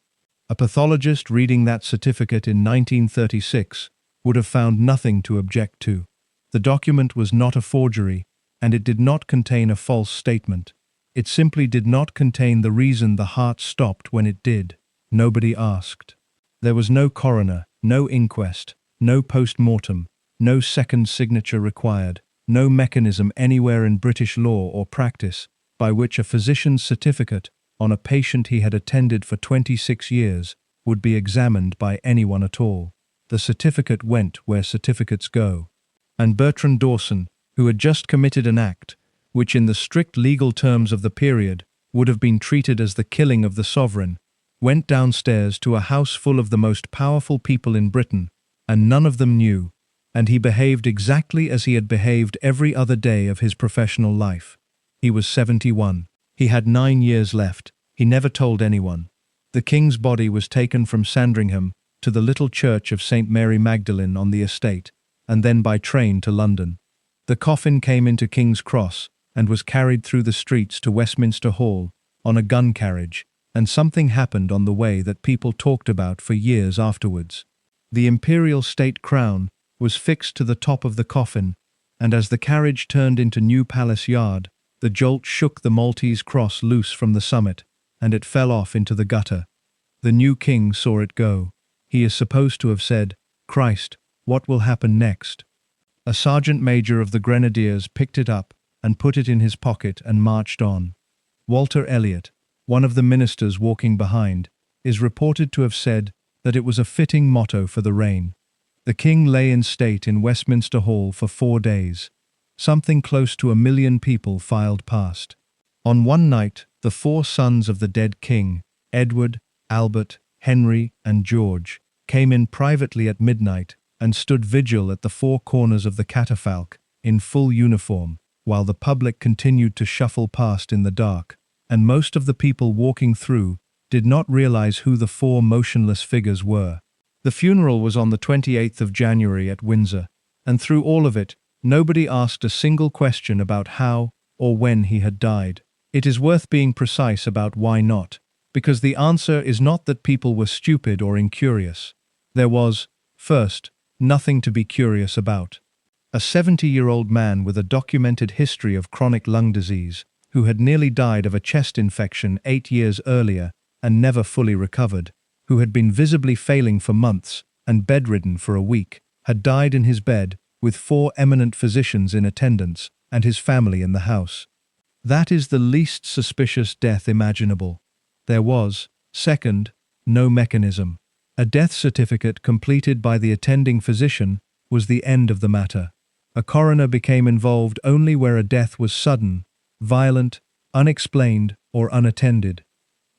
A pathologist reading that certificate in 1936 would have found nothing to object to. The document was not a forgery, and it did not contain a false statement. It simply did not contain the reason the heart stopped when it did. Nobody asked. There was no coroner, no inquest, no post-mortem, no second signature required, no mechanism anywhere in British law or practice by which a physician's certificate on a patient he had attended for 26 years would be examined by anyone at all. The certificate went where certificates go. And Bertrand Dawson, who had just committed an act which in the strict legal terms of the period would have been treated as the killing of the sovereign, went downstairs to a house full of the most powerful people in Britain, and none of them knew, and he behaved exactly as he had behaved every other day of his professional life. He was 71. He had 9 years left. He never told anyone. The king's body was taken from Sandringham to the little church of St. Mary Magdalene on the estate, and then by train to London. The coffin came into King's Cross and was carried through the streets to Westminster Hall on a gun carriage, and something happened on the way that people talked about for years afterwards. The imperial state crown was fixed to the top of the coffin, and as the carriage turned into New Palace Yard, the jolt shook the Maltese cross loose from the summit, and it fell off into the gutter. The new king saw it go. He is supposed to have said, "Christ, what will happen next?" A sergeant major of the Grenadiers picked it up and put it in his pocket and marched on. Walter Elliot, one of the ministers walking behind, is reported to have said that it was a fitting motto for the reign. The king lay in state in Westminster Hall for 4 days. Something close to 1 million people filed past. On one night, the 4 sons of the dead king, Edward, Albert, Henry, and George, came in privately at midnight and stood vigil at the 4 corners of the catafalque, in full uniform, while the public continued to shuffle past in the dark, and most of the people walking through did not realize who the 4 motionless figures were. The funeral was on the 28th of January at Windsor, and through all of it, nobody asked a single question about how or when he had died. It is worth being precise about why not, because the answer is not that people were stupid or incurious. There was, first, nothing to be curious about. A 70-year-old man with a documented history of chronic lung disease, who had nearly died of a chest infection 8 years earlier and never fully recovered, who had been visibly failing for months and bedridden for a week, had died in his bed with 4 eminent physicians in attendance and his family in the house. That is the least suspicious death imaginable. There was, second, no mechanism. A death certificate completed by the attending physician was the end of the matter. A coroner became involved only where a death was sudden, violent, unexplained, or unattended.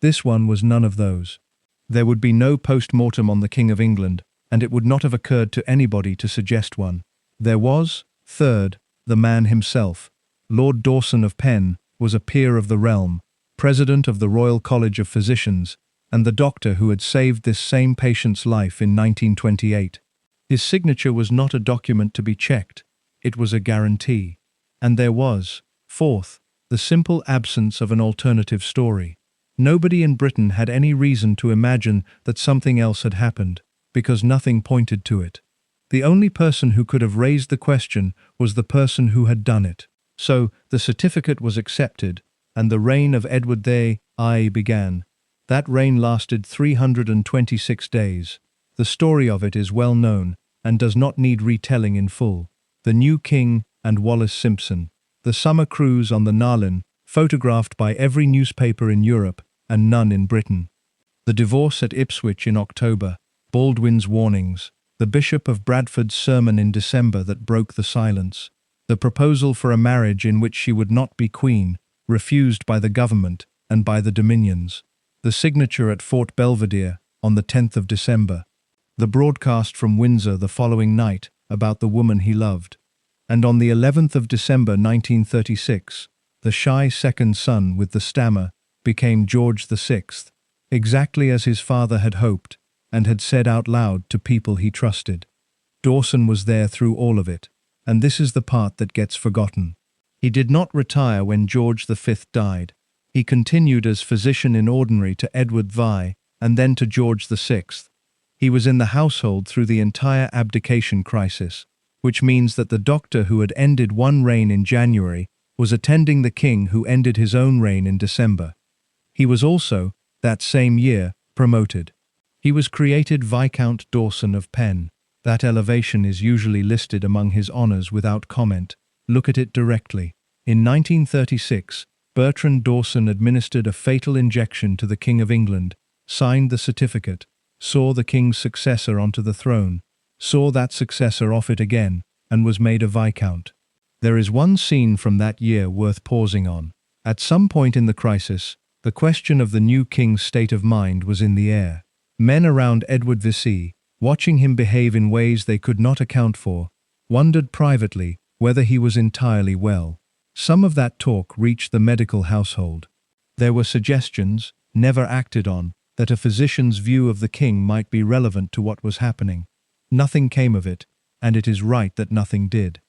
This one was none of those. There would be no post-mortem on the King of England, and it would not have occurred to anybody to suggest one. There was, third, the man himself. Lord Dawson of Penn was a peer of the realm, president of the Royal College of Physicians, and the doctor who had saved this same patient's life in 1928. His signature was not a document to be checked, it was a guarantee. And there was, fourth, the simple absence of an alternative story. Nobody in Britain had any reason to imagine that something else had happened, because nothing pointed to it. The only person who could have raised the question was the person who had done it. So, the certificate was accepted, and the reign of Edward I began. That reign lasted 326 days. The story of it is well known, and does not need retelling in full. The New King and Wallace Simpson. The summer cruise on the Narlin, photographed by every newspaper in Europe, and none in Britain. The divorce at Ipswich in October. Baldwin's warnings. The Bishop of Bradford's sermon in December that broke the silence. The proposal for a marriage in which she would not be queen, refused by the government and by the Dominions. The signature at Fort Belvedere on the 10th of December. The broadcast from Windsor the following night about the woman he loved. And on the 11th of December 1936, the shy second son with the stammer became George VI, exactly as his father had hoped and had said out loud to people he trusted. Dawson was there through all of it, and this is the part that gets forgotten. He did not retire when George V died. He continued as physician in ordinary to Edward VI and then to George VI. He was in the household through the entire abdication crisis, which means that the doctor who had ended one reign in January was attending the king who ended his own reign in December. He was also, that same year, promoted. He was created Viscount Dawson of Penn. That elevation is usually listed among his honours without comment. Look at it directly. In 1936, Bertrand Dawson administered a fatal injection to the King of England, signed the certificate, saw the king's successor onto the throne, saw that successor off it again, and was made a Viscount. There is one scene from that year worth pausing on. At some point in the crisis, the question of the new king's state of mind was in the air. Men around Edward VI, watching him behave in ways they could not account for, wondered privately whether he was entirely well. Some of that talk reached the medical household. There were suggestions, never acted on, that a physician's view of the king might be relevant to what was happening. Nothing came of it, and it is right that nothing did.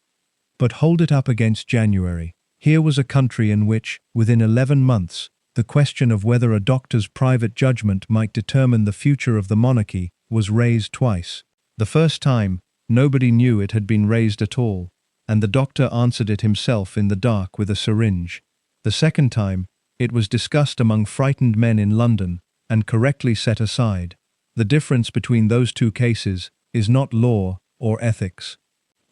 But hold it up against January. Here was a country in which, within 11 months, the question of whether a doctor's private judgment might determine the future of the monarchy was raised twice. The first time, nobody knew it had been raised at all, and the doctor answered it himself in the dark with a syringe. The second time, it was discussed among frightened men in London and correctly set aside. The difference between those two cases is not law or ethics.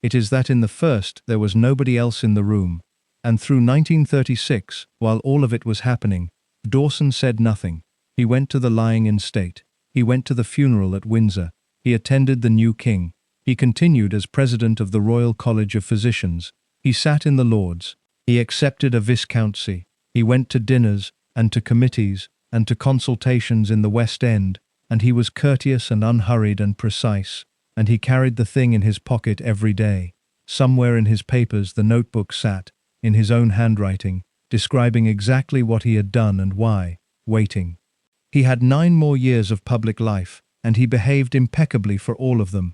It is that in the first there was nobody else in the room, and through 1936, while all of it was happening, Dawson said nothing. He went to the lying in state. He went to the funeral at Windsor. He attended the new king. He continued as president of the Royal College of Physicians. He sat in the Lords. He accepted a viscountcy. He went to dinners and to committees and to consultations in the West End, and he was courteous and unhurried and precise, and he carried the thing in his pocket every day. Somewhere in his papers the notebook sat, in his own handwriting, describing exactly what he had done and why, waiting. He had 9 more years of public life, and he behaved impeccably for all of them.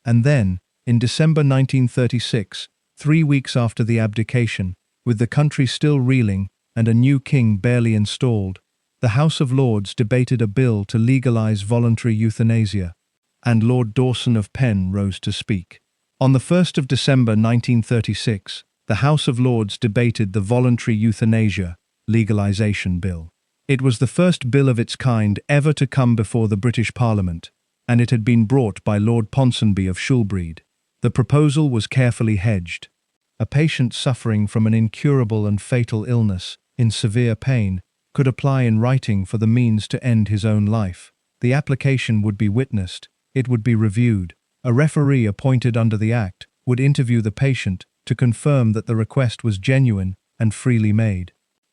And then, in December 1936, 3 weeks after the abdication, with the country still reeling and a new king barely installed, the House of Lords debated a bill to legalise voluntary euthanasia, and Lord Dawson of Penn rose to speak. On the 1st of December 1936, the House of Lords debated the voluntary euthanasia legalisation bill. It was the first bill of its kind ever to come before the British Parliament, and it had been brought by Lord Ponsonby of Shoolbred. The proposal was carefully hedged. A patient suffering from an incurable and fatal illness, in severe pain, could apply in writing for the means to end his own life. The application would be witnessed, it would be reviewed. A referee appointed under the Act would interview the patient to confirm that the request was genuine and freely made.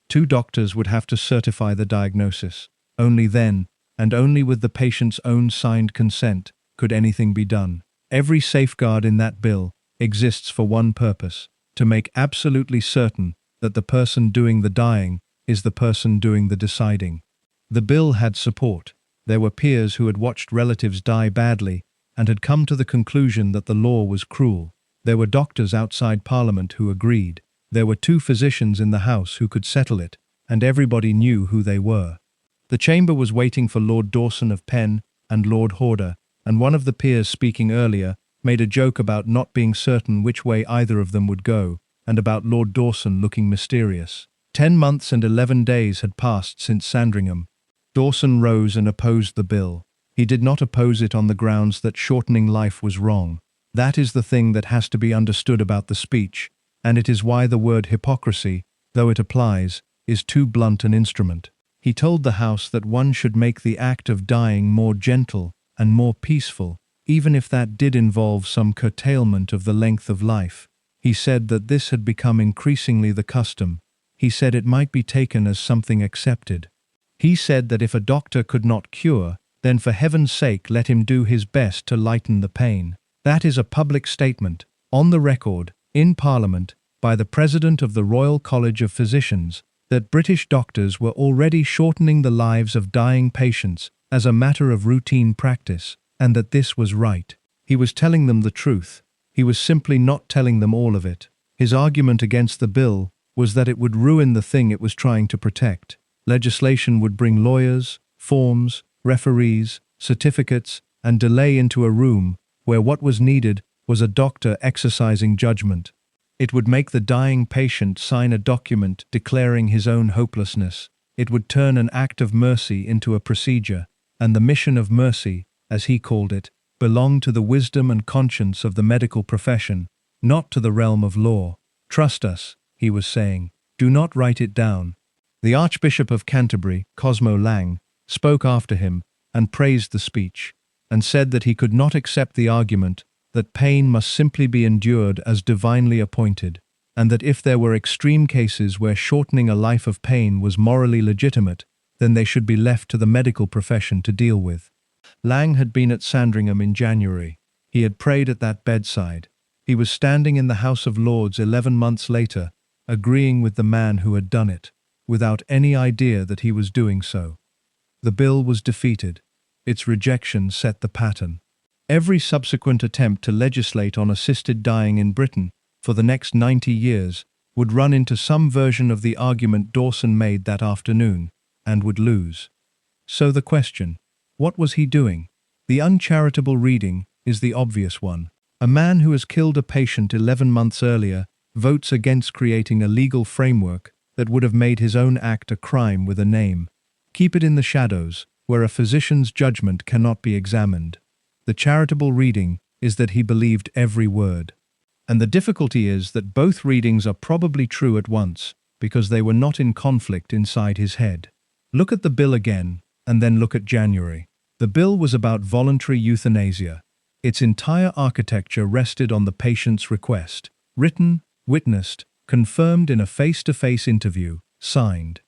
2 doctors would have to certify the diagnosis. Only then, and only with the patient's own signed consent, could anything be done. Every safeguard in that bill exists for one purpose: to make absolutely certain that the person doing the dying is the person doing the deciding. The bill had support. There were peers who had watched relatives die badly and had come to the conclusion that the law was cruel. There were doctors outside Parliament who agreed. There were 2 physicians in the House who could settle it, and everybody knew who they were. The chamber was waiting for Lord Dawson of Penn and Lord Horder, and one of the peers speaking earlier made a joke about not being certain which way either of them would go, and about Lord Dawson looking mysterious. 10 months and 11 days had passed since Sandringham. Dawson rose and opposed the bill. He did not oppose it on the grounds that shortening life was wrong. That is the thing that has to be understood about the speech, and it is why the word hypocrisy, though it applies, is too blunt an instrument. He told the House that one should make the act of dying more gentle and more peaceful, even if that did involve some curtailment of the length of life. He said that this had become increasingly the custom. He said it might be taken as something accepted. He said that if a doctor could not cure, then for heaven's sake let him do his best to lighten the pain. That is a public statement, on the record, in Parliament, by the President of the Royal College of Physicians, that British doctors were already shortening the lives of dying patients as a matter of routine practice, and that this was right. He was telling them the truth. He was simply not telling them all of it. His argument against the bill was that it would ruin the thing it was trying to protect. Legislation would bring lawyers, forms, referees, certificates, and delay into a room where what was needed was a doctor exercising judgment. It would make the dying patient sign a document declaring his own hopelessness. It would turn an act of mercy into a procedure, and the mission of mercy, as he called it, belonged to the wisdom and conscience of the medical profession, not to the realm of law. Trust us, he was saying. Do not write it down. The Archbishop of Canterbury, Cosmo Lang, spoke after him and praised the speech, and said that he could not accept the argument that pain must simply be endured as divinely appointed, and that if there were extreme cases where shortening a life of pain was morally legitimate, then they should be left to the medical profession to deal with. Lang had been at Sandringham in January. He had prayed at that bedside. He was standing in the House of Lords 11 months later, agreeing with the man who had done it, without any idea that he was doing so. The bill was defeated. Its rejection set the pattern. Every subsequent attempt to legislate on assisted dying in Britain for the next 90 years would run into some version of the argument Dawson made that afternoon, and would lose. So the question, what was he doing? The uncharitable reading is the obvious one. A man who has killed a patient 11 months earlier votes against creating a legal framework that would have made his own act a crime with a name. Keep it in the shadows, where a physician's judgment cannot be examined. The charitable reading is that he believed every word. And the difficulty is that both readings are probably true at once, because they were not in conflict inside his head. Look at the bill again, and then look at January. The bill was about voluntary euthanasia. Its entire architecture rested on the patient's request. Written, witnessed, confirmed in a face-to-face interview, signed.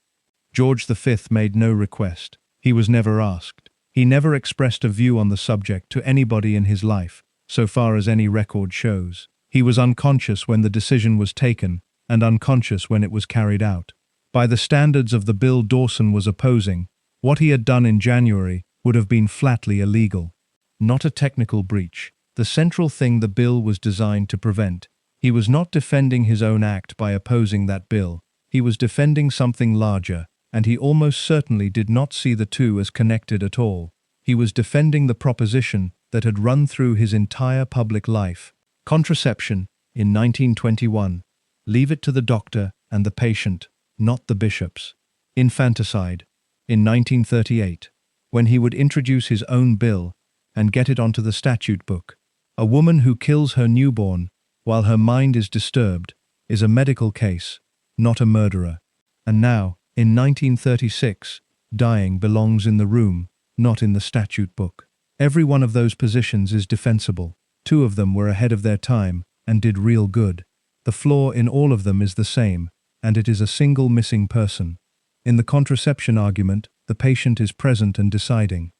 George V made no request. He was never asked. He never expressed a view on the subject to anybody in his life, so far as any record shows. He was unconscious when the decision was taken, and unconscious when it was carried out. By the standards of the bill Dawson was opposing, what he had done in January would have been flatly illegal. Not a technical breach. The central thing the bill was designed to prevent. He was not defending his own act by opposing that bill. He was defending something larger, and he almost certainly did not see the two as connected at all. He was defending the proposition that had run through his entire public life. Contraception, in 1921. Leave it to the doctor and the patient, not the bishops. Infanticide. in 1938, when he would introduce his own bill and get it onto the statute book. A woman who kills her newborn while her mind is disturbed is a medical case, not a murderer. And now, in 1936, dying belongs in the room, not in the statute book. Every one of those positions is defensible. Two of them were ahead of their time and did real good. The flaw in all of them is the same, and it is a single missing person. In the contraception argument, the patient is present and deciding.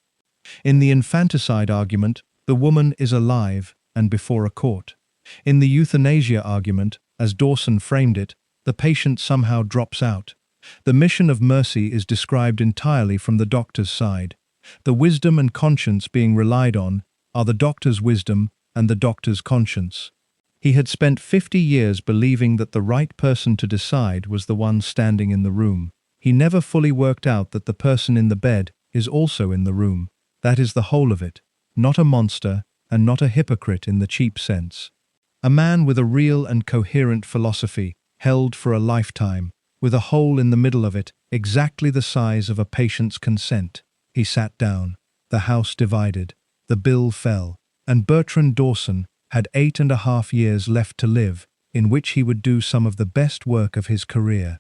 In the infanticide argument, the woman is alive and before a court. In the euthanasia argument, as Dawson framed it, the patient somehow drops out. The mission of mercy is described entirely from the doctor's side. The wisdom and conscience being relied on are the doctor's wisdom and the doctor's conscience. He had spent 50 years believing that the right person to decide was the one standing in the room. He never fully worked out that the person in the bed is also in the room. That is the whole of it, not a monster and not a hypocrite in the cheap sense. A man with a real and coherent philosophy, held for a lifetime, with a hole in the middle of it, exactly the size of a patient's consent. He sat down. The house divided. The bill fell. And Bertrand Dawson had 8.5 years left to live, in which he would do some of the best work of his career.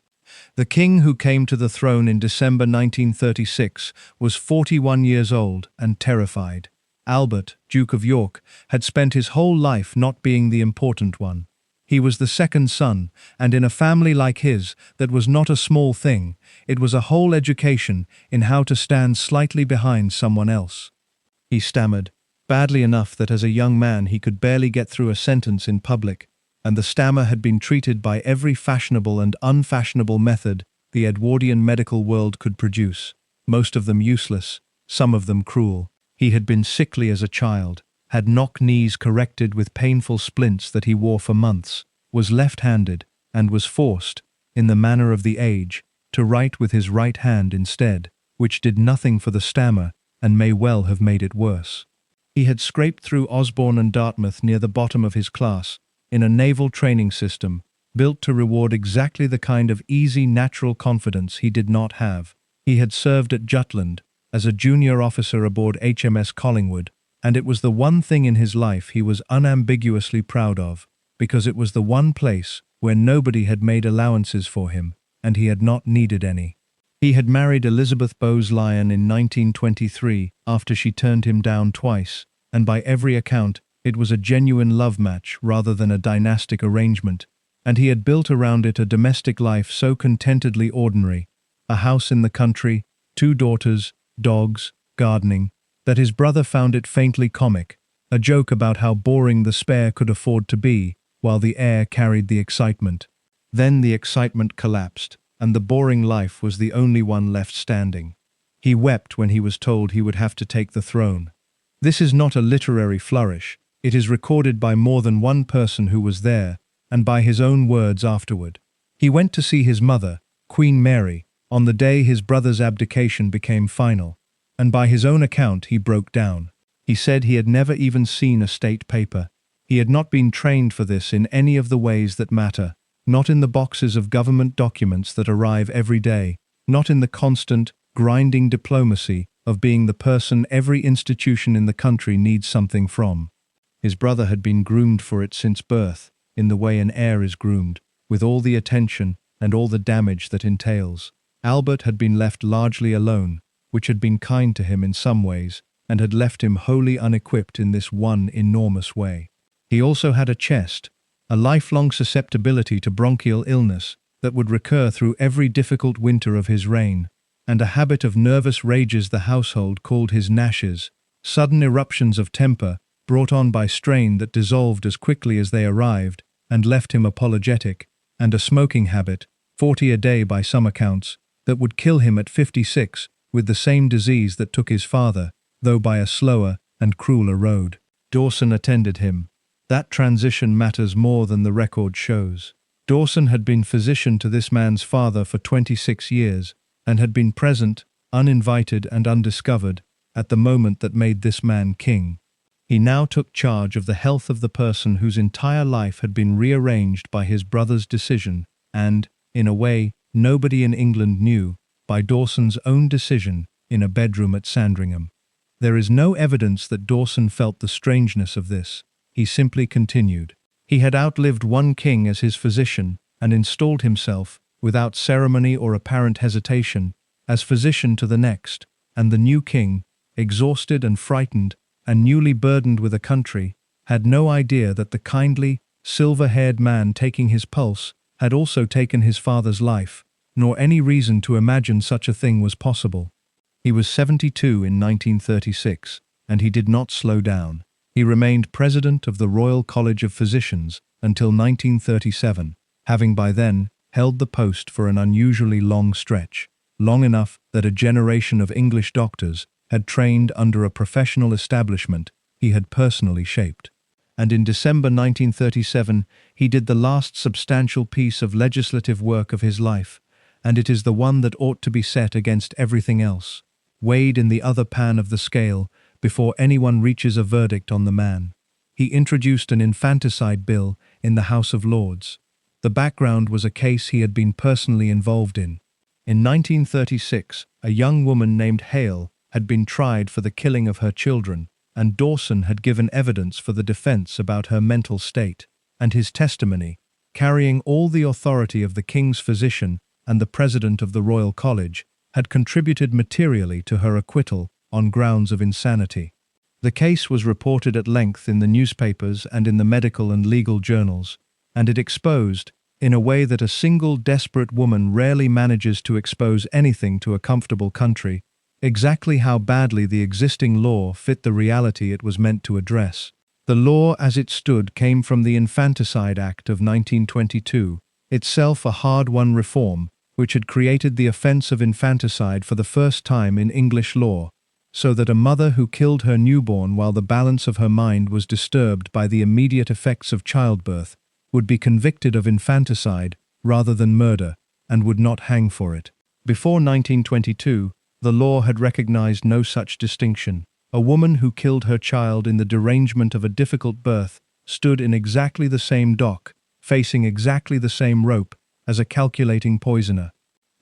The king who came to the throne in December 1936 was 41 years old and terrified. Albert, Duke of York, had spent his whole life not being the important one. He was the second son, and in a family like his, that was not a small thing, it was a whole education in how to stand slightly behind someone else. He stammered, badly enough that as a young man he could barely get through a sentence in public, and the stammer had been treated by every fashionable and unfashionable method the Edwardian medical world could produce, most of them useless, some of them cruel. He had been sickly as a child, had knock-knees corrected with painful splints that he wore for months, was left-handed, and was forced, in the manner of the age, to write with his right hand instead, which did nothing for the stammer and may well have made it worse. He had scraped through Osborne and Dartmouth near the bottom of his class, in a naval training system, built to reward exactly the kind of easy, natural confidence he did not have. He had served at Jutland, as a junior officer aboard HMS Collingwood, and it was the one thing in his life he was unambiguously proud of, because it was the one place where nobody had made allowances for him, and he had not needed any. He had married Elizabeth Bowes-Lyon in 1923 after she turned him down twice, and by every account, it was a genuine love match rather than a dynastic arrangement, and he had built around it a domestic life so contentedly ordinary, a house in the country, 2 daughters, dogs, gardening, that his brother found it faintly comic, a joke about how boring the spare could afford to be, while the heir carried the excitement. Then the excitement collapsed, and the boring life was the only one left standing. He wept when he was told he would have to take the throne. This is not a literary flourish, it is recorded by more than one person who was there, and by his own words afterward. He went to see his mother, Queen Mary, on the day his brother's abdication became final, and by his own account he broke down. He said he had never even seen a state paper. He had not been trained for this in any of the ways that matter, not in the boxes of government documents that arrive every day, not in the constant, grinding diplomacy of being the person every institution in the country needs something from. His brother had been groomed for it since birth, in the way an heir is groomed, with all the attention and all the damage that entails. Albert had been left largely alone, which had been kind to him in some ways, and had left him wholly unequipped in this one enormous way. He also had a chest, a lifelong susceptibility to bronchial illness that would recur through every difficult winter of his reign, and a habit of nervous rages the household called his gnashes, sudden eruptions of temper brought on by strain that dissolved as quickly as they arrived and left him apologetic, and a smoking habit, 40 a day by some accounts, that would kill him at 56 with the same disease that took his father, though by a slower and crueler road. Dawson attended him. That transition matters more than the record shows. Dawson had been physician to this man's father for 26 years, and had been present, uninvited and undiscovered, at the moment that made this man king. He now took charge of the health of the person whose entire life had been rearranged by his brother's decision, and, in a way, nobody in England knew, by Dawson's own decision in a bedroom at Sandringham. There is no evidence that Dawson felt the strangeness of this. He simply continued. He had outlived one king as his physician and installed himself, without ceremony or apparent hesitation, as physician to the next, and the new king, exhausted and frightened, and newly burdened with a country, had no idea that the kindly, silver-haired man taking his pulse had also taken his father's life, nor any reason to imagine such a thing was possible. He was 72 in 1936, and he did not slow down. He remained president of the Royal College of Physicians until 1937, having by then held the post for an unusually long stretch, long enough that a generation of English doctors had trained under a professional establishment he had personally shaped. And in December 1937 he did the last substantial piece of legislative work of his life, and it is the one that ought to be set against everything else, weighed in the other pan of the scale before anyone reaches a verdict on the man. He introduced an infanticide bill in the House of Lords. The background was a case he had been personally involved in. In 1936, a young woman named Hale had been tried for the killing of her children, and Dawson had given evidence for the defense about her mental state, and his testimony, carrying all the authority of the king's physician and the president of the Royal College, had contributed materially to her acquittal on grounds of insanity. The case was reported at length in the newspapers and in the medical and legal journals, and it exposed, in a way that a single desperate woman rarely manages to expose anything to a comfortable country, exactly how badly the existing law fit the reality it was meant to address. The law as it stood came from the Infanticide Act of 1922, itself a hard-won reform, which had created the offence of infanticide for the first time in English law, so that a mother who killed her newborn while the balance of her mind was disturbed by the immediate effects of childbirth would be convicted of infanticide rather than murder, and would not hang for it. Before 1922, the law had recognized no such distinction. A woman who killed her child in the derangement of a difficult birth stood in exactly the same dock, facing exactly the same rope, as a calculating poisoner.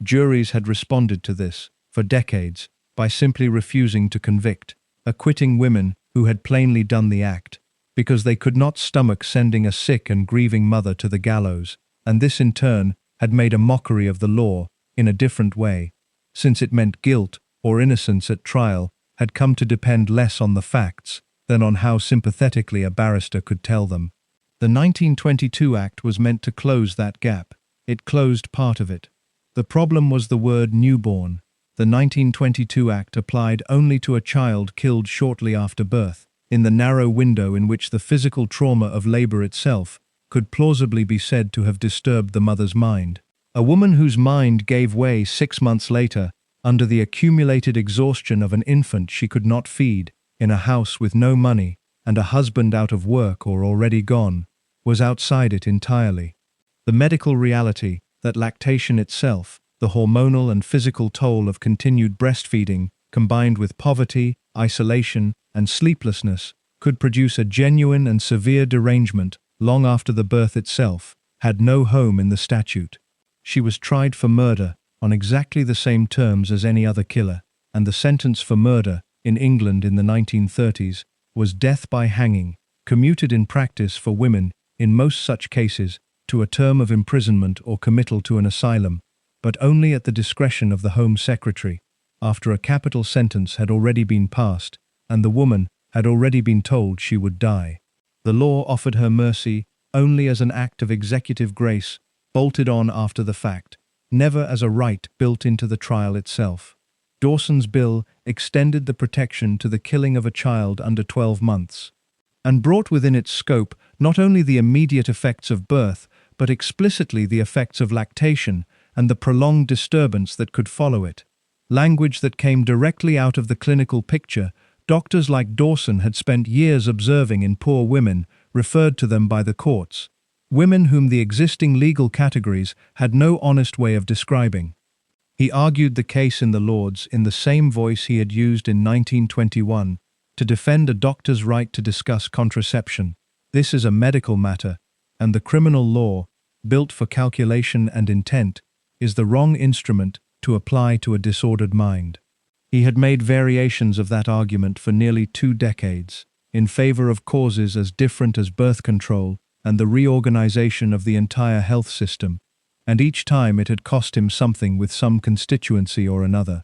Juries had responded to this, for decades, by simply refusing to convict, acquitting women who had plainly done the act, because they could not stomach sending a sick and grieving mother to the gallows, and this in turn had made a mockery of the law in a different way, since it meant guilt or innocence at trial had come to depend less on the facts than on how sympathetically a barrister could tell them. The 1922 Act was meant to close that gap. It closed part of it. The problem was the word newborn. The 1922 Act applied only to a child killed shortly after birth, in the narrow window in which the physical trauma of labor itself could plausibly be said to have disturbed the mother's mind. A woman whose mind gave way 6 months later, under the accumulated exhaustion of an infant she could not feed, in a house with no money, and a husband out of work or already gone, was outside it entirely. The medical reality that lactation itself, the hormonal and physical toll of continued breastfeeding, combined with poverty, isolation, and sleeplessness, could produce a genuine and severe derangement long after the birth itself, had no home in the statute. She was tried for murder on exactly the same terms as any other killer, and the sentence for murder in England in the 1930s was death by hanging, commuted in practice for women, in most such cases, to a term of imprisonment or committal to an asylum, but only at the discretion of the Home Secretary, after a capital sentence had already been passed, and the woman had already been told she would die. The law offered her mercy only as an act of executive grace, bolted on after the fact, never as a right built into the trial itself. Dawson's bill extended the protection to the killing of a child under 12 months, and brought within its scope not only the immediate effects of birth, but explicitly the effects of lactation and the prolonged disturbance that could follow it. Language that came directly out of the clinical picture doctors like Dawson had spent years observing in poor women, referred to them by the courts, women whom the existing legal categories had no honest way of describing. He argued the case in the Lords in the same voice he had used in 1921 to defend a doctor's right to discuss contraception. This is a medical matter, and the criminal law, built for calculation and intent, is the wrong instrument to apply to a disordered mind. He had made variations of that argument for nearly 2 decades, in favor of causes as different as birth control and the reorganization of the entire health system, and each time it had cost him something with some constituency or another.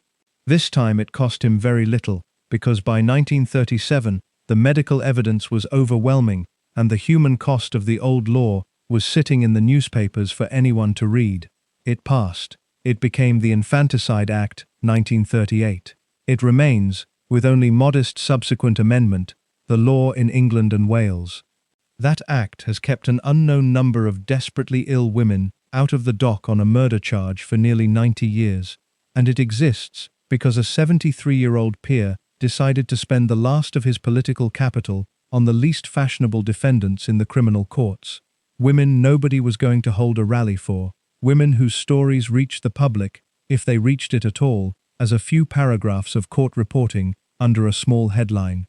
This time it cost him very little, because by 1937 the medical evidence was overwhelming and the human cost of the old law was sitting in the newspapers for anyone to read. It passed. It became the Infanticide Act, 1938. It remains, with only modest subsequent amendment, the law in England and Wales. That act has kept an unknown number of desperately ill women out of the dock on a murder charge for nearly 90 years, and it exists because a 73-year-old peer decided to spend the last of his political capital on the least fashionable defendants in the criminal courts. Women nobody was going to hold a rally for, women whose stories reached the public, if they reached it at all, as a few paragraphs of court reporting under a small headline.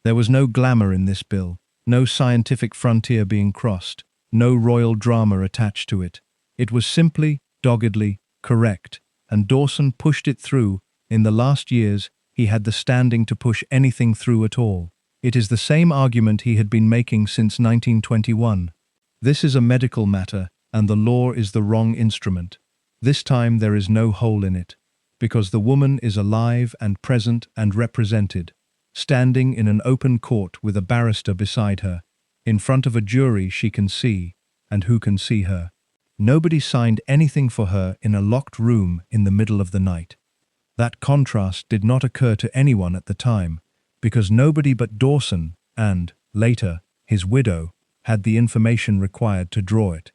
There was no glamour in this bill, no scientific frontier being crossed, no royal drama attached to it. It was simply, doggedly, correct, and Dawson pushed it through. In the last years, he had the standing to push anything through at all. It is the same argument he had been making since 1921. This is a medical matter, and the law is the wrong instrument. This time there is no hole in it, because the woman is alive and present and represented, standing in an open court with a barrister beside her. In front of a jury she can see, and who can see her? Nobody signed anything for her in a locked room in the middle of the night. That contrast did not occur to anyone at the time, because nobody but Dawson and, later, his widow, had the information required to draw it.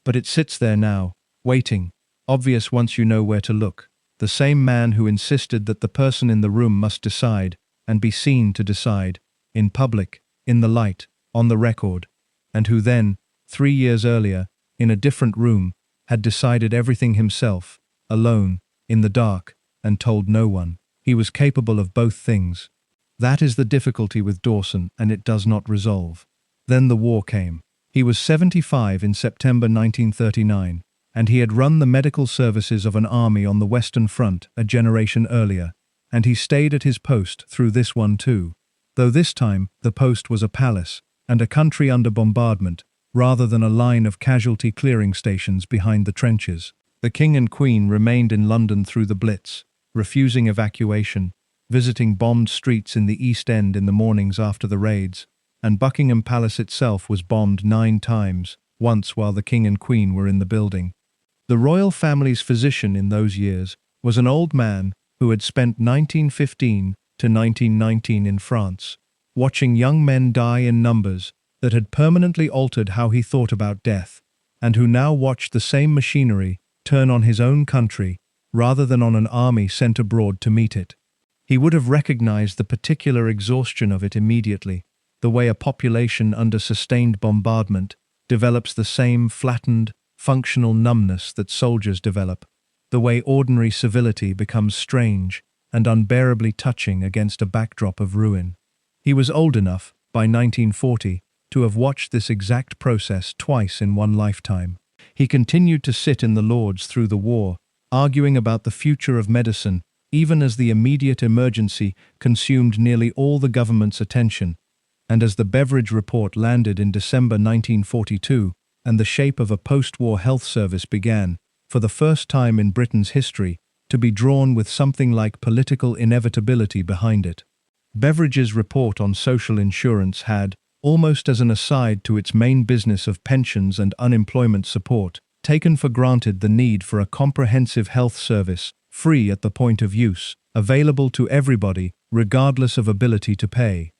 But it sits there now, waiting, obvious once you know where to look. The same man who insisted that the person in the room must decide, and be seen to decide, in public, in the light, on the record, and who then, 3 years earlier, in a different room, had decided everything himself, alone, in the dark, and told no one. He was capable of both things. That is the difficulty with Dawson, and it does not resolve. Then the war came. He was 75 in September 1939, and he had run the medical services of an army on the Western Front a generation earlier, and he stayed at his post through this one too, though this time the post was a palace and a country under bombardment, rather than a line of casualty clearing stations behind the trenches. The King and Queen remained in London through the Blitz, refusing evacuation, visiting bombed streets in the East End in the mornings after the raids, and Buckingham Palace itself was bombed 9 times, once while the King and Queen were in the building. The royal family's physician in those years was an old man who had spent 1915 to 1919 in France, watching young men die in numbers that had permanently altered how he thought about death, and who now watched the same machinery turn on his own country rather than on an army sent abroad to meet it. He would have recognized the particular exhaustion of it immediately, the way a population under sustained bombardment develops the same flattened, functional numbness that soldiers develop, the way ordinary civility becomes strange and unbearably touching against a backdrop of ruin. He was old enough, by 1940, to have watched this exact process twice in one lifetime. He continued to sit in the Lords through the war, arguing about the future of medicine, even as the immediate emergency consumed nearly all the government's attention, and as the Beveridge Report landed in December 1942, and the shape of a post-war health service began, for the first time in Britain's history, to be drawn with something like political inevitability behind it. Beveridge's report on social insurance had, almost as an aside to its main business of pensions and unemployment support, taken for granted the need for a comprehensive health service, free at the point of use, available to everybody, regardless of ability to pay.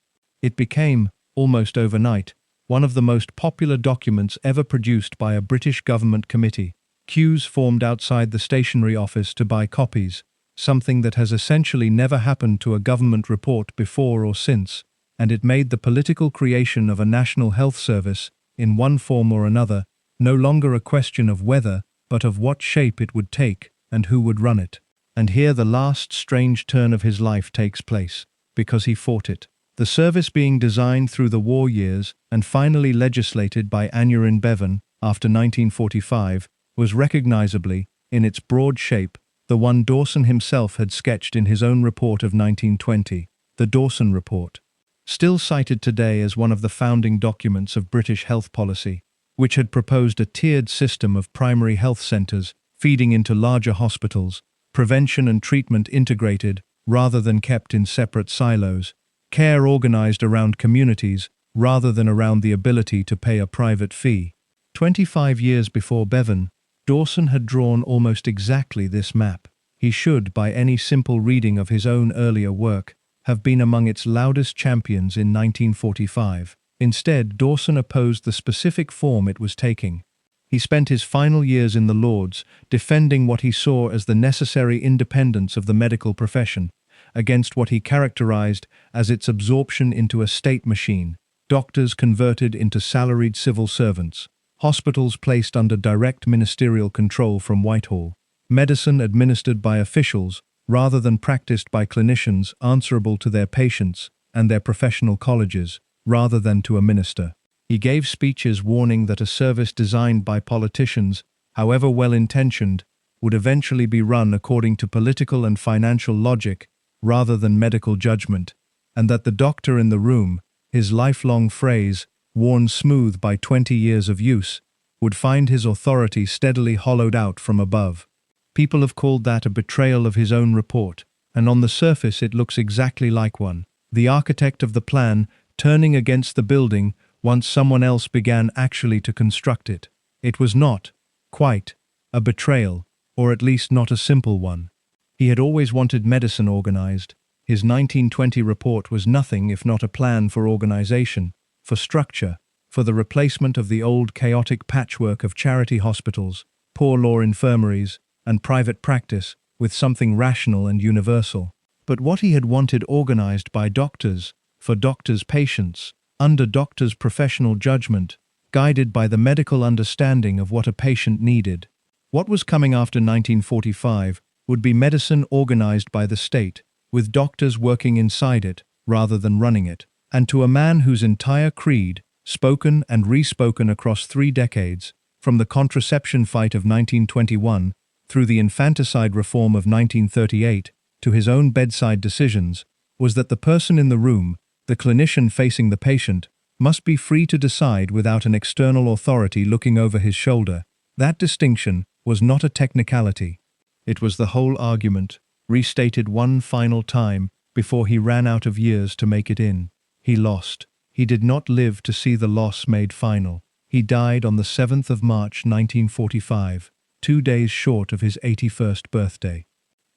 It became, almost overnight, one of the most popular documents ever produced by a British government committee. Queues formed outside the stationery office to buy copies, something that has essentially never happened to a government report before or since, and it made the political creation of a national health service, in one form or another, no longer a question of whether, but of what shape it would take and who would run it. And here the last strange turn of his life takes place, because he fought it. The service being designed through the war years and finally legislated by Aneurin Bevan after 1945 was recognizably, in its broad shape, the one Dawson himself had sketched in his own report of 1920, the Dawson Report, still cited today as one of the founding documents of British health policy, which had proposed a tiered system of primary health centres feeding into larger hospitals, prevention and treatment integrated rather than kept in separate silos, care organised around communities rather than around the ability to pay a private fee. 25 years before Bevan, Dawson had drawn almost exactly this map. He should, by any simple reading of his own earlier work, have been among its loudest champions in 1945. Instead, Dawson opposed the specific form it was taking. He spent his final years in the Lords defending what he saw as the necessary independence of the medical profession, against what he characterized as its absorption into a state machine, doctors converted into salaried civil servants, hospitals placed under direct ministerial control from Whitehall, medicine administered by officials rather than practiced by clinicians answerable to their patients and their professional colleges, rather than to a minister. He gave speeches warning that a service designed by politicians, however well-intentioned, would eventually be run according to political and financial logic rather than medical judgment, and that the doctor in the room, his lifelong phrase, worn smooth by 20 years of use, would find his authority steadily hollowed out from above. People have called that a betrayal of his own report, and on the surface it looks exactly like one. The architect of the plan turning against the building once someone else began actually to construct it. It was not, quite, a betrayal, or at least not a simple one. He had always wanted medicine organized. His 1920 report was nothing if not a plan for organization, for structure, for the replacement of the old chaotic patchwork of charity hospitals, poor law infirmaries, and private practice with something rational and universal. But what he had wanted organized by doctors, for doctors' patients, under doctors' professional judgment, guided by the medical understanding of what a patient needed. What was coming after 1945 would be medicine organized by the state, with doctors working inside it rather than running it. And to a man whose entire creed, spoken and re-spoken across 3 decades, from the contraception fight of 1921 through the infanticide reform of 1938 to his own bedside decisions, was that the person in the room, the clinician facing the patient, must be free to decide without an external authority looking over his shoulder. That distinction was not a technicality. It was the whole argument, restated one final time before he ran out of years to make it in. He lost. He did not live to see the loss made final. He died on the 7th of March 1945, 2 days short of his 81st birthday.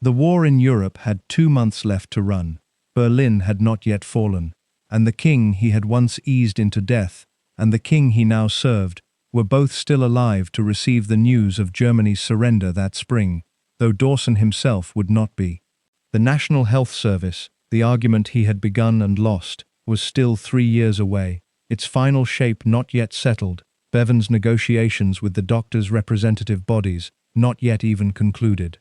The war in Europe had 2 months left to run. Berlin had not yet fallen, and the king he had once eased into death, and the king he now served, were both still alive to receive the news of Germany's surrender that spring, though Dawson himself would not be. The National Health Service, the argument he had begun and lost, was still 3 years away, its final shape not yet settled, Bevan's negotiations with the doctors' representative bodies not yet even concluded.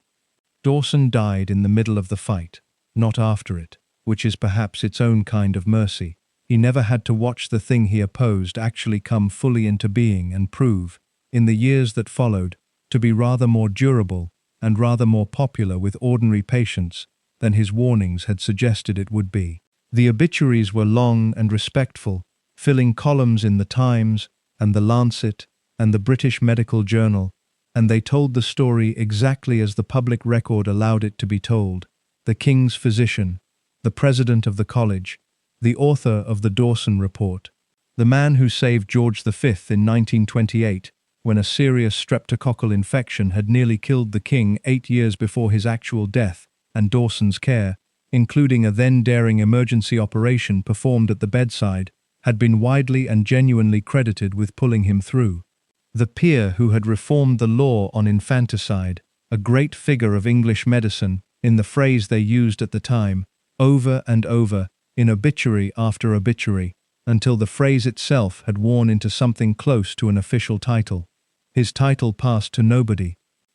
Dawson died in the middle of the fight, not after it, which is perhaps its own kind of mercy. He never had to watch the thing he opposed actually come fully into being and prove, in the years that followed, to be rather more durable and rather more popular with ordinary patients than his warnings had suggested it would be. The obituaries were long and respectful, filling columns in the Times and the Lancet and the British Medical Journal, and they told the story exactly as the public record allowed it to be told. The King's physician, the president of the college, the author of the Dawson Report, the man who saved George V in 1928, when a serious streptococcal infection had nearly killed the king 8 years before his actual death, and Dawson's care, including a then-daring emergency operation performed at the bedside, had been widely and genuinely credited with pulling him through. The peer who had reformed the law on infanticide, a great figure of English medicine, in the phrase they used at the time, over and over, in obituary after obituary, until the phrase itself had worn into something close to an official title. His title passed to nobody.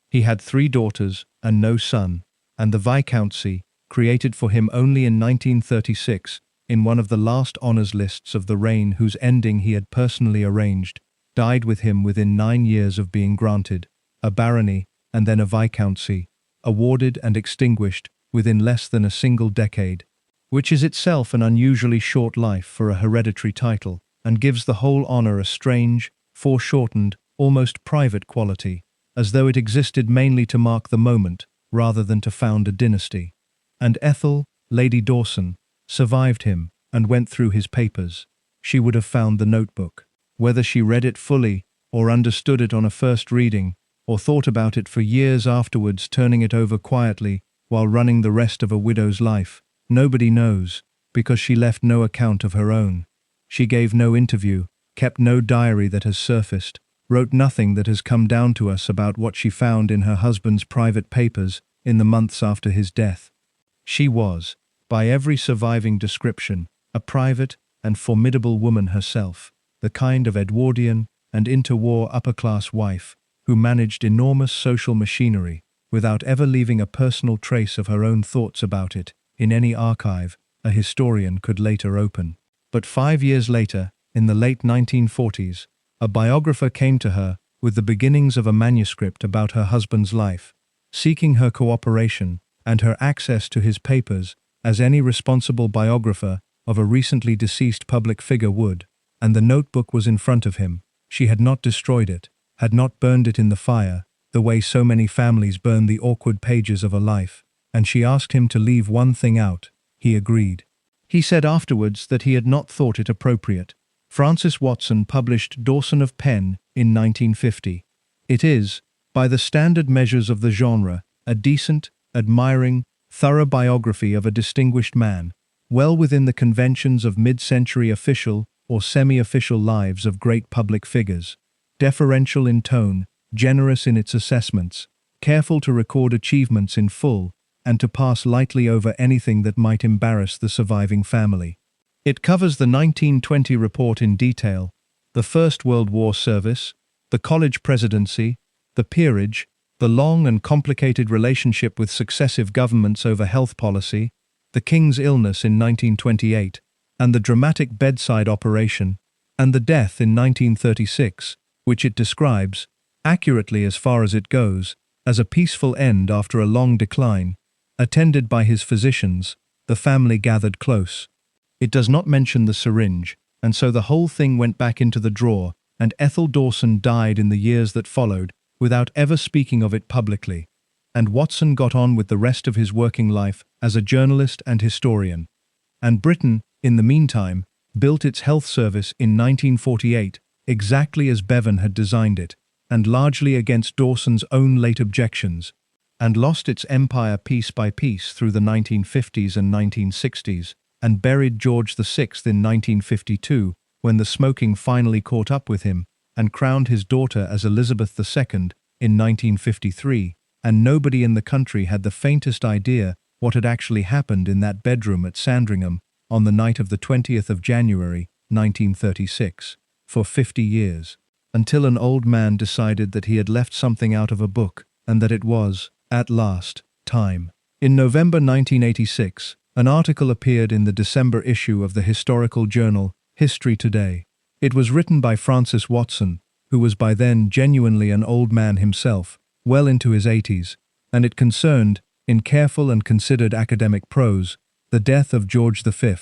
He had 3 daughters and no son, and the viscountcy, created for him only in 1936, in one of the last honours lists of the reign whose ending he had personally arranged, died with him within 9 years of being granted, a barony and then a viscountcy, awarded and extinguished within less than a single decade, which is itself an unusually short life for a hereditary title, and gives the whole honor a strange, foreshortened, almost private quality, as though it existed mainly to mark the moment, rather than to found a dynasty. And Ethel, Lady Dawson, survived him and went through his papers. She would have found the notebook. Whether she read it fully, or understood it on a first reading, or thought about it for years afterwards, turning it over quietly while running the rest of a widow's life, nobody knows, because she left no account of her own. She gave no interview, kept no diary that has surfaced, wrote nothing that has come down to us about what she found in her husband's private papers in the months after his death. She was, by every surviving description, a private and formidable woman herself, the kind of Edwardian and interwar upper-class wife who managed enormous social machinery without ever leaving a personal trace of her own thoughts about it in any archive a historian could later open. But 5 years later, in the late 1940s, a biographer came to her with the beginnings of a manuscript about her husband's life, seeking her cooperation and her access to his papers as any responsible biographer of a recently deceased public figure would, and the notebook was in front of him. She had not destroyed it, had not burned it in the fire, the way so many families burn the awkward pages of a life, and she asked him to leave one thing out. He agreed. He said afterwards that he had not thought it appropriate. Francis Watson published Dawson of Penn in 1950. It is, by the standard measures of the genre, a decent, admiring, thorough biography of a distinguished man, well within the conventions of mid-century official or semi-official lives of great public figures, deferential in tone, generous in its assessments, careful to record achievements in full, and to pass lightly over anything that might embarrass the surviving family. It covers the 1920 report in detail, the First World War service, the college presidency, the peerage, the long and complicated relationship with successive governments over health policy, the king's illness in 1928, and the dramatic bedside operation, and the death in 1936, which it describes, accurately as far as it goes, as a peaceful end after a long decline. Attended by his physicians, the family gathered close. It does not mention the syringe, and so the whole thing went back into the drawer, and Ethel Dawson died in the years that followed, without ever speaking of it publicly. And Watson got on with the rest of his working life as a journalist and historian. And Britain, in the meantime, built its health service in 1948, exactly as Bevan had designed it, and largely against Dawson's own late objections, and lost its empire piece by piece through the 1950s and 1960s, and buried George VI in 1952, when the smoking finally caught up with him, and crowned his daughter as Elizabeth II in 1953, and nobody in the country had the faintest idea what had actually happened in that bedroom at Sandringham on the night of the 20th of January, 1936, for 50 years, until an old man decided that he had left something out of a book, and that it was, at last, time. In November 1986, an article appeared in the December issue of the historical journal History Today. It was written by Francis Watson, who was by then genuinely an old man himself, well into his 80s, and it concerned, in careful and considered academic prose, the death of George V.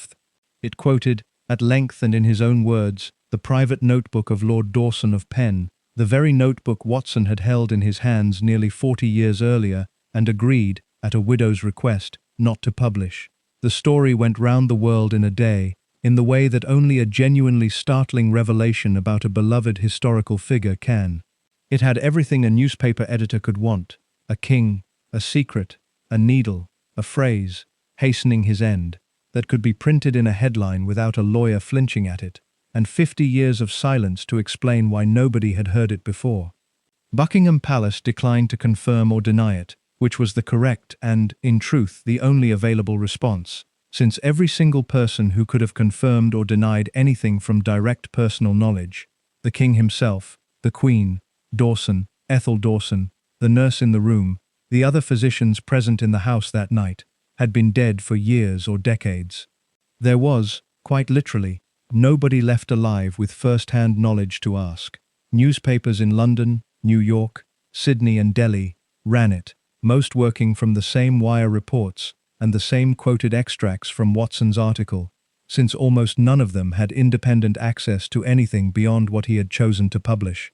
It quoted, at length and in his own words, the private notebook of Lord Dawson of Penn, the very notebook Watson had held in his hands nearly 40 years earlier and agreed, at a widow's request, not to publish. The story went round the world in a day, in the way that only a genuinely startling revelation about a beloved historical figure can. It had everything a newspaper editor could want: a king, a secret, a needle, a phrase, hastening his end, that could be printed in a headline without a lawyer flinching at it, and 50 years of silence to explain why nobody had heard it before. Buckingham Palace declined to confirm or deny it, which was the correct and, in truth, the only available response, since every single person who could have confirmed or denied anything from direct personal knowledge, the king himself, the queen, Dawson, Ethel Dawson, the nurse in the room, the other physicians present in the house that night, had been dead for years or decades. There was, quite literally, nobody left alive with first-hand knowledge to ask. Newspapers in London, New York, Sydney and Delhi ran it, most working from the same wire reports and the same quoted extracts from Watson's article, since almost none of them had independent access to anything beyond what he had chosen to publish.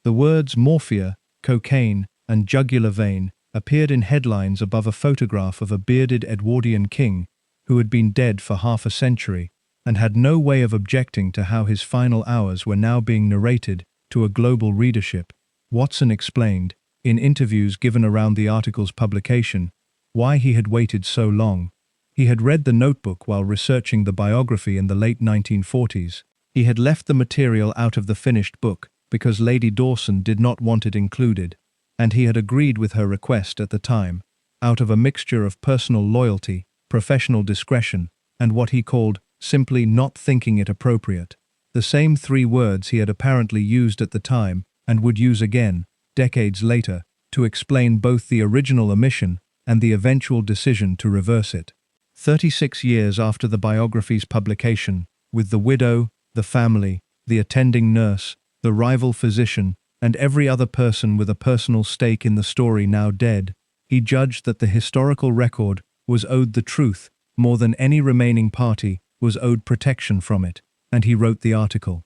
The words morphia, cocaine, and jugular vein appeared in headlines above a photograph of a bearded Edwardian king who had been dead for half a century and had no way of objecting to how his final hours were now being narrated to a global readership. Watson explained, in interviews given around the article's publication, why he had waited so long. He had read the notebook while researching the biography in the late 1940s. He had left the material out of the finished book because Lady Dawson did not want it included, and he had agreed with her request at the time, out of a mixture of personal loyalty, professional discretion, and what he called simply not thinking it appropriate. The same three words he had apparently used at the time and would use again, decades later, to explain both the original omission and the eventual decision to reverse it. 36 years after the biography's publication, with the widow, the family, the attending nurse, the rival physician, and every other person with a personal stake in the story now dead, he judged that the historical record was owed the truth more than any remaining party was owed protection from it, and he wrote the article.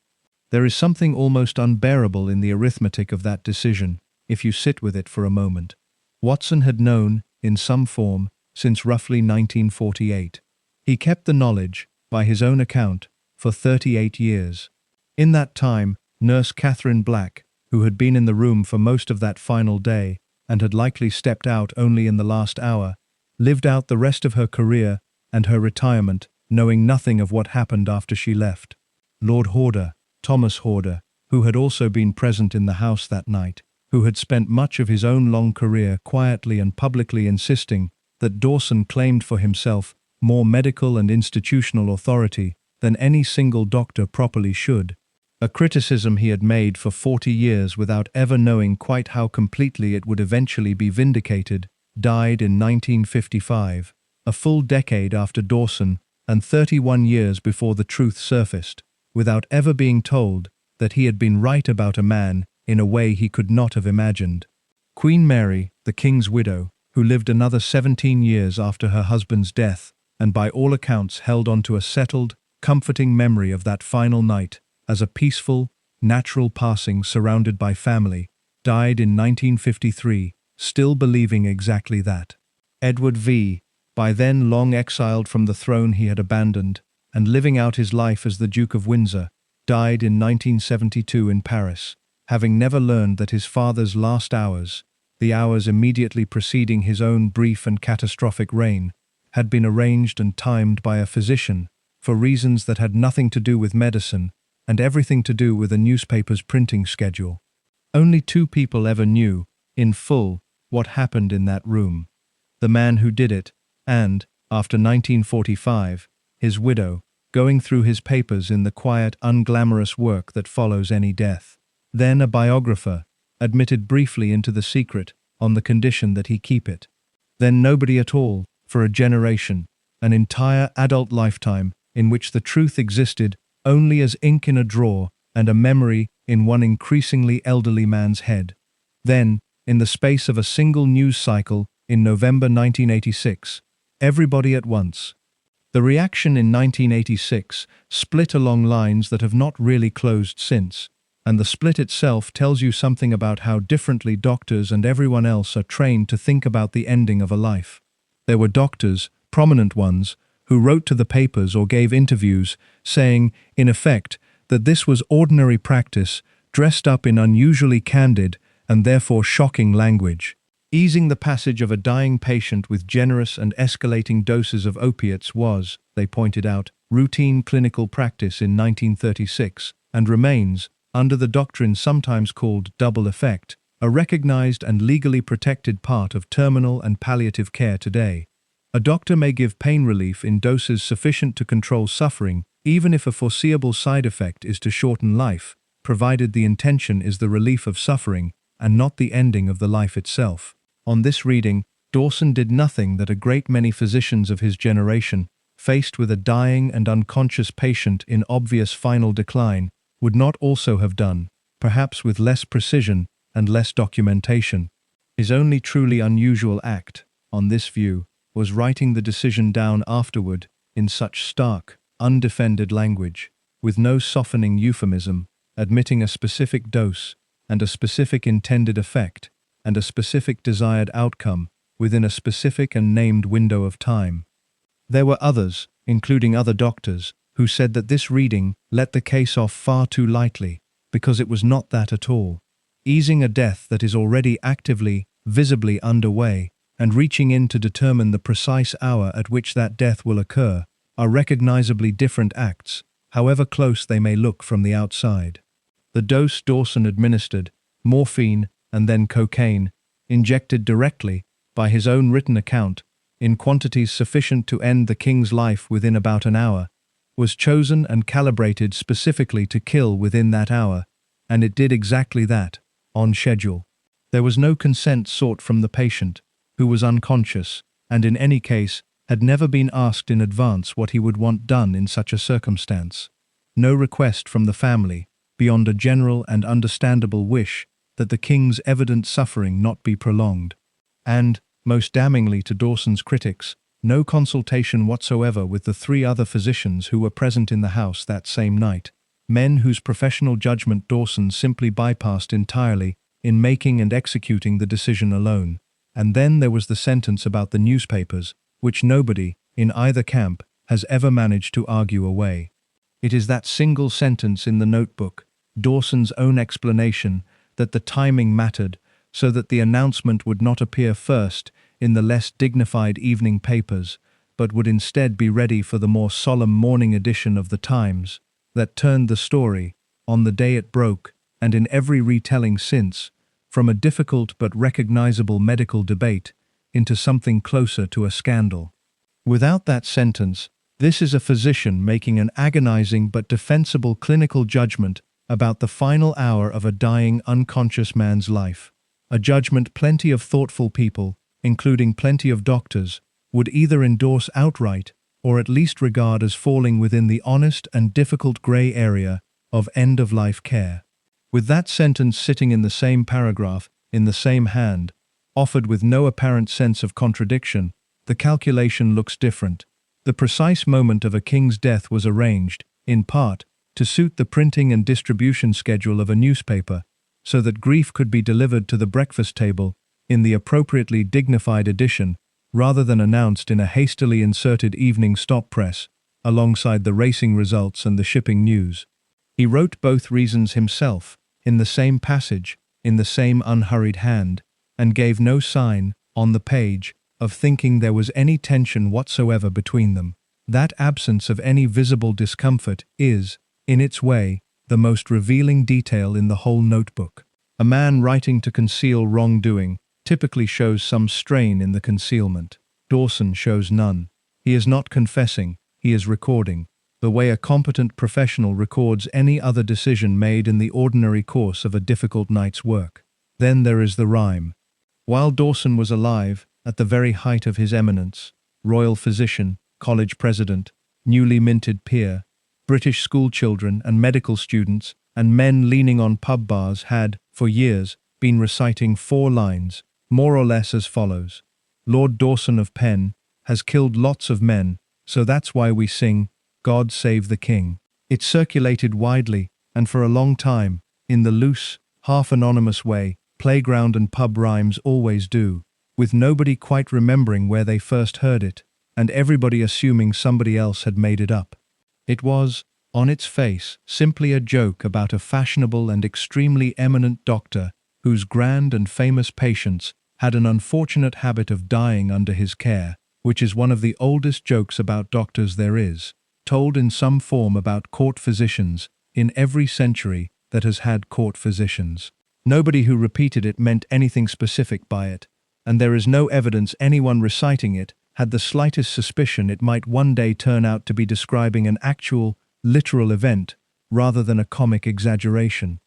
There is something almost unbearable in the arithmetic of that decision, if you sit with it for a moment. Watson had known, in some form, since roughly 1948. He kept the knowledge, by his own account, for 38 years. In that time, Nurse Catherine Black, who had been in the room for most of that final day, and had likely stepped out only in the last hour, lived out the rest of her career and her retirement, knowing nothing of what happened after she left. Lord Horder, Thomas Horder, who had also been present in the house that night, who had spent much of his own long career quietly and publicly insisting that Dawson claimed for himself more medical and institutional authority than any single doctor properly should, a criticism he had made for 40 years without ever knowing quite how completely it would eventually be vindicated, died in 1955, a full decade after Dawson and 31 years before the truth surfaced, without ever being told that he had been right about a man in a way he could not have imagined. Queen Mary, the king's widow, who lived another 17 years after her husband's death, and by all accounts held on to a settled, comforting memory of that final night as a peaceful, natural passing surrounded by family, died in 1953, still believing exactly that. Edward V., by then long exiled from the throne he had abandoned, and living out his life as the Duke of Windsor, died in 1972 in Paris, having never learned that his father's last hours, the hours immediately preceding his own brief and catastrophic reign, had been arranged and timed by a physician for reasons that had nothing to do with medicine and everything to do with a newspaper's printing schedule. Only two people ever knew, in full, what happened in that room: the man who did it, and, after 1945, his widow, going through his papers in the quiet, unglamorous work that follows any death. Then a biographer, admitted briefly into the secret on the condition that he keep it. Then nobody at all, for a generation, an entire adult lifetime in which the truth existed only as ink in a drawer and a memory in one increasingly elderly man's head. Then, in the space of a single news cycle in November 1986, everybody at once. The reaction in 1986 split along lines that have not really closed since, and the split itself tells you something about how differently doctors and everyone else are trained to think about the ending of a life. There were doctors, prominent ones, who wrote to the papers or gave interviews, saying, in effect, that this was ordinary practice, dressed up in unusually candid and therefore shocking language. Easing the passage of a dying patient with generous and escalating doses of opiates was, they pointed out, routine clinical practice in 1936, and remains, under the doctrine sometimes called double effect, a recognized and legally protected part of terminal and palliative care today. A doctor may give pain relief in doses sufficient to control suffering, even if a foreseeable side effect is to shorten life, provided the intention is the relief of suffering and not the ending of the life itself. On this reading, Dawson did nothing that a great many physicians of his generation, faced with a dying and unconscious patient in obvious final decline, would not also have done, perhaps with less precision and less documentation. His only truly unusual act, on this view, was writing the decision down afterward in such stark, undefended language, with no softening euphemism, admitting a specific dose, and a specific intended effect, and a specific desired outcome, within a specific and named window of time. There were others, including other doctors, who said that this reading let the case off far too lightly, because it was not that at all. Easing a death that is already actively, visibly underway, and reaching in to determine the precise hour at which that death will occur, are recognizably different acts, however close they may look from the outside. The dose Dawson administered, morphine and then cocaine, injected directly, by his own written account, in quantities sufficient to end the king's life within about an hour, was chosen and calibrated specifically to kill within that hour, and it did exactly that, on schedule. There was no consent sought from the patient, who was unconscious, and in any case, had never been asked in advance what he would want done in such a circumstance. No request from the family, beyond a general and understandable wish that the king's evident suffering not be prolonged. And, most damningly to Dawson's critics, no consultation whatsoever with the 3 other physicians who were present in the house that same night, men whose professional judgment Dawson simply bypassed entirely in making and executing the decision alone. And then there was the sentence about the newspapers, which nobody, in either camp, has ever managed to argue away. It is that single sentence in the notebook, Dawson's own explanation, that the timing mattered, so that the announcement would not appear first in the less dignified evening papers, but would instead be ready for the more solemn morning edition of the Times, that turned the story, on the day it broke, and in every retelling since, from a difficult but recognizable medical debate into something closer to a scandal. Without that sentence, this is a physician making an agonizing but defensible clinical judgment about the final hour of a dying, unconscious man's life. A judgment plenty of thoughtful people, including plenty of doctors, would either endorse outright or at least regard as falling within the honest and difficult gray area of end-of-life care. With that sentence sitting in the same paragraph, in the same hand, offered with no apparent sense of contradiction, the calculation looks different. The precise moment of a king's death was arranged, in part, to suit the printing and distribution schedule of a newspaper, so that grief could be delivered to the breakfast table in the appropriately dignified edition, rather than announced in a hastily inserted evening stop press, alongside the racing results and the shipping news. He wrote both reasons himself, in the same passage, in the same unhurried hand, and gave no sign, on the page, of thinking there was any tension whatsoever between them. That absence of any visible discomfort is, in its way, the most revealing detail in the whole notebook. A man writing to conceal wrongdoing typically shows some strain in the concealment. Dawson shows none. He is not confessing, he is recording, the way a competent professional records any other decision made in the ordinary course of a difficult night's work. Then there is the rhyme. While Dawson was alive, at the very height of his eminence, royal physician, college president, newly minted peer, British schoolchildren and medical students, and men leaning on pub bars had, for years, been reciting 4 lines, more or less as follows. Lord Dawson of Penn has killed lots of men, so that's why we sing, God Save the King. It circulated widely, and for a long time, in the loose, half-anonymous way playground and pub rhymes always do, with nobody quite remembering where they first heard it, and everybody assuming somebody else had made it up. It was, on its face, simply a joke about a fashionable and extremely eminent doctor whose grand and famous patients had an unfortunate habit of dying under his care, which is one of the oldest jokes about doctors there is, told in some form about court physicians in every century that has had court physicians. Nobody who repeated it meant anything specific by it, and there is no evidence anyone reciting it had the slightest suspicion it might one day turn out to be describing an actual, literal event, rather than a comic exaggeration.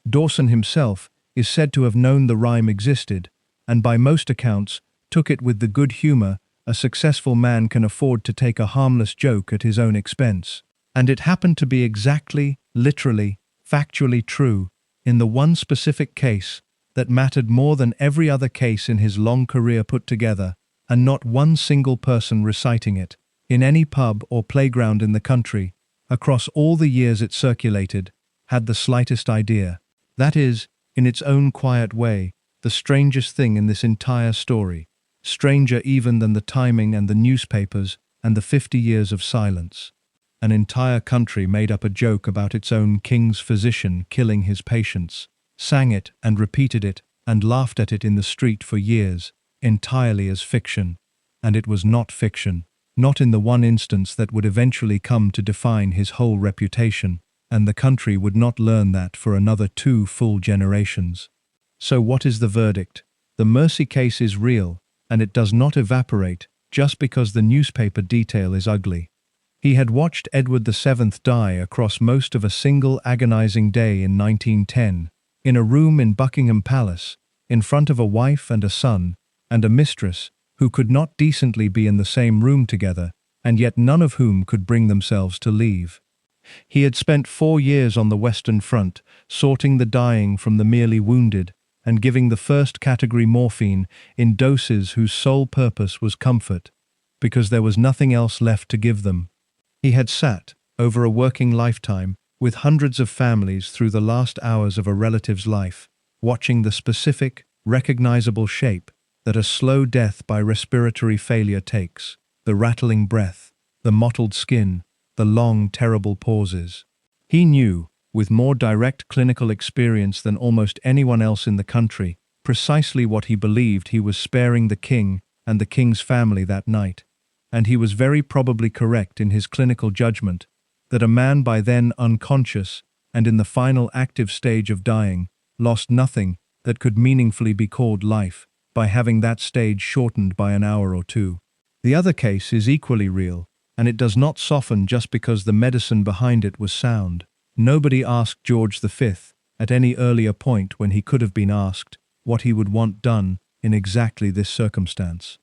Dawson himself is said to have known the rhyme existed, and by most accounts took it with the good humor a successful man can afford to take a harmless joke at his own expense. And it happened to be exactly, literally, factually true, in the one specific case, that mattered more than every other case in his long career put together, and not one single person reciting it, in any pub or playground in the country, across all the years it circulated, had the slightest idea. That is, in its own quiet way, the strangest thing in this entire story, stranger even than the timing and the newspapers and the 50 years of silence. An entire country made up a joke about its own king's physician killing his patients, sang it and repeated it and laughed at it in the street for years, entirely as fiction. And it was not fiction, not in the one instance that would eventually come to define his whole reputation, and the country would not learn that for another 2 full generations. So what is the verdict? The Mercy case is real, and it does not evaporate just because the newspaper detail is ugly. He had watched Edward VII die across most of a single agonizing day in 1910, in a room in Buckingham Palace, in front of a wife and a son, and a mistress, who could not decently be in the same room together, and yet none of whom could bring themselves to leave. He had spent 4 years on the Western Front, sorting the dying from the merely wounded, and giving the first-category morphine in doses whose sole purpose was comfort, because there was nothing else left to give them. He had sat, over a working lifetime, with hundreds of families through the last hours of a relative's life, watching the specific, recognizable shape that a slow death by respiratory failure takes, the rattling breath, the mottled skin, the long, terrible pauses. He knew, with more direct clinical experience than almost anyone else in the country, precisely what he believed he was sparing the king and the king's family that night, and he was very probably correct in his clinical judgment that a man by then unconscious and in the final active stage of dying lost nothing that could meaningfully be called life by having that stage shortened by an hour or 2. The other case is equally real, and it does not soften just because the medicine behind it was sound. Nobody asked George V, at any earlier point when he could have been asked, what he would want done in exactly this circumstance.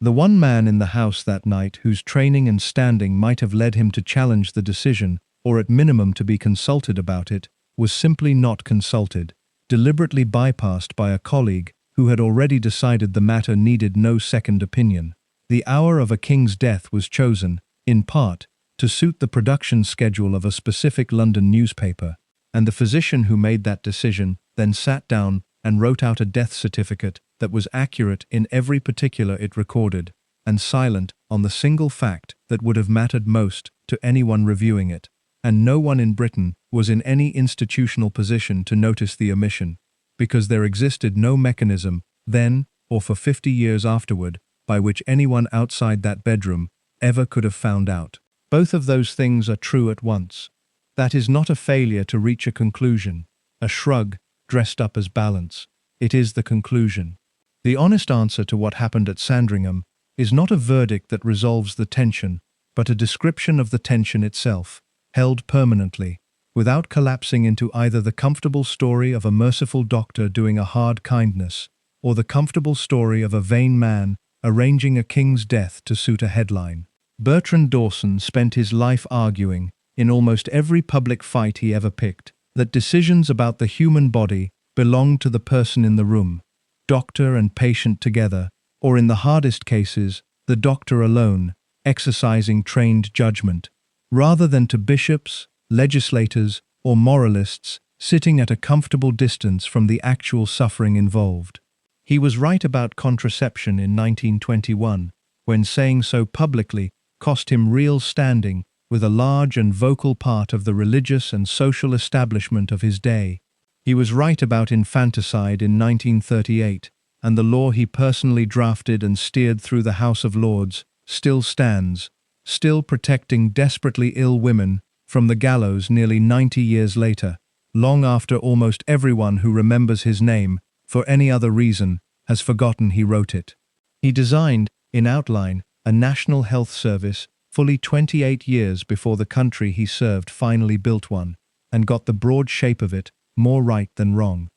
The one man in the house that night whose training and standing might have led him to challenge the decision, or at minimum to be consulted about it, was simply not consulted, deliberately bypassed by a colleague who had already decided the matter needed no second opinion. The hour of a king's death was chosen, in part, to suit the production schedule of a specific London newspaper, and the physician who made that decision then sat down and wrote out a death certificate that was accurate in every particular it recorded, and silent on the single fact that would have mattered most to anyone reviewing it, and no one in Britain was in any institutional position to notice the omission, because there existed no mechanism, then or for 50 years afterward, by which anyone outside that bedroom ever could have found out. Both of those things are true at once. That is not a failure to reach a conclusion, a shrug dressed up as balance. It is the conclusion. The honest answer to what happened at Sandringham is not a verdict that resolves the tension, but a description of the tension itself, held permanently, without collapsing into either the comfortable story of a merciful doctor doing a hard kindness, or the comfortable story of a vain man arranging a king's death to suit a headline. Bertrand Dawson spent his life arguing, in almost every public fight he ever picked, that decisions about the human body belonged to the person in the room, doctor and patient together, or in the hardest cases, the doctor alone, exercising trained judgment, rather than to bishops, legislators, or moralists sitting at a comfortable distance from the actual suffering involved. He was right about contraception in 1921, when saying so publicly cost him real standing with a large and vocal part of the religious and social establishment of his day. He was right about infanticide in 1938, and the law he personally drafted and steered through the House of Lords still stands, still protecting desperately ill women from the gallows nearly 90 years later, long after almost everyone who remembers his name, for any other reason, has forgotten he wrote it. He designed, in outline, a national health service fully 28 years before the country he served finally built one, and got the broad shape of it more right than wrong.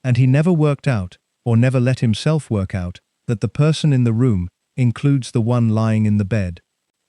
And he never worked out, or never let himself work out, that the person in the room includes the one lying in the bed.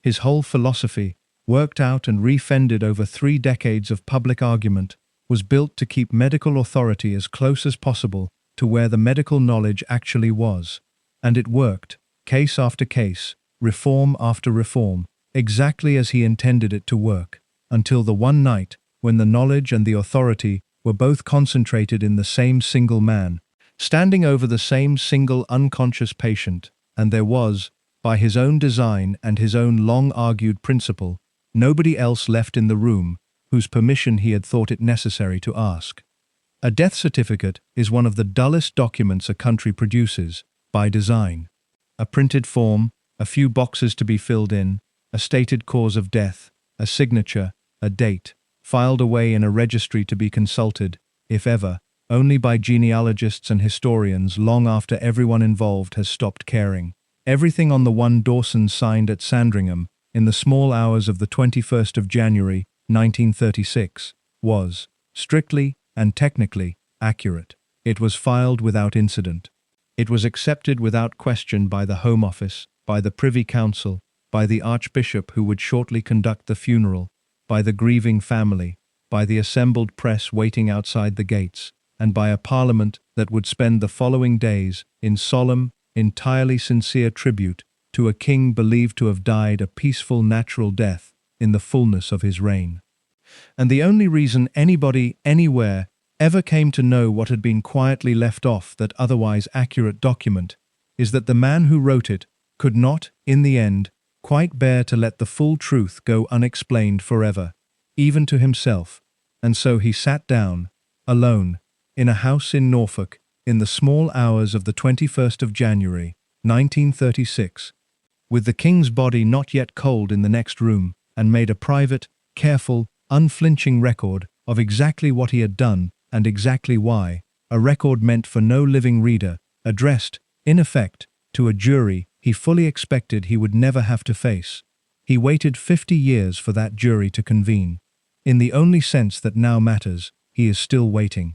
His whole philosophy, worked out and refended over 3 decades of public argument, was built to keep medical authority as close as possible to where the medical knowledge actually was. And it worked, case after case, reform after reform, exactly as he intended it to work, until the one night when the knowledge and the authority were both concentrated in the same single man, standing over the same single unconscious patient, and there was, by his own design and his own long-argued principle, nobody else left in the room whose permission he had thought it necessary to ask. A death certificate is one of the dullest documents a country produces, by design. A printed form, a few boxes to be filled in, a stated cause of death, a signature, a date, filed away in a registry to be consulted, if ever, only by genealogists and historians long after everyone involved has stopped caring. Everything on the one Dawson signed at Sandringham in the small hours of the 21st of January, 1936, was, strictly and technically, accurate. It was filed without incident. It was accepted without question by the Home Office, by the Privy Council, by the Archbishop who would shortly conduct the funeral, by the grieving family, by the assembled press waiting outside the gates, and by a Parliament that would spend the following days in solemn, entirely sincere tribute to a king believed to have died a peaceful natural death in the fullness of his reign. And the only reason anybody, anywhere, ever came to know what had been quietly left off that otherwise accurate document is that the man who wrote it could not, in the end, quite bear to let the full truth go unexplained forever, even to himself, and so he sat down, alone, in a house in Norfolk, in the small hours of the 21st of January, 1936, with the king's body not yet cold in the next room, and made a private, careful, unflinching record of exactly what he had done and exactly why, a record meant for no living reader, addressed, in effect, to a jury he fully expected he would never have to face. He waited 50 years for that jury to convene. In the only sense that now matters, he is still waiting.